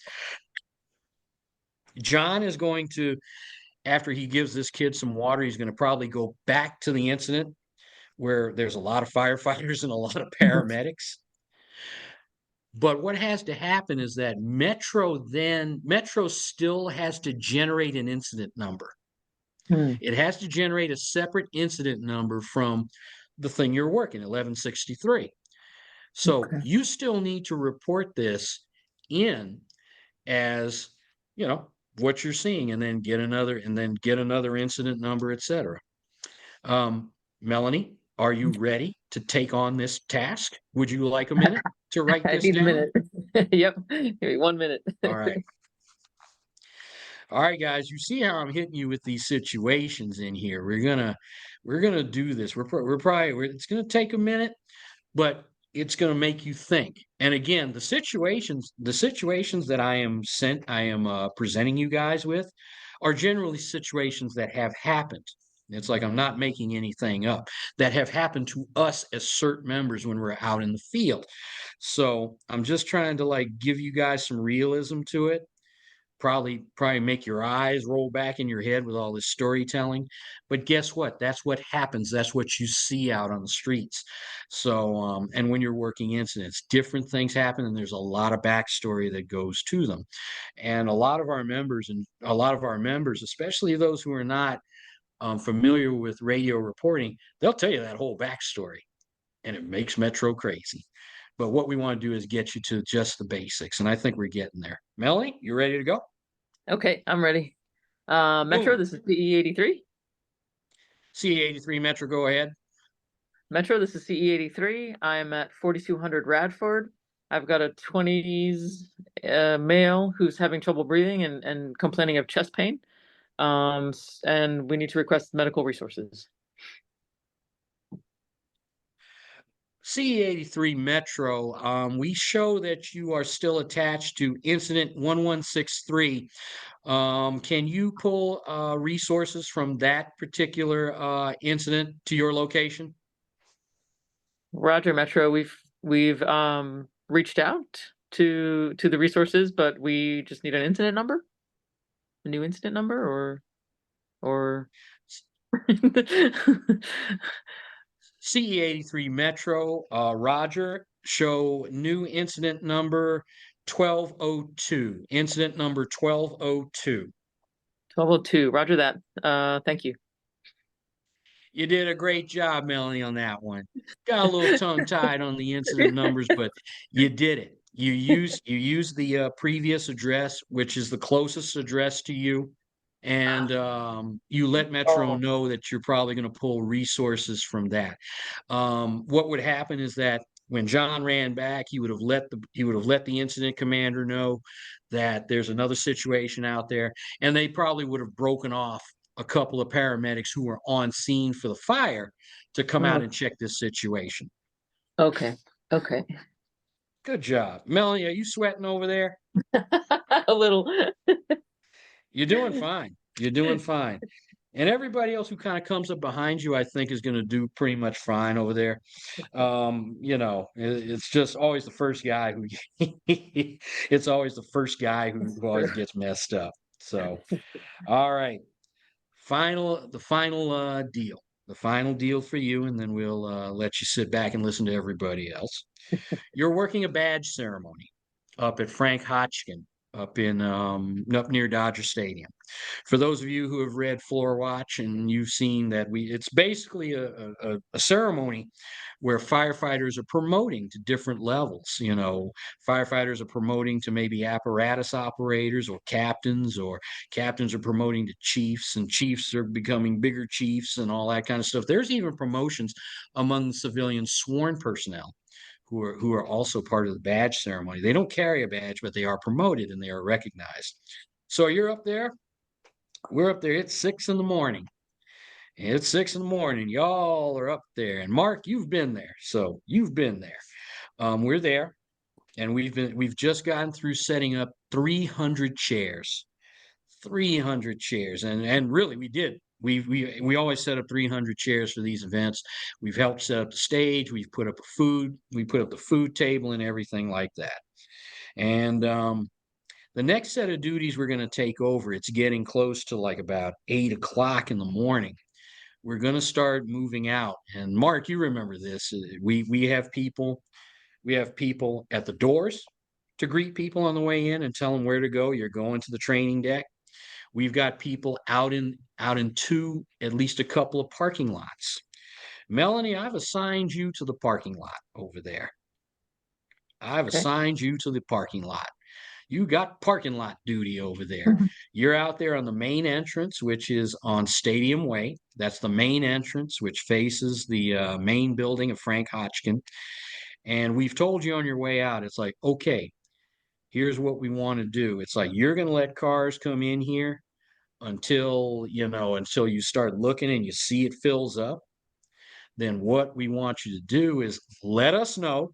John is going to, after he gives this kid some water, he's going to probably go back to the incident where there's a lot of firefighters and a lot of paramedics. But what has to happen is that Metro still has to generate an incident number. It has to generate a separate incident number from the thing you're working, 1163. So Okay. you still need to report this in as, what you're seeing, and then get another incident number, etc. Melanie, are you ready to take on this task? Would you like a minute to write I this need a down? minute. Yep. Give me 1 minute. All right. All right, guys, you see how I'm hitting you with these situations in here. We're gonna do this. It's gonna take a minute, but it's gonna make you think. And again, the situations that I am presenting you guys with are generally situations that have happened. It's like I'm not making anything up, that have happened to us as CERT members when we're out in the field. So I'm just trying to like give you guys some realism to it. Probably make your eyes roll back in your head with all this storytelling. But guess what? That's what happens. That's what you see out on the streets. So, and when you're working incidents, different things happen, and there's a lot of backstory that goes to them. And a lot of our members, especially those who are not familiar with radio reporting, they'll tell you that whole backstory, and it makes Metro crazy. But what we want to do is get you to just the basics, and I think we're getting there. Melanie, you ready to go? Okay, I'm ready. Metro, Boom. this is CE83. CE83 Metro, go ahead. Metro, this is CE83. I'm at 4200 Radford. I've got a 20s male who's having trouble breathing and complaining of chest pain. And we need to request medical resources. CE83 Metro, we show that you are still attached to incident 1163. Can you pull resources from that particular incident to your location? Roger, Metro. We've reached out to the resources, but we just need an incident number, a new incident number, or CE83 Metro, Roger, show new incident number 1202. Incident number 1202. 1202. Roger that. Thank you. You did a great job, Melanie, on that one. Got a little tongue-tied on the incident numbers, but you did it. You used the previous address, which is the closest address to you. and you let Metro Oh. know that you're probably going to pull resources from that. What would happen is that when John ran back, he would have let the incident commander know that there's another situation out there, and they probably would have broken off a couple of paramedics who were on scene for the fire to come out and check this situation. Okay. Okay. Good job. Melanie, are you sweating over there? A little. You're doing fine. You're doing fine. And everybody else who kind of comes up behind you, I think, is going to do pretty much fine over there. It's just always the first guy who it's always the first guy who always gets messed up. So, all right. The final deal. The final deal for you, and then we'll let you sit back and listen to everybody else. You're working a badge ceremony up at Frank Hotchkin up near Dodger Stadium. For those of you who have read Floor Watch and you've seen that it's basically a ceremony where firefighters are promoting to different levels. Firefighters are promoting to maybe apparatus operators or captains are promoting to chiefs, and chiefs are becoming bigger chiefs and all that kind of stuff. There's even promotions among civilian sworn personnel who are also part of the badge ceremony. They don't carry a badge, but they are promoted and they are recognized. So you're up there. We're up there. It's 6 in the morning. It's 6 in the morning. Y'all are up there. And Mark, you've been there. So you've been there. We're there, and we've just gotten through setting up 300 chairs. 300 chairs. And really we did. We always set up 300 chairs for these events. We've helped set up the stage, we put up the food table and everything like that. And the next set of duties we're going to take over, it's getting close to like about 8 o'clock in the morning. We're going to start moving out. And Mark, you remember this. We have people at the doors to greet people on the way in and tell them where to go. You're going to the training deck. We've got people out into at least a couple of parking lots. Melanie, I've assigned you to the parking lot over there. I've assigned you to the parking lot. You got parking lot duty over there. You're out there on the main entrance, which is on Stadium Way. That's the main entrance, which faces the main building of Frank Hotchkin. And we've told you on your way out, it's like, okay, here's what we want to do. It's like, you're going to let cars come in here until you start looking and you see it fills up. Then what we want you to do is let us know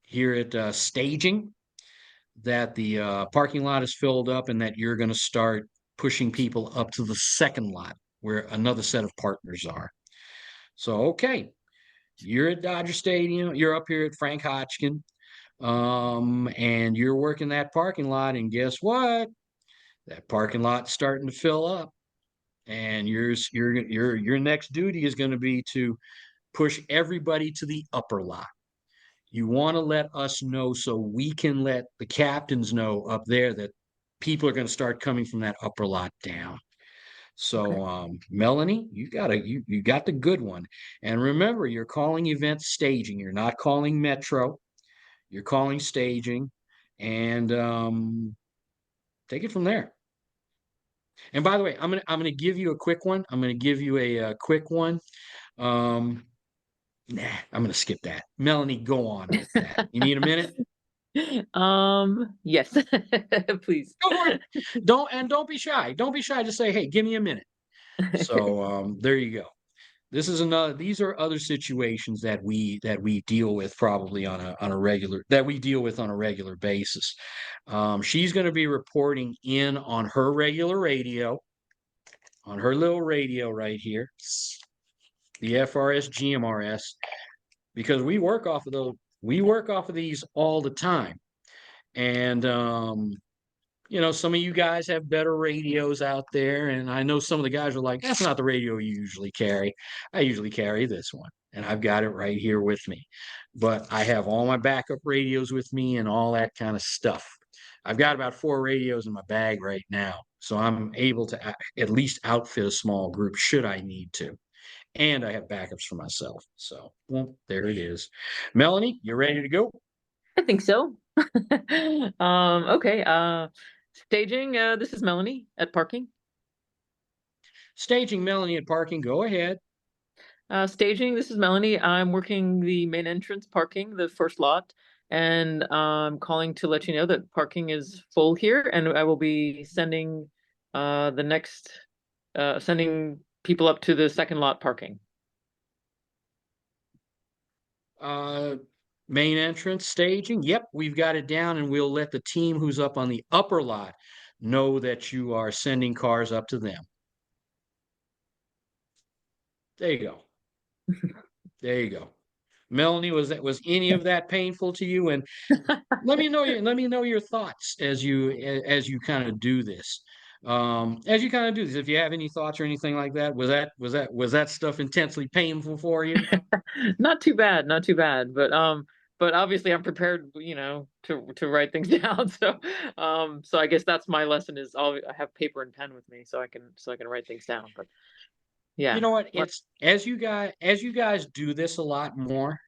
here at staging that the parking lot is filled up and that you're going to start pushing people up to the second lot where another set of partners are. So, okay, you're at Dodger Stadium, you're up here at Frank Hotchkin, and you're working that parking lot, and guess what? That parking lot's starting to fill up, and your next duty is going to be to push everybody to the upper lot. You want to let us know so we can let the captains know up there that people are going to start coming from that upper lot down. So, Melanie, you got the good one. And remember, you're calling events staging. You're not calling Metro. You're calling staging, and take it from there. And by the way, I'm gonna give you a quick one. I'm gonna give you a quick one. I'm gonna skip that. Melanie, go on with that. You need a minute? Yes, please. Go for it. Don't be shy. Don't be shy. Just say, hey, give me a minute. So there you go. These are other situations that we deal with probably on a regular basis. She's going to be reporting in on her regular radio, on her little radio right here, the FRS GMRS, because we work off of these all the time. And some of you guys have better radios out there, and I know some of the guys are like, that's not the radio you usually carry. I usually carry this one, and I've got it right here with me. But I have all my backup radios with me and all that kind of stuff. I've got about 4 radios in my bag right now, so I'm able to at least outfit a small group should I need to. And I have backups for myself. So, well, there it is. Melanie, you ready to go? I think so. Okay. Staging, this is Melanie at parking. Staging, Melanie at parking, go ahead. Staging, this is Melanie. I'm working the main entrance parking, the first lot, and I'm calling to let you know that parking is full here, and I will be sending the next sending people up to the second lot parking. Main entrance staging. Yep, we've got it down, and we'll let the team who's up on the upper lot know that you are sending cars up to them. There you go. There you go. Melanie, was any of that painful to you? And let me know your thoughts as you kind of do this. If you have any thoughts or anything like that, was that stuff intensely painful for you? Not too bad, not too bad. But obviously I'm prepared, to write things down. So I guess that's my lesson is I have paper and pen with me so I can write things down. But You yeah. know what? It's as you guys do this a lot more,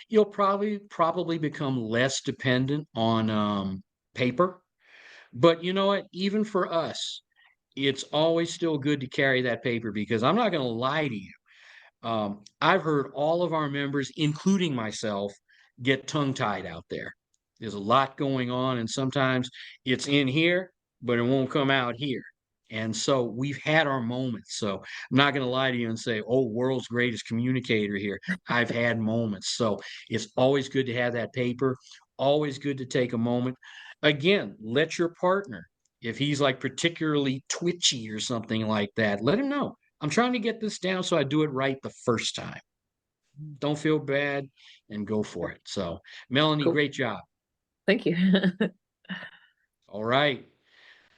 you'll probably become less dependent on paper. But you know what? Even for us, it's always still good to carry that paper because I'm not going to lie to you. I've heard all of our members, including myself, get tongue-tied out there. There's a lot going on, and sometimes it's in here, but it won't come out here. And so we've had our moments. So I'm not going to lie to you and say, oh, world's greatest communicator here. I've had moments. So it's always good to have that paper, always good to take a moment. Again, let your partner, if he's like particularly twitchy or something like that, let him know. I'm trying to get this down so I do it right the first time. Don't feel bad and go for it. So, Melanie, Cool. great job. Thank you. All right.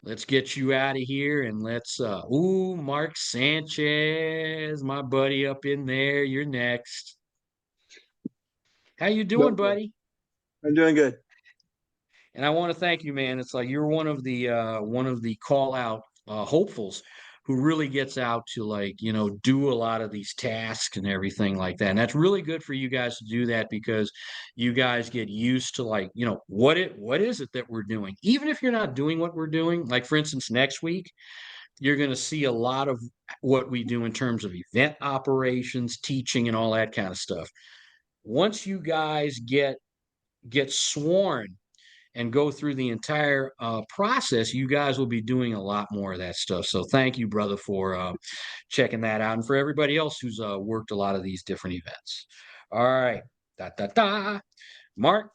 Let's get you out of here and let's Mark Sanchez, my buddy up in there. You're next. How you doing, Okay. buddy? I'm doing good. And I want to thank you, man. It's like you're one of the call out hopefuls who really gets out to do a lot of these tasks and everything like that. And that's really good for you guys to do that because you guys get used to what is it that we're doing? Even if you're not doing what we're doing, like for instance, next week, you're going to see a lot of what we do in terms of event operations, teaching, and all that kind of stuff. Once you guys get sworn and go through the entire process, you guys will be doing a lot more of that stuff. So thank you, brother, for checking that out, and for everybody else who's worked a lot of these different events. All right, Mark.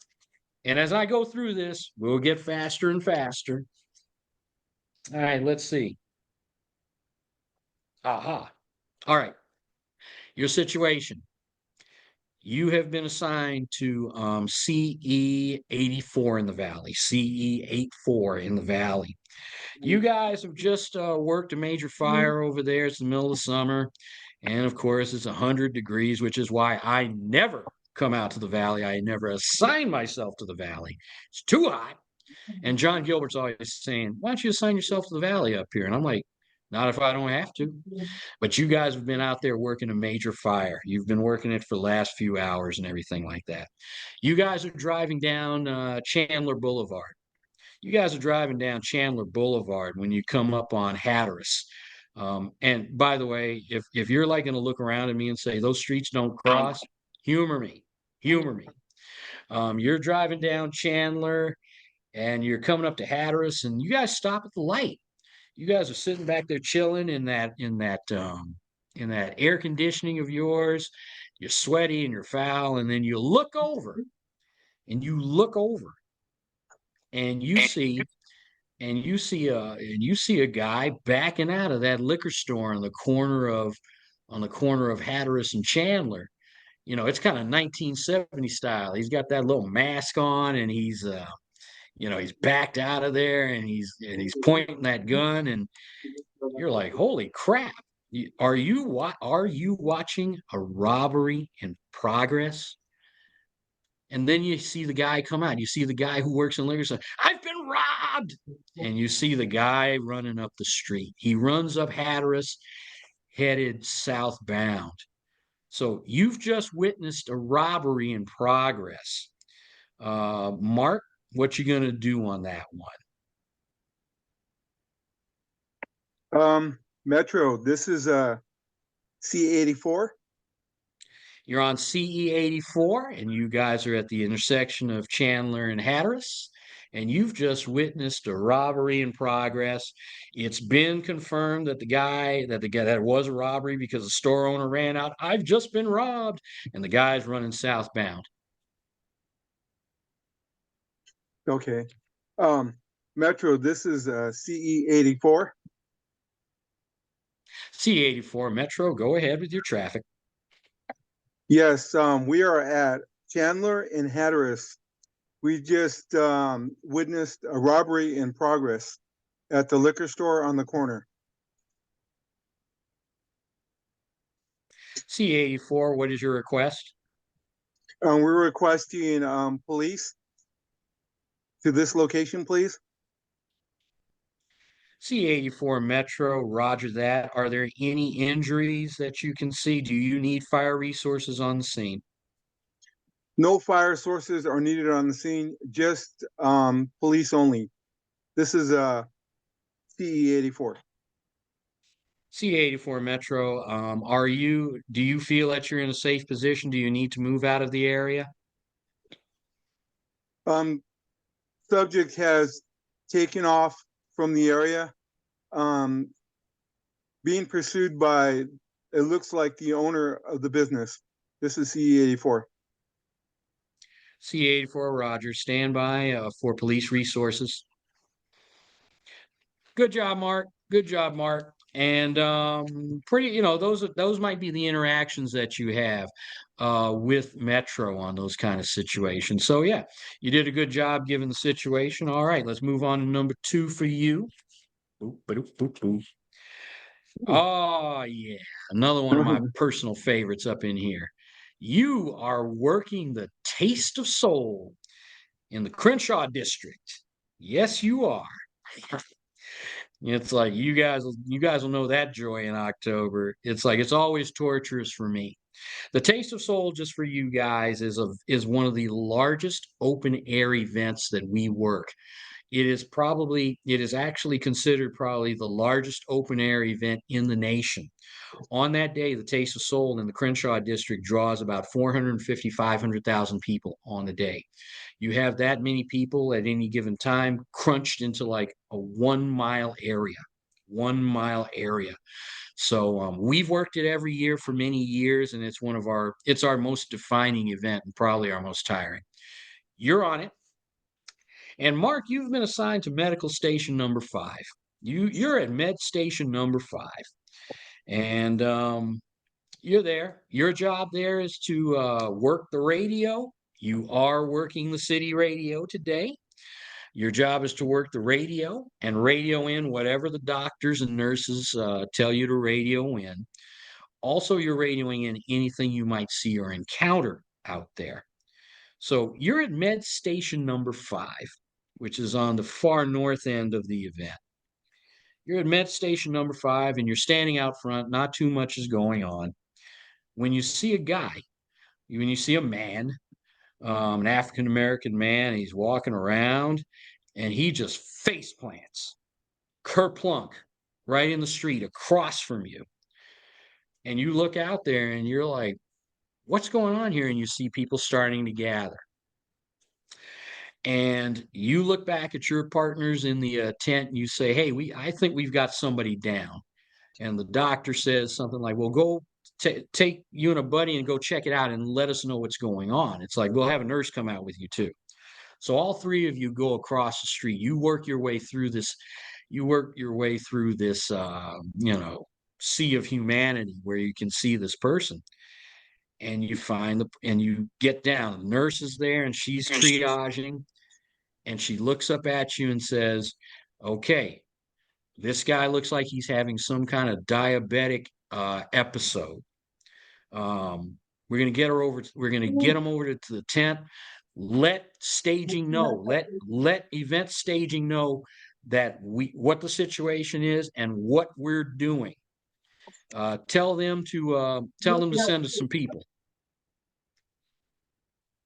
And as I go through this, we'll get faster and faster. All right, let's see. Aha. All right, your situation. You have been assigned to CE 84 in the Valley, CE 84 in the Valley. You guys have just worked a major fire over there. It's the middle of the summer. And of course, it's 100 degrees, which is why I never come out to the Valley. I never assign myself to the Valley. It's too hot. And John Gilbert's always saying, why don't you assign yourself to the Valley up here? And I'm like, not if I don't have to. But you guys have been out there working a major fire. You've been working it for the last few hours and everything like that. You guys are driving down Chandler Boulevard. You guys are driving down Chandler Boulevard when you come up on Hatteras. And by the way, if you're like going to look around at me and say those streets don't cross, humor me, humor me. You're driving down Chandler and you're coming up to Hatteras, and you guys stop at the light. You guys are sitting back there chilling in that air conditioning of yours. You're sweaty and you're foul, and then you look over and you look over and you see a guy backing out of that liquor store on the corner of Hatteras and Chandler. You know, it's kind of 1970 style. He's got that little mask on, and he's backed out of there, and he's pointing that gun, and you're like, holy crap! Are you watching a robbery in progress? And then you see the guy come out. You see the guy who works in liquor store. I've been robbed. And you see the guy running up the street. He runs up Hatteras, headed southbound. So you've just witnessed a robbery in progress. Mark, What you gonna do on that one? Metro, this is C84. You're on CE 84, and you guys are at the intersection of Chandler and Hatteras, and you've just witnessed a robbery in progress. It's been confirmed that that it was a robbery because the store owner ran out. I've just been robbed, and the guy's running southbound. Okay. Metro, this is CE84. CE 84 Metro, go ahead with your traffic. Yes, we are at Chandler and Hatteras. We just witnessed a robbery in progress at the liquor store on the corner. CE 84, what is your request? We're requesting police to this location, please. CE 84 Metro, roger that. Are there any injuries that you can see? Do you need fire resources on the scene? No fire sources are needed on the scene, just police only. This is CE84. CE 84 Metro, do you feel that you're in a safe position? Do you need to move out of the area? Subject has taken off from the area, being pursued by, it looks like the owner of the business. This is CE84. CE 84 Roger, stand by for police resources. Good job, Mark. Good job, Mark. And those might be the interactions that you have with Metro on those kind of situations. So yeah, you did a good job given the situation. All right, let's move on to number 2 for you. Boop, ba-doop, boop, boop. Oh yeah, another one of my personal favorites up in here. You are working the Taste of Soul in the Crenshaw district. Yes, you are. It's like you guys will know that joy in October. It's like it's always torturous for me. The Taste of Soul, just for you guys, is one of the largest open air events that we work. It is actually considered probably the largest open air event in the nation. On that day, the Taste of Soul in the Crenshaw district draws about 450, 500,000 people on the day. You have that many people at any given time crunched into like a 1 mile area. 1 mile area. So we've worked it every year for many years, and it's our most defining event and probably our most tiring. You're on it. And Mark, you've been assigned to medical station number 5. You're at med station number 5. And you're there. Your job there is to work the radio. You are working the city radio today. Your job is to work the radio and radio in whatever the doctors and nurses tell you to radio in. Also, you're radioing in anything you might see or encounter out there. So you're at med station number 5, which is on the far north end of the event. You're at med station number 5 and you're standing out front. Not too much is going on. When you see a guy, when you see a man, an African American man, he's walking around and he just face plants, kerplunk, right in the street across from you. And you look out there and you're like, what's going on here? And you see people starting to gather. And you look back at your partners in the tent and you say, hey, I think we've got somebody down. And the doctor says something like, well, go take you and a buddy and go check it out and let us know what's going on. It's like, we'll have a nurse come out with you too. So all 3 of you go across the street. You work your way through this. Sea of humanity where you can see this person. And you get down. The nurse is there and she's triaging. And she looks up at you and says, okay, this guy looks like he's having some kind of diabetic episode. We're gonna get him over to the tent. Let staging know. Let event staging know that what the situation is and what we're doing. Tell them to send us some people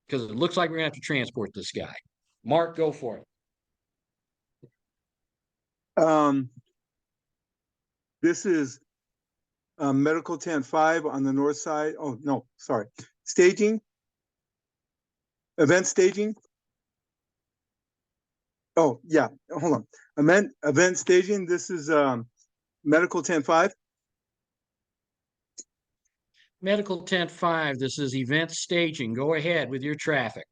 because it looks like we're gonna have to transport this guy. Mark, go for it. This is medical tent 5 on the north side. Oh, no, sorry. Staging, event staging. Oh, yeah, hold on. Event staging, this is medical tent 5. Medical tent 5, this is event staging. Go ahead with your traffic.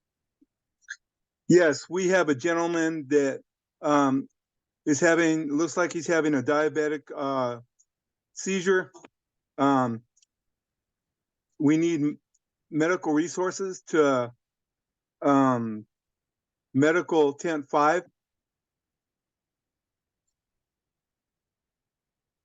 Yes, we have a gentleman that looks like he's having a diabetic seizure. We need medical resources to medical tent 5.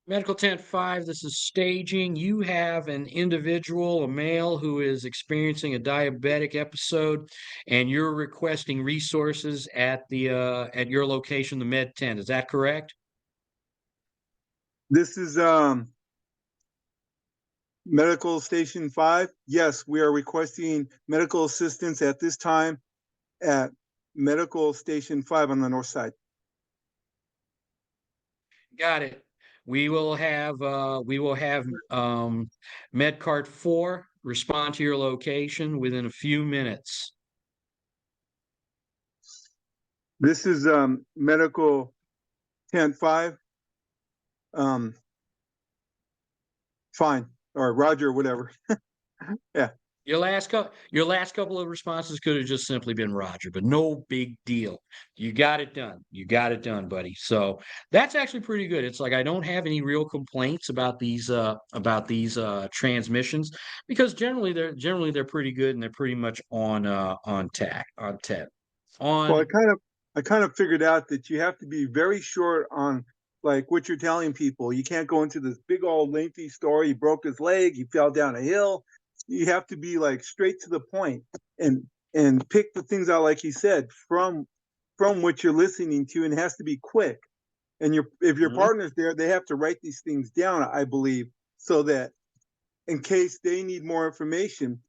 Medical tent 5, this is staging. You have an individual, a male, who is experiencing a diabetic episode, and you're requesting resources at your location, the med tent. Is that correct? This is medical station 5. Yes, we are requesting medical assistance at this time at medical station 5 on the north side. Got it. We will have MedCart 4 respond to your location within a few minutes. This is medical tent 5. Fine, or Roger, whatever. Yeah. Your last couple of responses could have just simply been Roger, but no big deal. You got it done. You got it done, buddy. So that's actually pretty good. It's like I don't have any real complaints about these transmissions, because generally they're pretty good, and they're pretty much on tack on tap. Well, On I kind of figured out that you have to be very short on like what you're telling people. You can't go into this big old lengthy story. He broke his leg, he fell down a hill. You have to be like straight to the point and pick the things out, like he said, from what you're listening to, and it has to be quick. And if your partner's there, they have to write these things down, I believe, so that in case they need more information,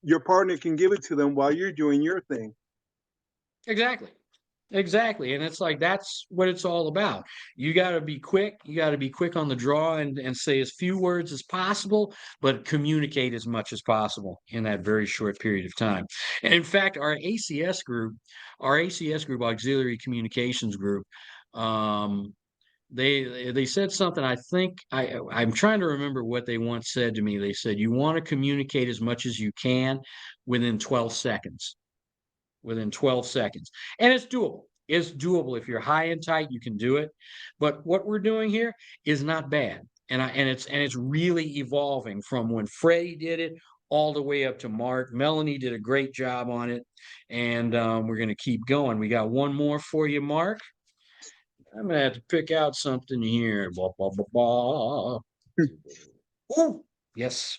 your partner can give it to them while you're doing your thing. Exactly. Exactly. And it's like that's what it's all about. You got to be quick. You got to be quick on the draw and say as few words as possible, but communicate as much as possible in that very short period of time. And in fact, our ACS group, Auxiliary Communications Group, they said something. I think I'm trying to remember what they once said to me. They said, you want to communicate as much as you can within 12 seconds. Within 12 seconds. And it's doable. It's doable. If you're high and tight, you can do it. But what we're doing here is not bad. And it's really evolving from when Freddie did it all the way up to Mark. Melanie did a great job on it. And we're going to keep going. We got one more for you, Mark. I'm going to have to pick out something here. Blah, blah, blah, blah. Oh, yes.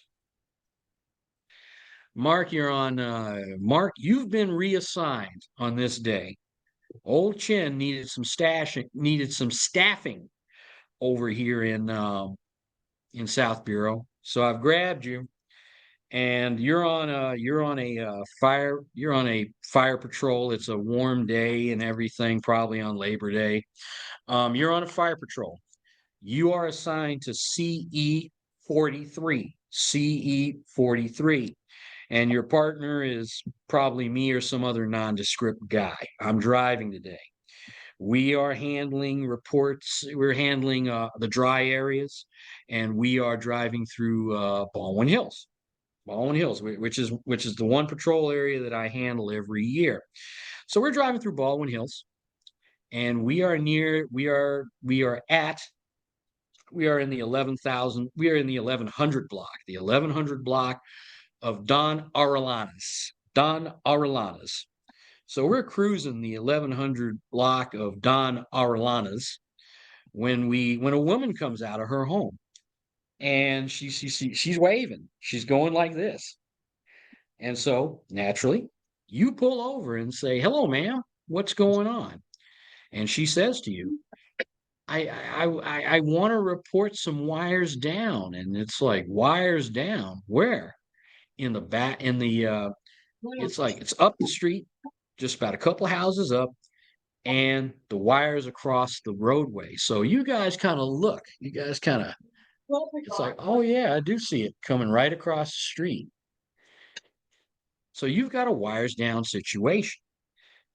Mark, Mark, you've been reassigned on this day. Old Chin needed some staffing over here in South Bureau. So I've grabbed you, and you're on a fire patrol. It's a warm day and everything, probably on Labor Day. You're on a fire patrol. You are assigned to CE 43. CE 43. And your partner is probably me or some other nondescript guy. I'm driving today. We are handling reports. We're handling the dry areas, and we are driving through Baldwin Hills. Baldwin Hills, which is the one patrol area that I handle every year. So we're driving through Baldwin Hills, and we are in the 11,000. We are in the 1100 block. The 1100 block of Don Aurelanas. So we're cruising the 1100 block of Don Aurelanas when a woman comes out of her home, and she's waving. She's going like this. And so naturally, you pull over and say, "Hello, ma'am. What's going on?" And she says to you, I want to report some wires down." And it's like, "Wires down? Where?" In the back, it's like it's up the street. just about a couple houses up, and the wires across the roadway. So you guys kind of look, you guys kind of, it's like, oh yeah, I do see it coming right across the street. So you've got a wires down situation.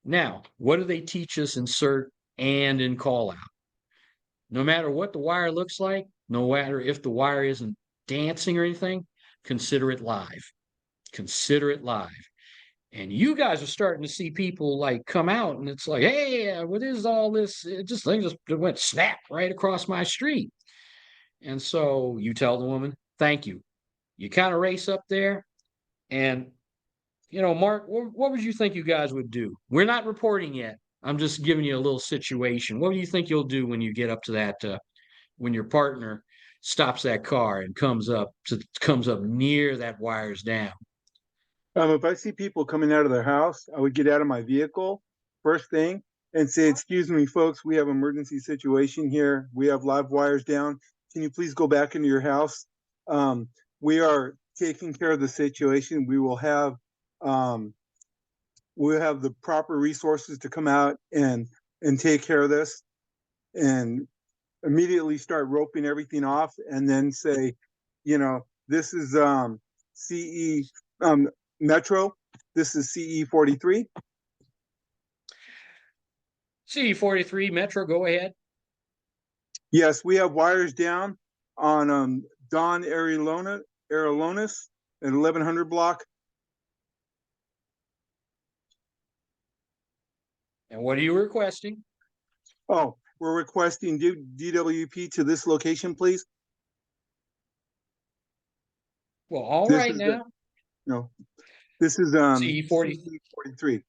Now, what do they teach us in CERT and in call out? No matter what the wire looks like, no matter if the wire isn't dancing or anything, consider it live. Consider it live. And you guys are starting to see people like come out and it's like, hey, what is all this? It just thing just went snap right across my street. And so you tell the woman, thank you. You kind of race up there and, Mark, what would you think you guys would do? We're not reporting yet. I'm just giving you a little situation. What do you think you'll do when you get up to that, when your partner stops that car and comes up near that wires down? If I see people coming out of their house, I would get out of my vehicle first thing and say, excuse me, folks, we have an emergency situation here. We have live wires down. Can you please go back into your house? We are taking care of the situation. We'll have the proper resources to come out and take care of this, and immediately start roping everything off, and then say, this is CE Metro. This is CE 43. CE 43 Metro, go ahead. Yes, we have wires down on Don Arelonis at 1100 block. And what are you requesting? Oh, we're requesting DWP to this location, please. Well, all This right is now. No, this is CE 43.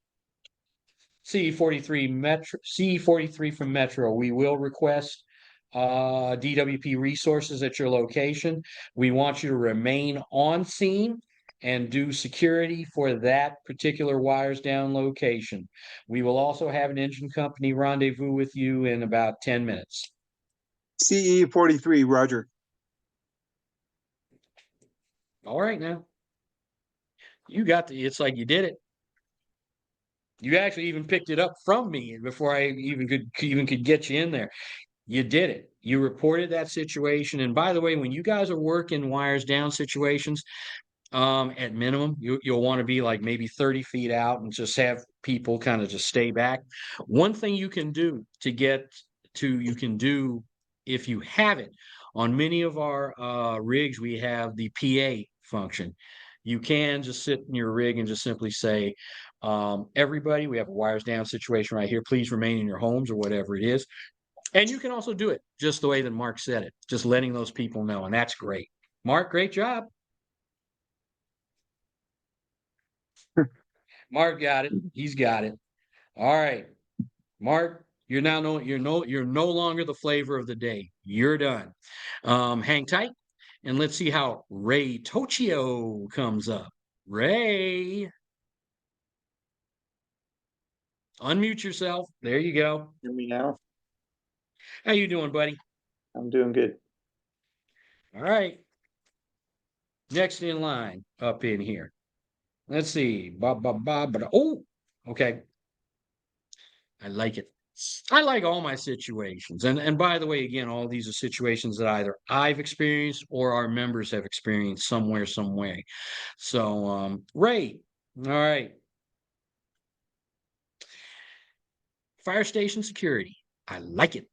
CE 43 Metro, CE 43 from Metro. We will request DWP resources at your location. We want you to remain on scene and do security for that particular wires down location. We will also have an engine company rendezvous with you in about 10 minutes. CE 43, Roger. All right now. It's like you did it. You actually even picked it up from me before I even could get you in there. You did it. You reported that situation. And by the way, when you guys are working wires down situations, at minimum, you'll want to be like maybe 30 feet out and just have people kind of just stay back. One thing you can do if you have it on many of our rigs, we have the PA function. You can just sit in your rig and just simply say, everybody, we have a wires down situation right here. Please remain in your homes or whatever it is. And you can also do it just the way that Mark said it, just letting those people know. And that's great. Mark, great job. Mark got it. He's got it. All right. Mark, you're no longer the flavor of the day. You're done. Hang tight and let's see how Ray Tochio comes up. Ray. Unmute yourself. There you go. Hear me now? How you doing, buddy? I'm doing good. All right. Next in line up in here. Let's see. Oh, okay. I like it. I like all my situations. And by the way, again, all these are situations that either I've experienced or our members have experienced somewhere, some way. So, Ray, all right. Fire station security. I like it.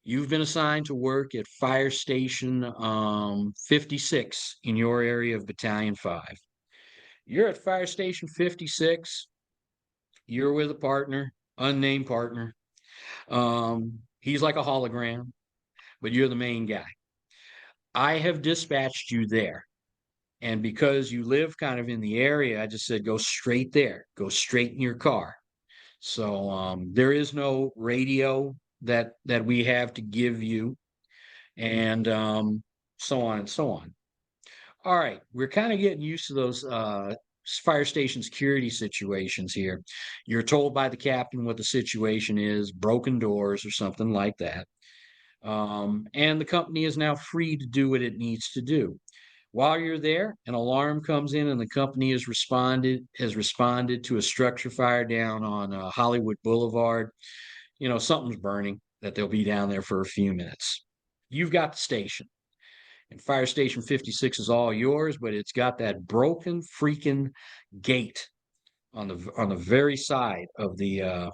You've been assigned to work at Fire Station 56 in your area of Battalion 5. You're at Fire Station 56. You're with a partner, unnamed partner. He's like a hologram, but you're the main guy. I have dispatched you there. And because you live kind of in the area, I just said, go straight there, go straight in your car. So there is no radio that we have to give you, and so on and so on. All right, we're kind of getting used to those fire station security situations here. You're told by the captain what the situation is, broken doors or something like that. And the company is now free to do what it needs to do. While you're there, an alarm comes in and the company has responded to a structure fire down on Hollywood Boulevard. You know, something's burning, that they'll be down there for a few minutes. You've got the station, and Fire Station 56 is all yours, but it's got that broken freaking gate on the very side of the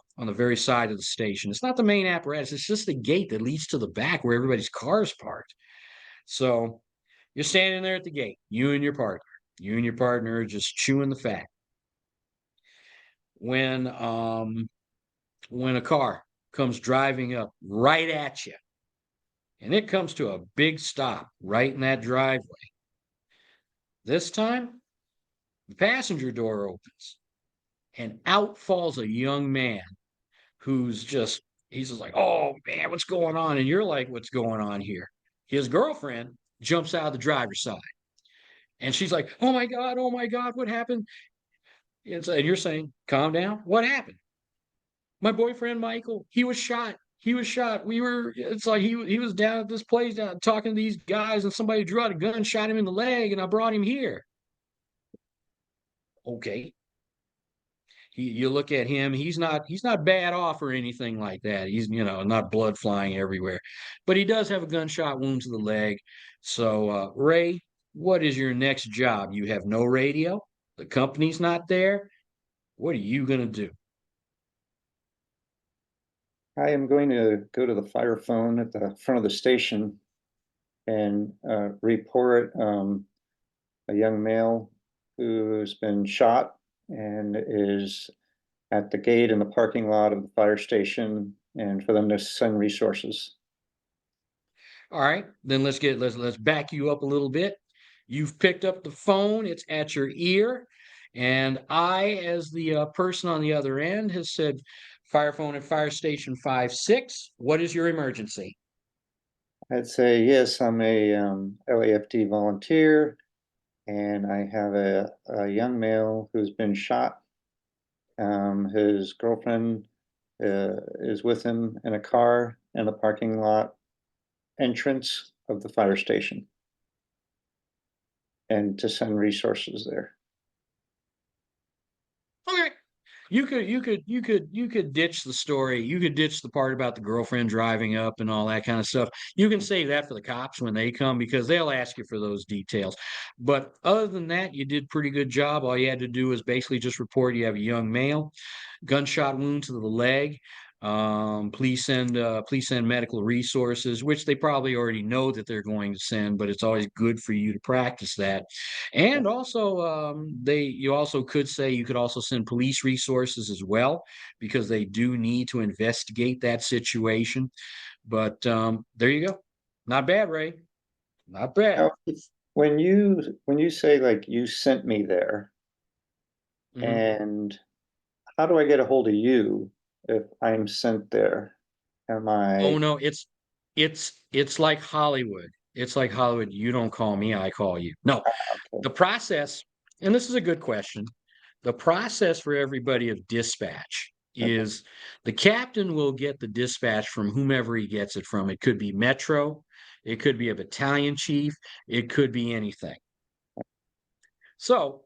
station. It's not the main apparatus, it's just the gate that leads to the back where everybody's car's parked. So you're standing there at the gate, you and your partner. You and your partner are just chewing the fat. When a car comes driving up right at you, and it comes to a big stop right in that driveway. This time, the passenger door opens, and out falls a young man who's he's just like, oh man, what's going on? And you're like, what's going on here? His girlfriend jumps out of the driver's side, and she's like, oh my God, what happened? And you're saying, calm down. What happened? My boyfriend Michael, he was shot. It's like he was down at this place down talking to these guys, and somebody drew out a gun, shot him in the leg, and I brought him here. Okay. You look at him, he's not bad off or anything like that. He's, not blood flying everywhere. But he does have a gunshot wound to the leg. So Ray, what is your next job? You have no radio, the company's not there. What are you gonna do? I am going to go to the fire phone at the front of the station and report a young male who's been shot and is at the gate in the parking lot of the fire station, and for them to send resources. All right, then let's back you up a little bit. You've picked up the phone, it's at your ear, and I, as the person on the other end, has said, fire phone at Fire Station 56. What is your emergency? I'd say, yes, I'm a LAFD volunteer, and I have a young male who's been shot. His girlfriend is with him in a car in the parking lot entrance of the fire station, and to send resources there. Okay. You could ditch the story. You could ditch the part about the girlfriend driving up and all that kind of stuff. You can save that for the cops when they come, because they'll ask you for those details. But other than that, you did pretty good job. All you had to do was basically just report you have a young male, gunshot wound to the leg. Please send medical resources, which they probably already know that they're going to send, but it's always good for you to practice that. And also, you also could say you could also send police resources as well, because they do need to investigate that situation. But there you go. Not bad, Ray. Not bad. Now, when you say, like, you sent me there, Mhm. and how do I get a hold of you if I'm sent there? Am Oh I no, it's like Hollywood. It's like Hollywood. You don't call me, I call you. No, okay? the process, and this is a good question. The process for everybody of dispatch Okay. is the captain will get the dispatch from whomever he gets it from. It could be Metro, it could be a battalion chief, it could be anything. So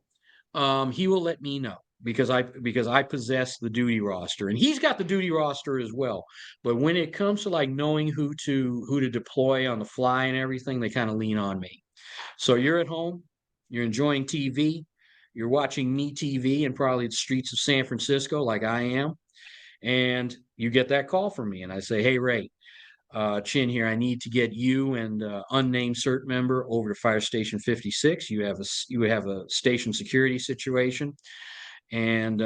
he will let me know, because I possess the duty roster, and he's got the duty roster as well. But when it comes to like knowing who to deploy on the fly and everything, they kind of lean on me. So you're at home, you're enjoying TV, you're watching Me TV and probably the streets of San Francisco like I am, and you get that call from me, and I say, hey Ray, Chin here, I need to get you and unnamed CERT member over to Fire Station 56. You have a station security situation, and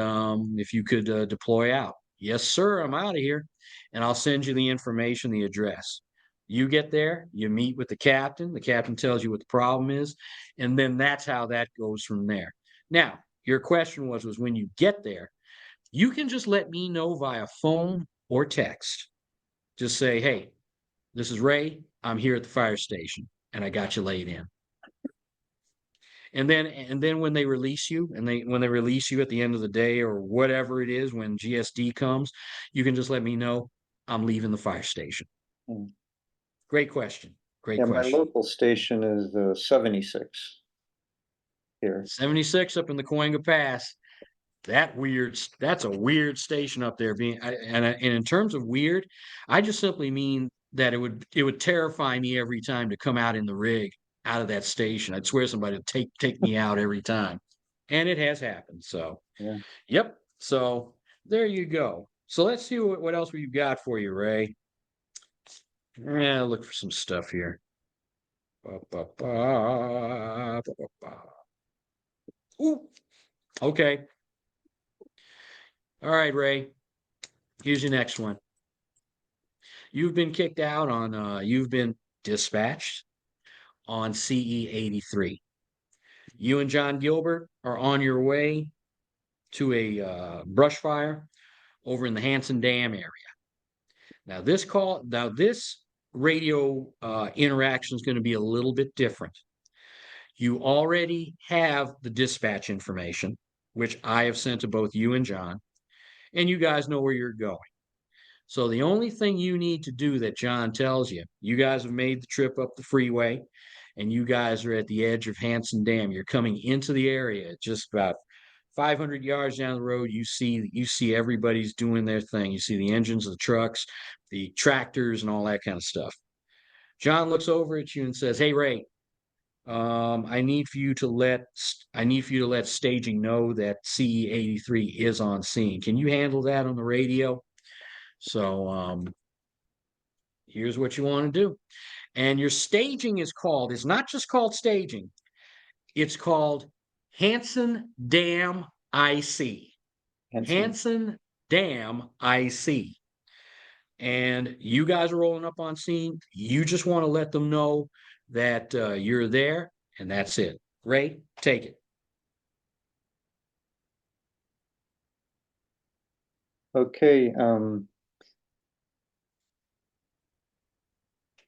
if you could deploy out. Yes, sir, I'm out of here, and I'll send you the information, the address. You get there, you meet with the captain tells you what the problem is, and then that's how that goes from there. Now, your question was when you get there, you can just let me know via phone or text. Just say, hey, this is Ray, I'm here at the fire station, and I got you laid in. And then when they release you, when they release you at the end of the day or whatever it is, when GSD comes, you can just let me know I'm leaving the fire station. Hmm. Great question. Great Yeah, my question. local station is 76. here. 76 up in the Cahuenga Pass. That's a weird station up there. And in terms of weird, I just simply mean that it would terrify me every time to come out in the rig out of that station. I'd swear somebody would take me out every time, and it has happened. So, Yeah. yep. So there you go. So let's see what else we've got for you, Ray. Yeah, look for some stuff here. Ooh, okay. All right, Ray. Here's your next one. You've been kicked out on, you've been dispatched on CE 83. You and John Gilbert are on your way to a brush fire over in the Hanson Dam area. Now, this radio interaction is going to be a little bit different. You already have the dispatch information, which I have sent to both you and John, and you guys know where you're going. So the only thing you need to do that John tells you, you guys have made the trip up the freeway and you guys are at the edge of Hanson Dam. You're coming into the area just about 500 yards down the road. You see everybody's doing their thing. You see the engines of the trucks, the tractors, and all that kind of stuff. John looks over at you and says, "Hey, Ray, I need for you to let staging know that CE 83 is on scene. Can you handle that on the radio?" So here's what you want to do. And your staging it's not just called staging, it's called Hanson Dam IC. Hanson Dam IC. And you guys are rolling up on scene. You just want to let them know that you're there, and that's it. Ray, take it. Okay,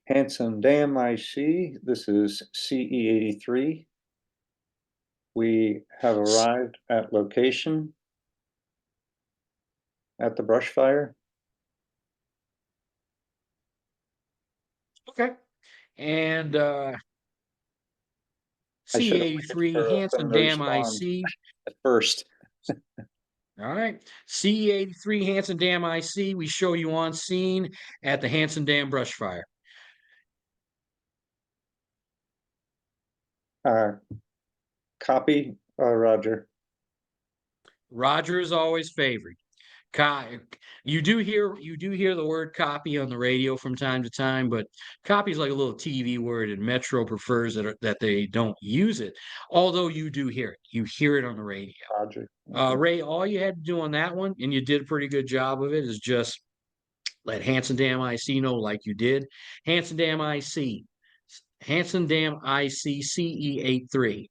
Hanson Dam IC, this is CE 83. We have arrived at location at the brush fire. Okay. And I CE should have waited 83 for them Hanson to Dam respond IC. at first. All right. CE 83 Hanson Dam IC. We show you on scene at the Hanson Dam brush fire. Copy, Roger. Roger is always favored. You do hear the word copy on the radio from time to time, but copy is like a little TV word, and Metro prefers that they don't use it. Although you do hear it. You hear it on the radio. Roger. Okay. Ray, all you had to do on that one, and you did a pretty good job of it, is just let Hanson Dam IC know like you did. Hanson Dam IC. Hanson Dam IC CE 83.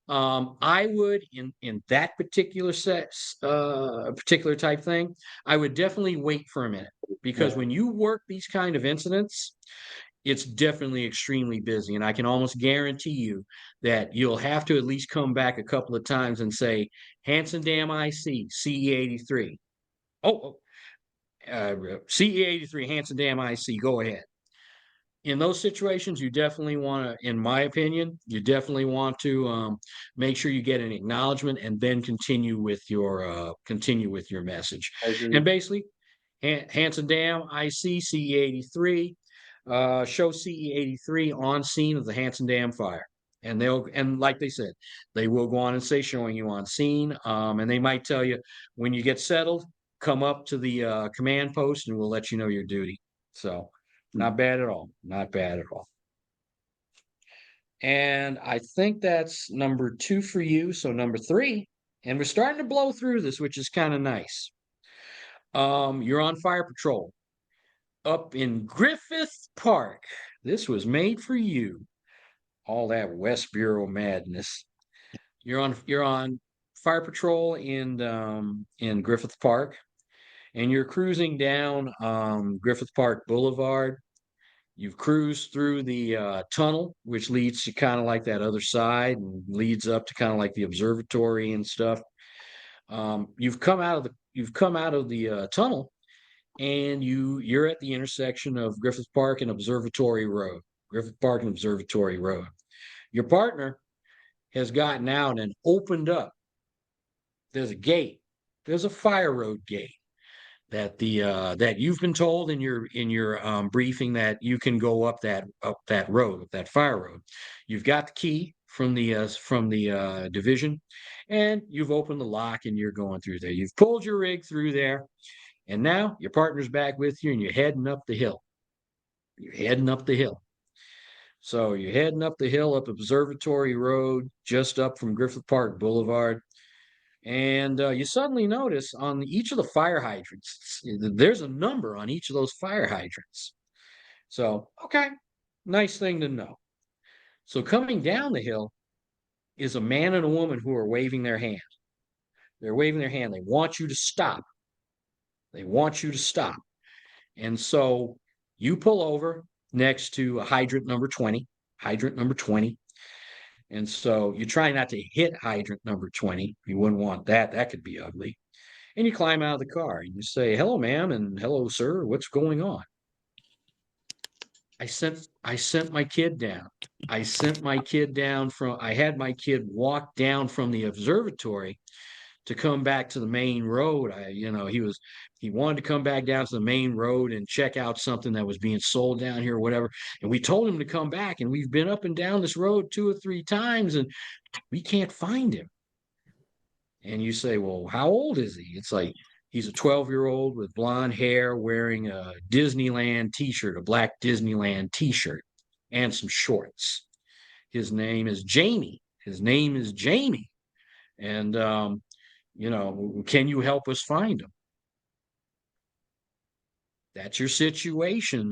I would in that particular particular type thing, I would definitely wait for a minute, because when you work these kind of incidents, it's definitely extremely busy, and I can almost guarantee you that you'll have to at least come back a couple of times and say, Hanson Dam IC CE 83. CE 83 Hanson Dam IC. Go ahead. In those situations, you definitely want to, in my opinion, you definitely want to make sure you get an acknowledgement and then continue with your message. I agree. And basically, Hanson Dam IC CE 83, show CE 83 on scene of the Hanson Dam fire. And like they said, they will go on and say showing you on scene. And they might tell you when you get settled, come up to the command post and we'll let you know your duty. So not bad at all. Not bad at all. And I think that's number 2 for you. So number 3, and we're starting to blow through this, which is kind of nice. You're on fire patrol up in Griffith Park. This was made for you. All that West Bureau madness. You're on fire patrol in Griffith Park, and you're cruising down Griffith Park Boulevard. You've cruised through the tunnel, which leads to kind of like that other side and leads up to kind of like the observatory and stuff. You've come out of the tunnel, and you're at the intersection of Griffith Park and Observatory Road. Griffith Park and Observatory Road. Your partner has gotten out and opened up. There's a gate. There's a fire road gate that that you've been told in your briefing that you can go up that road, that fire road. You've got the key from the division, and you've opened the lock and you're going through there. You've pulled your rig through there, and now your partner's back with you, and you're heading up the hill. You're heading up the hill. So you're heading up the hill up Observatory Road, just up from Griffith Park Boulevard. And you suddenly notice on each of the fire hydrants, there's a number on each of those fire hydrants. So, okay, nice thing to know. So coming down the hill is a man and a woman who are waving their hand. They're waving their hand. They want you to stop. They want you to stop. And so you pull over next to hydrant number 20, hydrant number 20. And so you try not to hit hydrant number 20. You wouldn't want that. That could be ugly. And you climb out of the car and you say, "Hello, ma'am," and "Hello, sir. What's going on?" I sent my kid down. I had my kid walk down from the observatory to come back to the main road. He wanted to come back down to the main road and check out something that was being sold down here or whatever. And we told him to come back, and we've been up and down this road 2 or 3 times and we can't find him. And you say, "Well, how old is he?" It's like, he's a 12-year-old with blonde hair wearing a Disneyland t-shirt, a black Disneyland t-shirt, and some shorts. His name is Jamie. And, can you help us find him? That's your situation.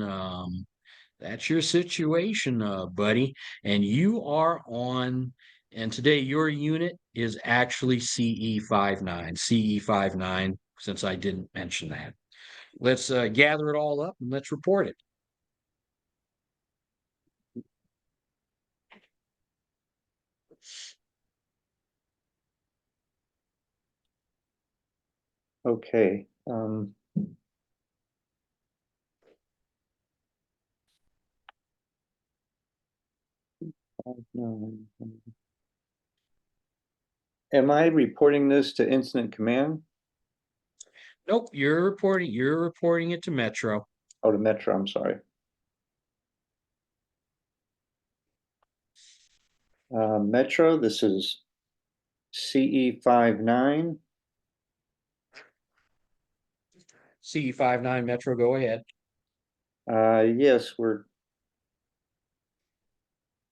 Buddy. And you are on, and today your unit is actually CE59, since I didn't mention that. Let's gather it all up and let's report it. Okay. Am I reporting this to Incident Command? Nope, you're reporting it to Metro. Oh, to Metro, I'm sorry. Metro, this is CE59. CE59 Metro, go ahead. Yes, our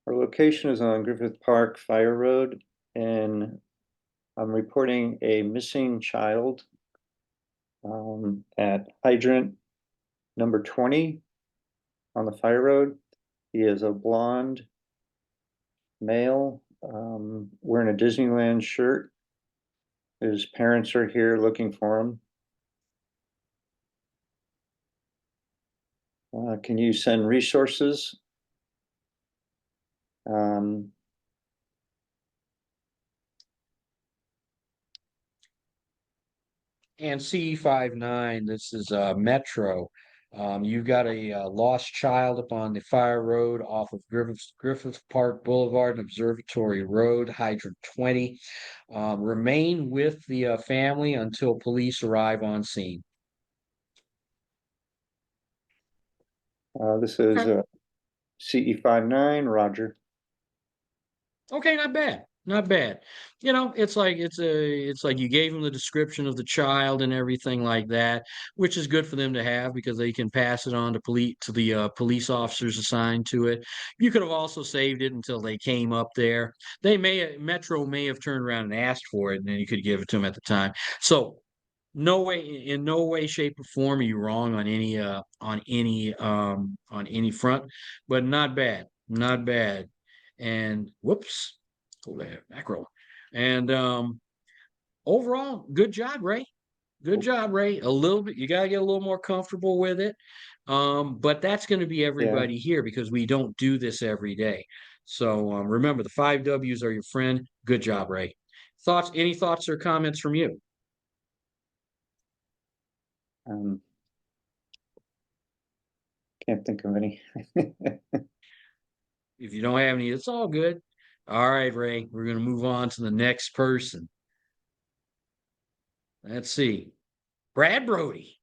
location is on Griffith Park Fire Road, and I'm reporting a missing child at hydrant number 20 on the fire road. He is a blonde male wearing a Disneyland shirt. His parents are here looking for him. Can you send resources? And CE59, this is Metro. You've got a lost child up on the fire road off of Griffith Park Boulevard and Observatory Road, hydrant 20. Remain with the family until police arrive on scene. This is CE59, Roger. Okay, not bad. Not bad. It's like you gave them the description of the child and everything like that, which is good for them to have because they can pass it on to the police officers assigned to it. You could have also saved it until they came up there. Metro may have turned around and asked for it, and then you could give it to them at the time. So in no way, shape, or form are you wrong on any front, but not bad. Not bad. And whoops, hold that macro. And overall, good job, Ray. Good job, Ray. A little bit, you gotta get a little more comfortable with it. But that's going to be everybody here because we don't do this every day. So remember, the 5 W's are your friend. Good job, Ray. Any thoughts or comments from you? Can't think of any. If you don't have any, it's all good. All right, Ray, we're going to move on to the next person. Let's see. Brad Brody.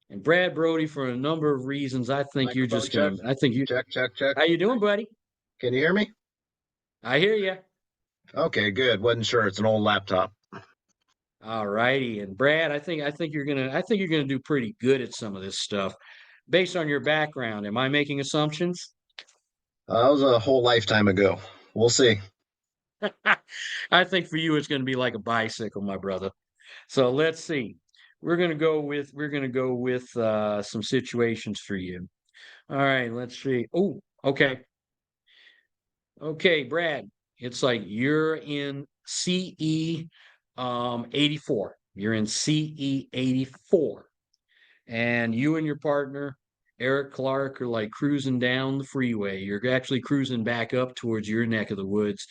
And Brad Brody, for a number of reasons, I think you're Microphone just check. going to, I think you, Check, check, check. how you doing, buddy? Can you hear me? I hear you. Okay, good. Wasn't sure. It's an old laptop. All righty. And Brad, I think you're gonna do pretty good at some of this stuff based on your background. Am I making assumptions? That was a whole lifetime ago. We'll see. I think for you it's gonna be like a bicycle, my brother. So let's see. We're gonna go with some situations for you. All right, let's see. Oh, okay. Okay, Brad. It's like you're in CE 84. You're in CE 84. And you and your partner, Eric Clark, are like cruising down the freeway. You're actually cruising back up towards your neck of the woods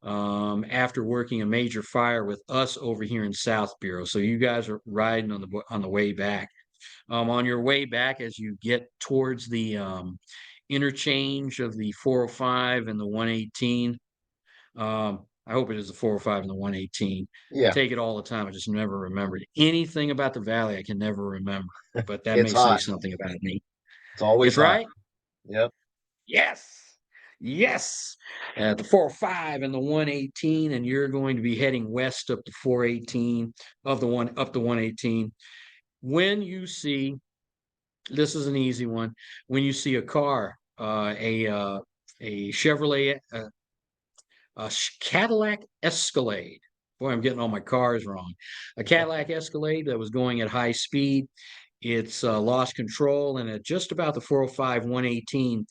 after working a major fire with us over here in South Bureau. So you guys are riding on the way back. On your way back, as you get towards the interchange of the 405 and the 118, I hope it is the 405 and the 118. Yeah, Take it all the time. I just never remembered anything about the valley. I can never remember, but that it's may say hot. something about me. It's always It's hot. right. Yep. Yes. Yes. The 405 and the 118, and you're going to be heading west up to 418 of the one up to 118. When you see, this is an easy one. When you see a car, a Chevrolet, Cadillac Escalade. Boy, I'm getting all my cars wrong. A Cadillac Escalade that was going at high speed. It's lost control, and at just about the 405 118,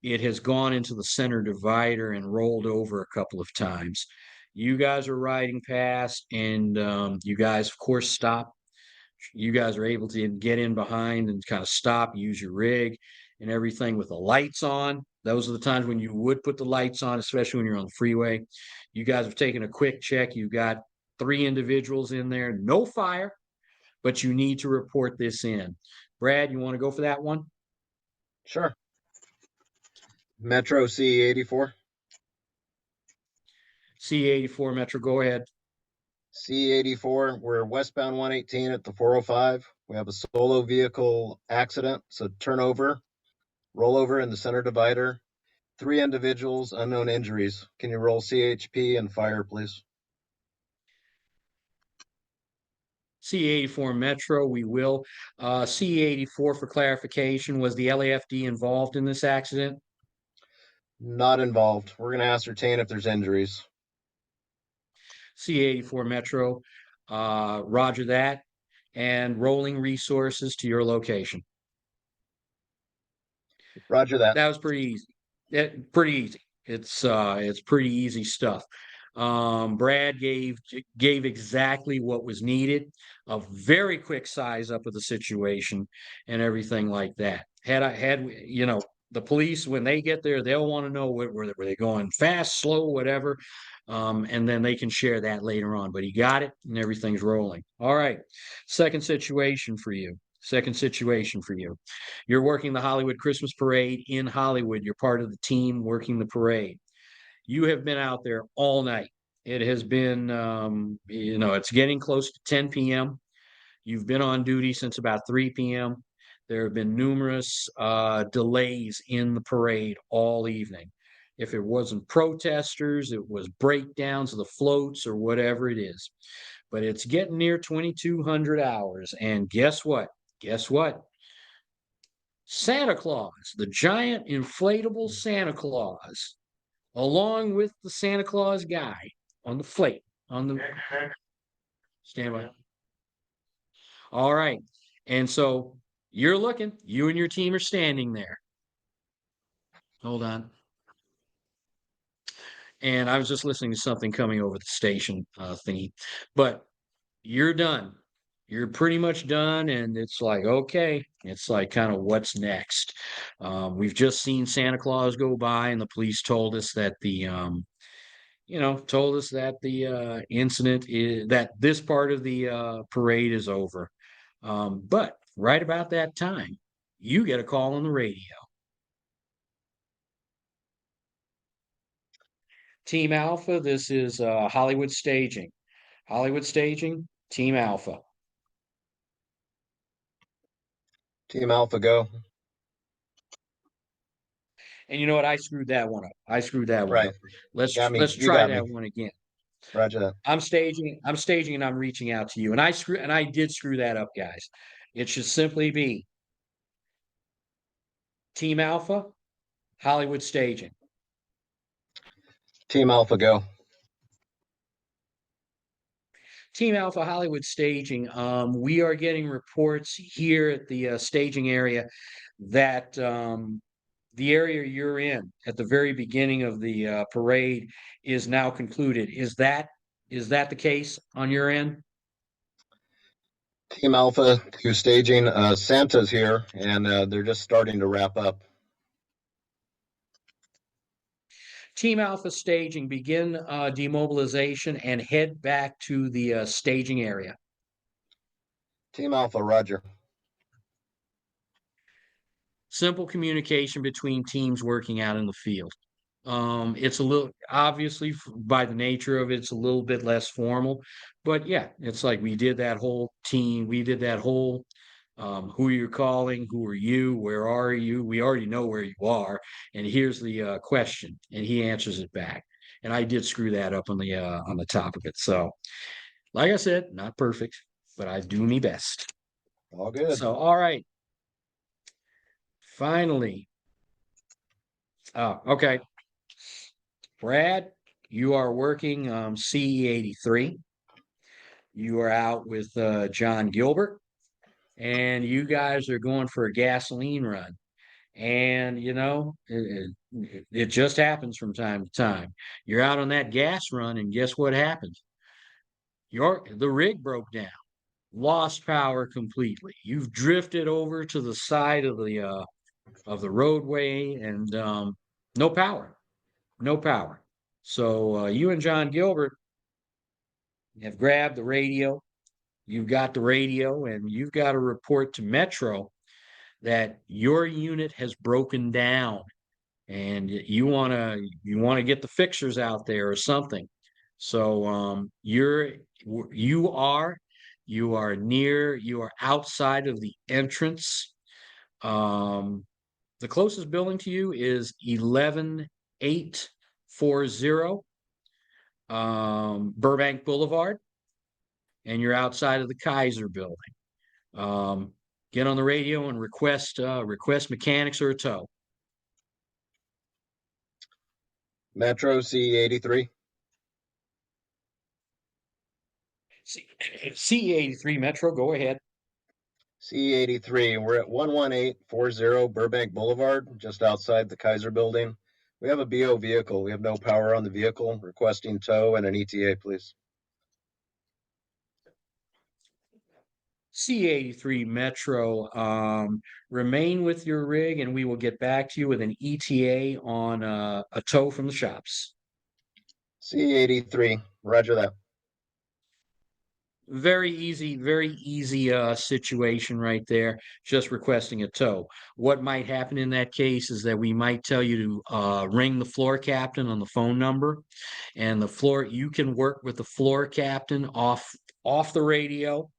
it has gone into the center divider and rolled over a couple of times. You guys are riding past, and you guys, of course, stop. You guys are able to get in behind and kind of stop, use your rig and everything with the lights on. Those are the times when you would put the lights on, especially when you're on the freeway. You guys have taken a quick check. You've got 3 individuals in there, no fire, but you need to report this in. Brad, you want to go for that one? Sure. Metro C84. C84 Metro, go ahead. C84. We're westbound 118 at the 405. We have a solo vehicle accident. So turnover, rollover in the center divider. 3 individuals, unknown injuries. Can you roll CHP and fire, please? C84 Metro, we will. C84 for clarification, was the LAFD involved in this accident? Not involved. We're going to ascertain if there's injuries. C84 Metro, roger that, and rolling resources to your location. Roger that. That was pretty easy. Pretty easy. It's pretty easy stuff. Brad gave exactly what was needed, a very quick size up of the situation and everything like that. The police, when they get there, they'll want to know were they going fast, slow, whatever, and then they can share that later on. But he got it, and everything's rolling. All right, second situation for you. Second situation for you. You're working the Hollywood Christmas Parade in Hollywood. You're part of the team working the parade. You have been out there all night. It has been, it's getting close to 10 p.m. You've been on duty since about 3 p.m. There have been numerous delays in the parade all evening. If it wasn't protesters, it was breakdowns of the floats or whatever it is. But it's getting near 2200 hours. And guess what? Guess what? Santa Claus, the giant inflatable Santa Claus, along with the Santa Claus guy on the plate, on the standby. All right. And so you're looking, you and your team are standing there. Hold on. And I was just listening to something coming over the station thingy, but you're done. You're pretty much done. And it's like, okay, it's like kind of what's next. We've just seen Santa Claus go by, and the police told us that the incident is that this part of the parade is over. But right about that time, you get a call on the radio. Team Alpha, this is Hollywood Staging. Hollywood Staging, Team Alpha. Team Alpha, go. And you know what? I screwed that one up. I screwed that one Right. up. Let's Got me. let's You try got me. that one again. Roger that. I'm staging, and I'm reaching out to you. And I did screw that up, guys. It should simply be Team Alpha, Hollywood Staging. Team Alpha, go. Team Alpha Hollywood Staging. We are getting reports here at the staging area that the area you're in at the very beginning of the parade is now concluded. Is that the case on your end? Team Alpha to staging. Santa's here, and they're just starting to wrap up. Team Alpha Staging, begin demobilization and head back to the staging area. Team Alpha, roger. Simple communication between teams working out in the field. It's a little, obviously, by the nature of it, it's a little bit less formal, but yeah, it's like we did that whole team, we did that whole who you're calling, who are you, where are you? We already know where you are, and here's the question, and he answers it back. And I did screw that up on the top of it. So, like I said, not perfect, but I do me best. All good. So, all right. Finally. Okay. Brad, you are working CE 83. You are out with John Gilbert, and you guys are going for a gasoline run. And you know, it just happens from time to time. You're out on that gas run, and guess what happens? The rig broke down, lost power completely. You've drifted over to the side of the roadway, and no power, no power. So you and John Gilbert have grabbed the radio. You've got the radio, and you've got to report to Metro that your unit has broken down, and you want to get the fixers out there or something. So you are outside of the entrance. The closest building to you is 11840 Burbank Boulevard, and you're outside of the Kaiser building. Get on the radio and request mechanics or a tow. Metro CE 83. CE 83 Metro, go ahead. CE 83. We're at 11840 Burbank Boulevard, just outside the Kaiser building. We have a BO vehicle. We have no power on the vehicle. Requesting tow and an ETA, please. CE 83 Metro, remain with your rig, and we will get back to you with an ETA on a tow from the shops. CE 83. Roger that. Very easy situation right there, just requesting a tow. What might happen in that case is that we might tell you to ring the floor captain on the phone number, and you can work with the floor captain off the radio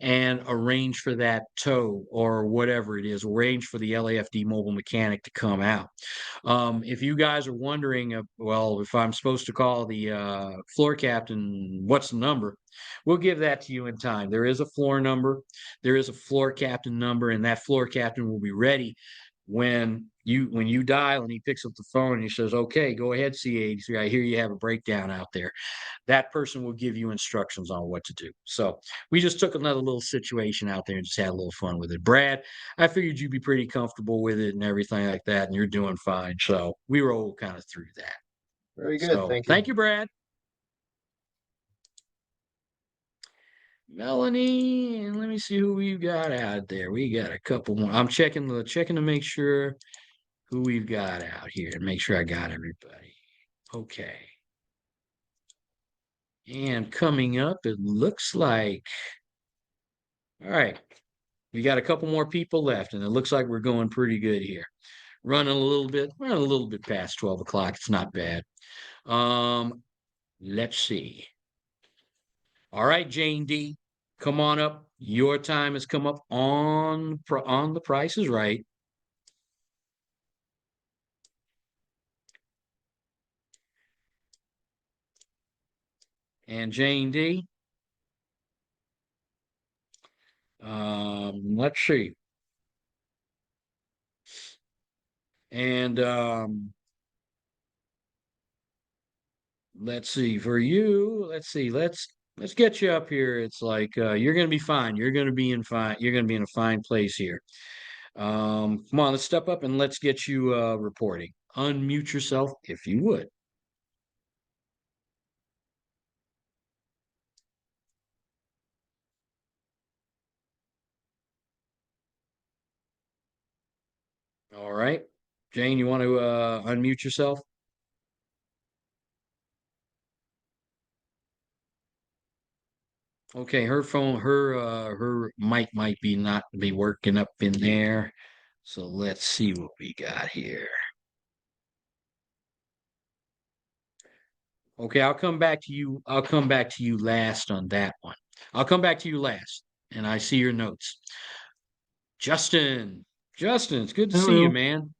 and arrange for that tow or whatever it is, arrange for the LAFD mobile mechanic to come out. If you guys are wondering, well, if I'm supposed to call the floor captain, what's the number? We'll give that to you in time. There is a floor number, there is a floor captain number, and that floor captain will be ready when you dial and he picks up the phone and he says, "Okay, go ahead, C83. I hear you have a breakdown out there." That person will give you instructions on what to do. So we just took another little situation out there and just had a little fun with it. Brad, I figured you'd be pretty comfortable with it and everything like that, and you're doing fine. So we were all kind of through that. Very good. So Thank you. thank you, Brad. Melanie, and let me see who we've got out there. We got a couple more. I'm checking to make sure who we've got out here and make sure I got everybody. Okay. And coming up, it looks like, all right, we got a couple more people left, and it looks like we're going pretty good here. Running a little bit past 12 o'clock. It's not bad. Let's see. All right, Jane D, come on up. Your time has come up on The Price is Right. And Jane D, let's see. And let's see for you. Let's see. Let's get you up here. It's like you're gonna be fine. You're gonna be in fine. You're gonna be in a fine place here. Come on, let's step up and let's get you reporting. Unmute yourself if you would. All right. Jane, you want to unmute yourself? Okay, her mic might be not be working up in there. So let's see what we got here. Okay, I'll come back to you. I'll come back to you last on that one. I'll come back to you last. And I see your notes. Justin. Justin, it's good to see you, Hello. man.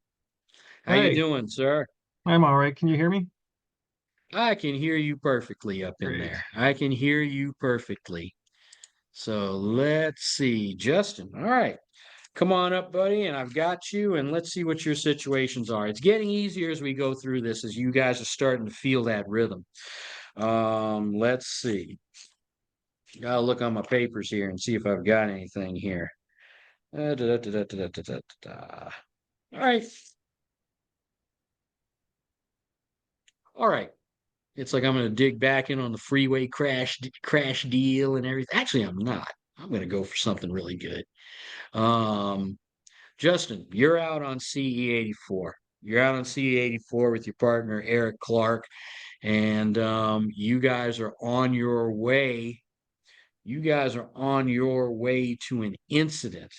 How you Hi. doing, sir? I'm all right. Can you hear me? I can hear you perfectly up in Great. there. I can hear you perfectly. So let's see. Justin, all right. Come on up, buddy, and I've got you, and let's see what your situations are. It's getting easier as we go through this, as you guys are starting to feel that rhythm. Let's see. Gotta look on my papers here and see if I've got anything here. All right. All right. It's like I'm going to dig back in on the freeway crash deal and everything. Actually, I'm not. I'm going to go for something really good. Um, Justin, you're out on CE84. You're out on CE84 with your partner Eric Clark, and you guys are on your way. You guys are on your way to an incident.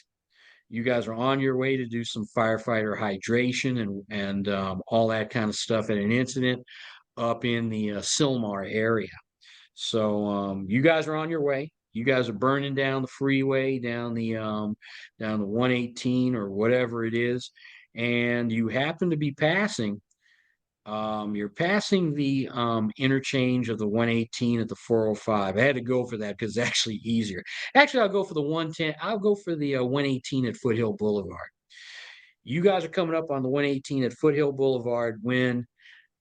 You guys are on your way to do some firefighter hydration and all that kind of stuff at an incident up in the Sylmar area. So you guys are on your way. You guys are burning down the freeway, down the 118 or whatever it is, and you happen to be passing. You're passing the interchange of the 118 at the 405. I had to go for that because it's actually easier. Actually, I'll go for the 110. I'll go for the 118 at Foothill Boulevard. You guys are coming up on the 118 at Foothill Boulevard when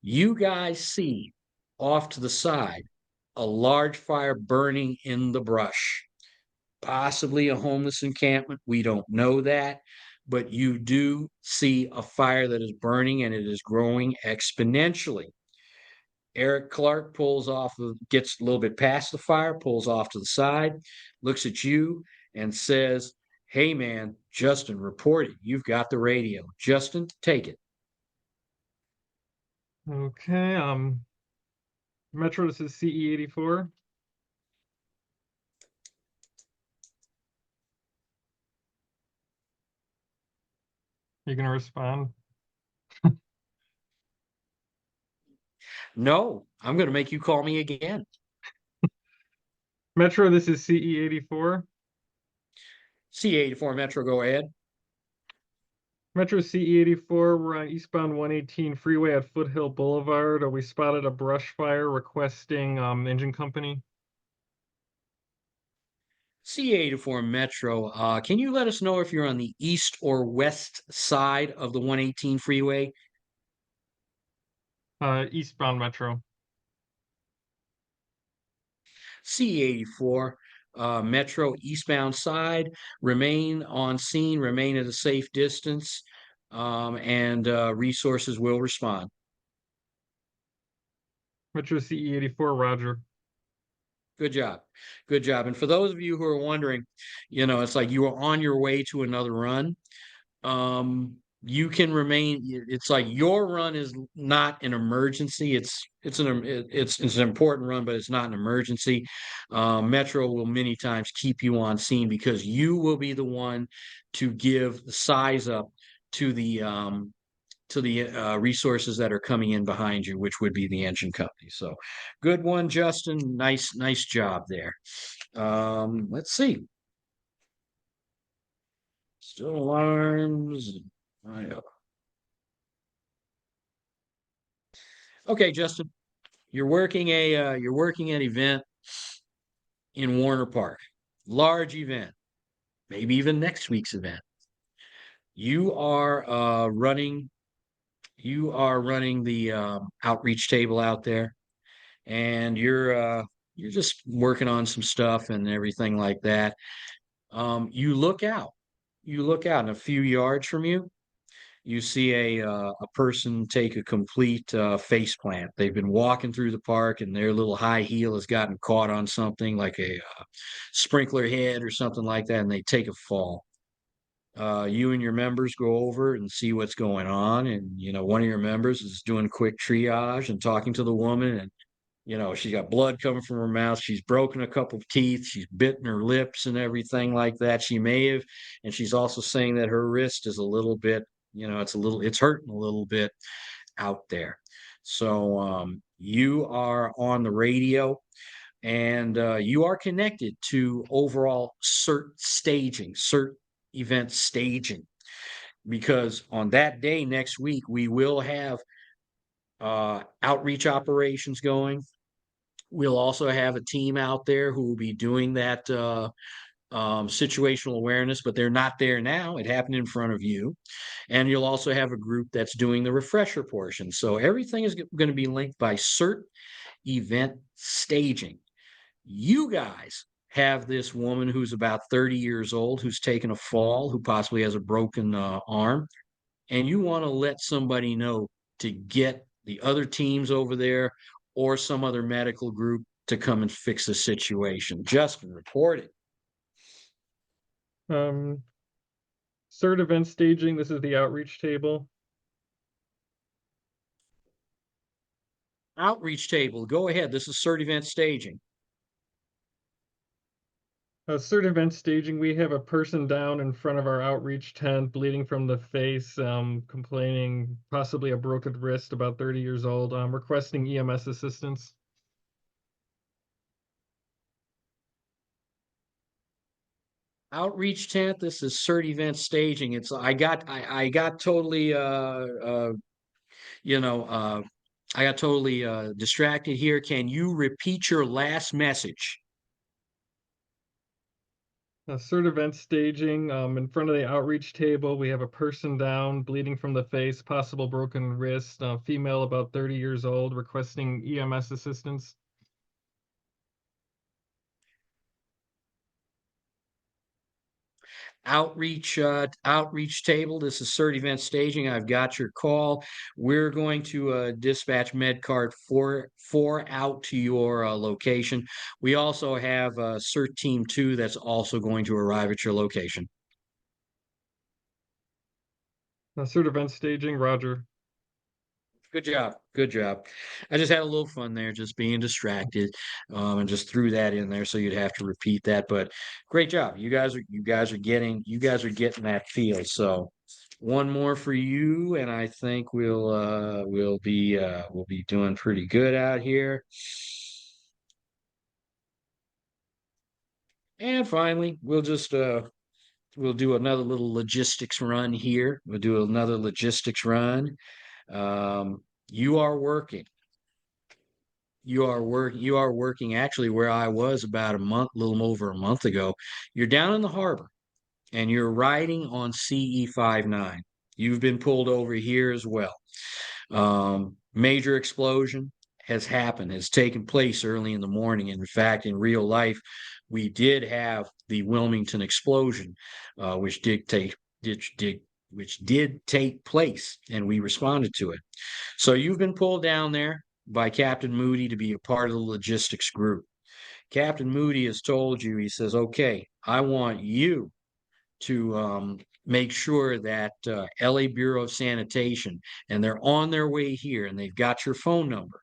you guys see off to the side a large fire burning in the brush, possibly a homeless encampment. We don't know that, but you do see a fire that is burning and it is growing exponentially. Eric Clark gets a little bit past the fire, pulls off to the side, looks at you, and says, "Hey, man, Justin, report it. You've got the radio. Justin, take it." Okay. Metro, this is CE84. You gonna respond? No, I'm going to make you call me again. Metro, this is CE84. C84 Metro, go ahead. Metro CE84, we're on eastbound 118 freeway at Foothill Boulevard. We spotted a brush fire requesting engine company. C84 Metro, can you let us know if you're on the east or west side of the 118 freeway? Eastbound Metro. C84 Metro eastbound side, remain on scene, remain at a safe distance, and resources will respond. Metro CE84, Roger. Good job. Good job. And for those of you who are wondering, it's like you are on your way to another run. You can remain. It's like your run is not an emergency. It's an important run, but it's not an emergency. Metro will many times keep you on scene because you will be the one to give the size up to the to the resources that are coming in behind you, which would be the engine company. So good one, Justin. Nice job there. Let's see. Still alarms. Okay, Justin, you're working an event in Warner Park, large event, maybe even next week's event. You are running the outreach table out there, and you're just working on some stuff and everything like that. You look out. And a few yards from you, you see a person take a complete face plant. They've been walking through the park, and their little high heel has gotten caught on something like a sprinkler head or something like that, and they take a fall. You and your members go over and see what's going on, and one of your members is doing quick triage and talking to the woman, and she's got blood coming from her mouth. She's broken a couple of teeth. She's bitten her lips and everything like that. She may have, and she's also saying that her wrist is a little bit, it's hurting a little bit out there. So you are on the radio, and you are connected to overall CERT event staging, because on that day next week, we will have outreach operations going. We'll also have a team out there who will be doing that situational awareness, but they're not there now. It happened in front of you. And you'll also have a group that's doing the refresher portion. So everything is going to be linked by CERT event staging. You guys have this woman who's about 30 years old, who's taken a fall, who possibly has a broken arm, and you want to let somebody know to get the other teams over there or some other medical group to come and fix the situation. Justin, report it. CERT event staging, this is the outreach table. Outreach table, go ahead. This is CERT event staging. CERT event staging, we have a person down in front of our outreach tent, bleeding from the face, complaining possibly a broken wrist, about 30 years old, requesting EMS assistance. Outreach tent, this is CERT event staging. I got totally I got totally distracted here. Can you repeat your last message? CERT event staging, in front of the outreach table, we have a person down, bleeding from the face, possible broken wrist, female about 30 years old, requesting EMS assistance. Outreach table, this is CERT event staging. I've got your call. We're going to dispatch MedCart 4 out to your location. We also have CERT team 2 that's also going to arrive at your location. CERT event staging, Roger. Good job. Good job. I just had a little fun there, just being distracted, and just threw that in there so you'd have to repeat that. But great job. You guys are getting that feel. So one more for you, and I think we'll be doing pretty good out here. And finally, we'll do another little logistics run here. We'll do another logistics run. You are working actually where I was about little over a month ago. You're down in the harbor, and you're riding on CE59. You've been pulled over here as well. Major explosion has taken place early in the morning. In fact, in real life, we did have the Wilmington explosion, which did take place, and we responded to it. So you've been pulled down there by Captain Moody to be a part of the logistics group. Captain Moody has told you, he says, okay, I want you to make sure that LA Bureau of Sanitation, and they're on their way here, and they've got your phone number.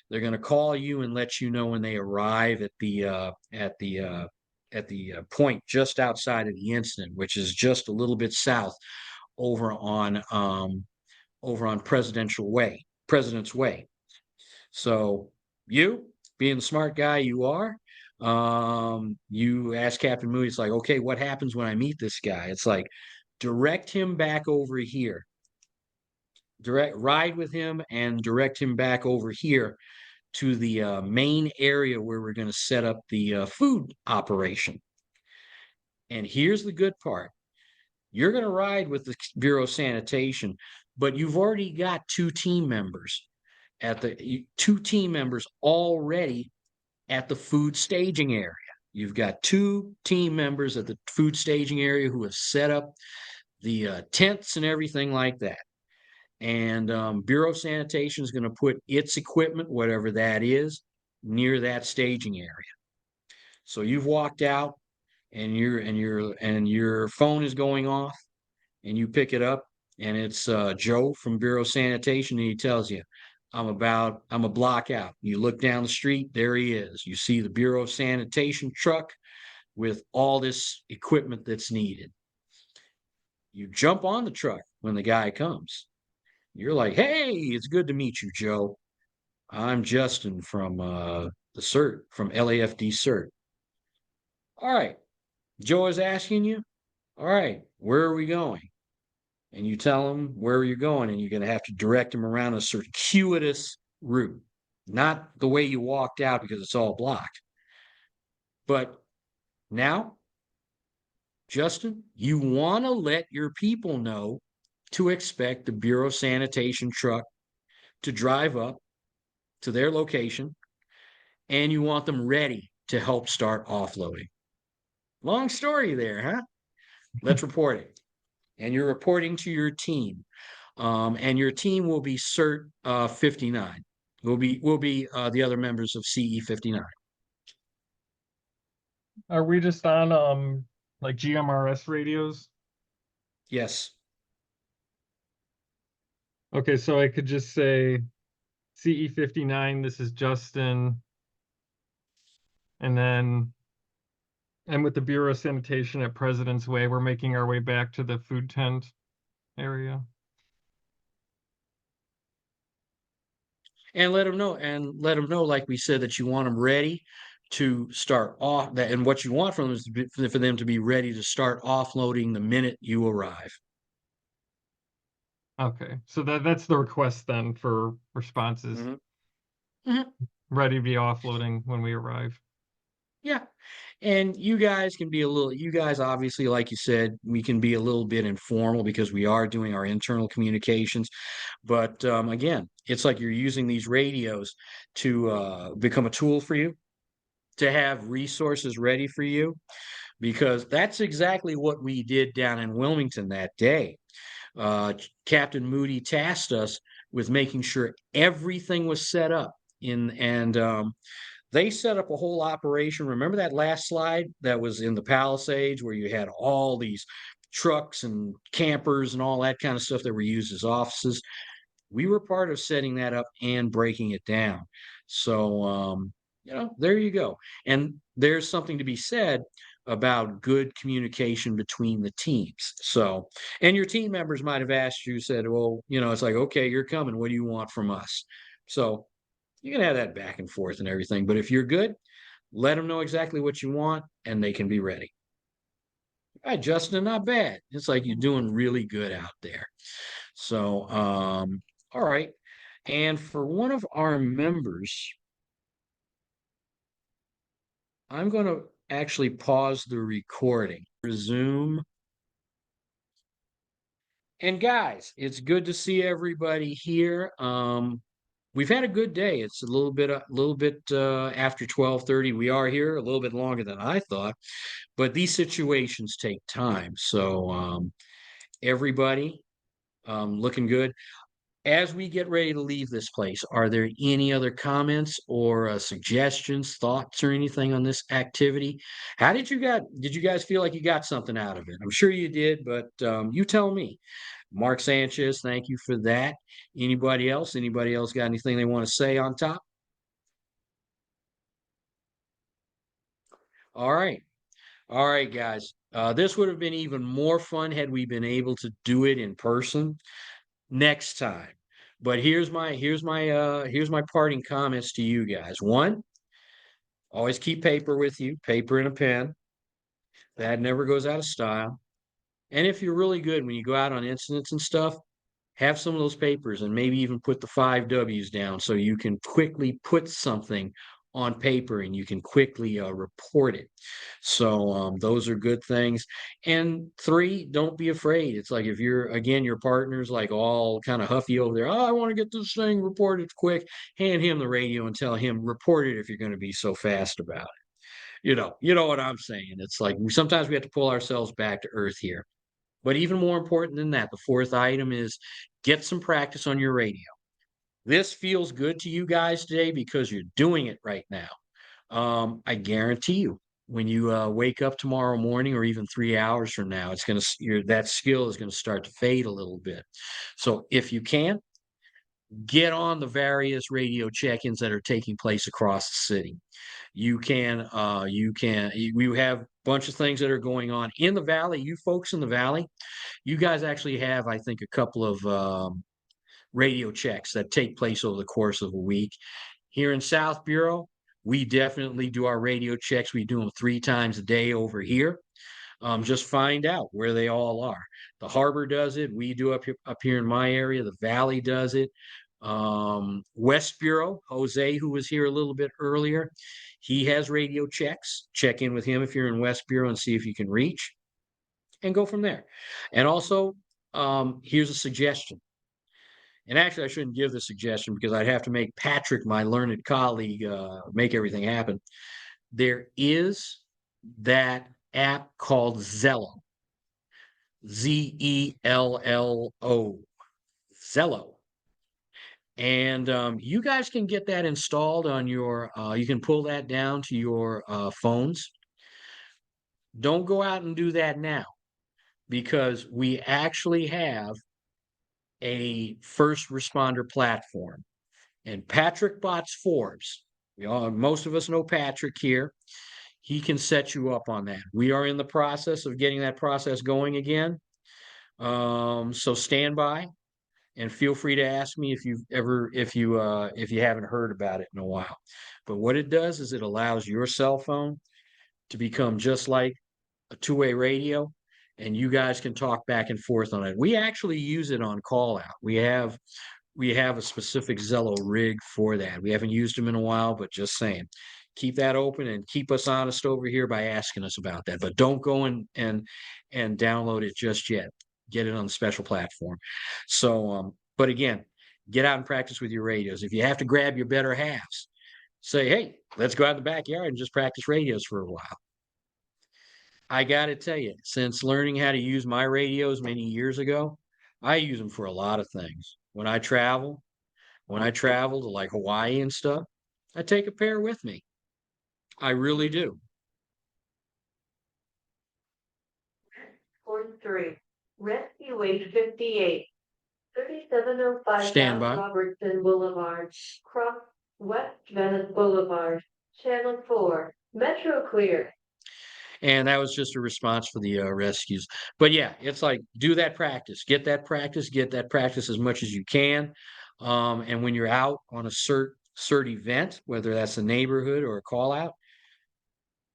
They're going to call you and let you know when they arrive at the point just outside of the incident, which is just a little bit south over on over on President's Way. So you, being the smart guy you are, you ask Captain Moody, it's like, okay, what happens when I meet this guy? It's like, direct him back over here. Ride with him and direct him back over here to the main area where we're going to set up the food operation. And here's the good part. You're going to ride with the Bureau of Sanitation, but you've already got two team members already at the food staging area. You've got two team members at the food staging area who have set up the tents and everything like that. And Bureau of Sanitation is going to put its equipment, whatever that is, near that staging area. So you've walked out, and your phone is going off, and you pick it up, and it's Joe from Bureau of Sanitation, and he tells you, I'm a block out. You look down the street, there he is. You see the Bureau of Sanitation truck with all this equipment that's needed. You jump on the truck when the guy comes. You're like, hey, it's good to meet you, Joe. I'm Justin from the CERT, from LAFD CERT. All right. Joe is asking you, all right, where are we going? And you tell him where you're going, and you're going to have to direct him around a circuitous route, not the way you walked out because it's all blocked. But now, Justin, you want to let your people know to expect the Bureau of Sanitation truck to drive up to their location, and you want them ready to help start offloading. Long story there, huh? Let's report it. And you're reporting to your team. And your team will be CERT 59. Will be the other members of CE 59. Are we just on like GMRS radios? Yes. Okay, so I could just say CE 59, this is Justin. And then I'm with the Bureau of Sanitation at President's Way. We're making our way back to the food tent area. And let them know, like we said, that you want them ready to start off that, and what you want from them is for them to be ready to start offloading the minute you arrive. Okay, so that's the request then for responses. Ready to be offloading when we arrive. Yeah. And you guys obviously, like you said, we can be a little bit informal because we are doing our internal communications. But again, it's like you're using these radios to become a tool for you, to have resources ready for you, because that's exactly what we did down in Wilmington that day. Captain Moody tasked us with making sure everything was set up they set up a whole operation. Remember that last slide that was in the Palisades where you had all these trucks and campers and all that kind of stuff that were used as offices? We were part of setting that up and breaking it down. So, there you go. And there's something to be said about good communication between the teams. So, and your team members might have asked you, said, well, it's like, okay, you're coming. What do you want from us? So you can have that back and forth and everything. But if you're good, let them know exactly what you want and they can be ready. All right, Justin, not bad. It's like you're doing really good out there. So, all right. And for one of our members, I'm going to actually pause the recording, resume. And guys, it's good to see everybody here. We've had a good day. It's a little bit after 12:30. We are here a little bit longer than I thought, but these situations take time. So everybody looking good. As we get ready to leave this place, are there any other comments or suggestions, thoughts, or anything on this activity? Did you guys feel like you got something out of it? I'm sure you did, but you tell me. Mark Sanchez, thank you for that. Anybody else? Anybody else got anything they want to say on top? All right. All right, guys. This would have been even more fun had we been able to do it in person. next time. But here's my parting comments to you guys. One, always keep paper with you, paper and a pen. That never goes out of style. And if you're really good when you go out on incidents and stuff, have some of those papers and maybe even put the 5 W's down so you can quickly put something on paper and you can quickly report it. So those are good things. And 3, don't be afraid. It's like if your partner's like all kind of huffy over there, oh, I want to get this thing reported quick, hand him the radio and tell him, report it if you're going to be so fast about it. You know what I'm saying. It's like sometimes we have to pull ourselves back to earth here. But even more important than that, the 4th item is get some practice on your radio. This feels good to you guys today because you're doing it right now. I guarantee you, when you wake up tomorrow morning or even 3 hours from now, that skill is going to start to fade a little bit. So if you can, get on the various radio check-ins that are taking place across the city. You have a bunch of things that are going on in the valley. You folks in the valley, you guys actually have, I think, a couple of radio checks that take place over the course of a week. Here in South Bureau, we definitely do our radio checks. We do them 3 times a day over here. Just find out where they all are. The harbor does it. We do up here in my area. The valley does it. West Bureau, Jose, who was here a little bit earlier, he has radio checks. Check in with him if you're in West Bureau and see if you can reach and go from there. And also, here's a suggestion. And actually, I shouldn't give the suggestion because I'd have to make Patrick, my learned colleague, make everything happen. There is that app called Zello, Zello, Zello. And you guys can get that installed on your, you can pull that down to your phones. Don't go out and do that now because we actually have a first responder platform. And Patrick Botts Forbes, most of us know Patrick here. He can set you up on that. We are in the process of getting that process going again. So stand by and feel free to ask me if you haven't heard about it in a while. But what it does is it allows your cell phone to become just like a two-way radio, and you guys can talk back and forth on it. We actually use it on call out. We have a specific Zello rig for that. We haven't used them in a while, but just saying, keep that open and keep us honest over here by asking us about that. But don't go and download it just yet. Get it on the special platform. So, but again, get out and practice with your radios. If you have to grab your better halves, say, hey, let's go out in the backyard and just practice radios for a while. I got to tell you, since learning how to use my radios many years ago, I use them for a lot of things. When I travel to like Hawaii and stuff, I take a pair with me. I really do. Port 3, Rescue 858, 3705 Stand South by. Robertson Boulevard, Cross West Venice Boulevard, Channel 4, Metro Clear. And that was just a response for the rescues. But yeah, it's like, do that practice, get that practice as much as you can. And when you're out on a CERT event, whether that's a neighborhood or a call out,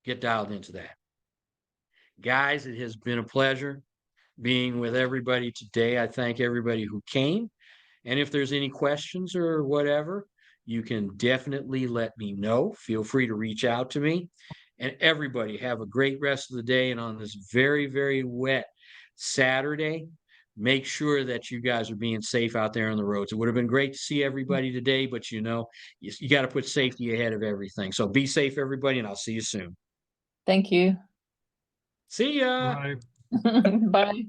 get dialed into that. Guys, it has been a pleasure being with everybody today. I thank everybody who came. And if there's any questions or whatever, you can definitely let me know. Feel free to reach out to me. And everybody have a great rest of the day. And on this very, very wet Saturday, make sure that you guys are being safe out there on the roads. It would have been great to see everybody today, but you got to put safety ahead of everything. So be safe, everybody, and I'll see you soon. Thank you. See ya. Bye. Bye.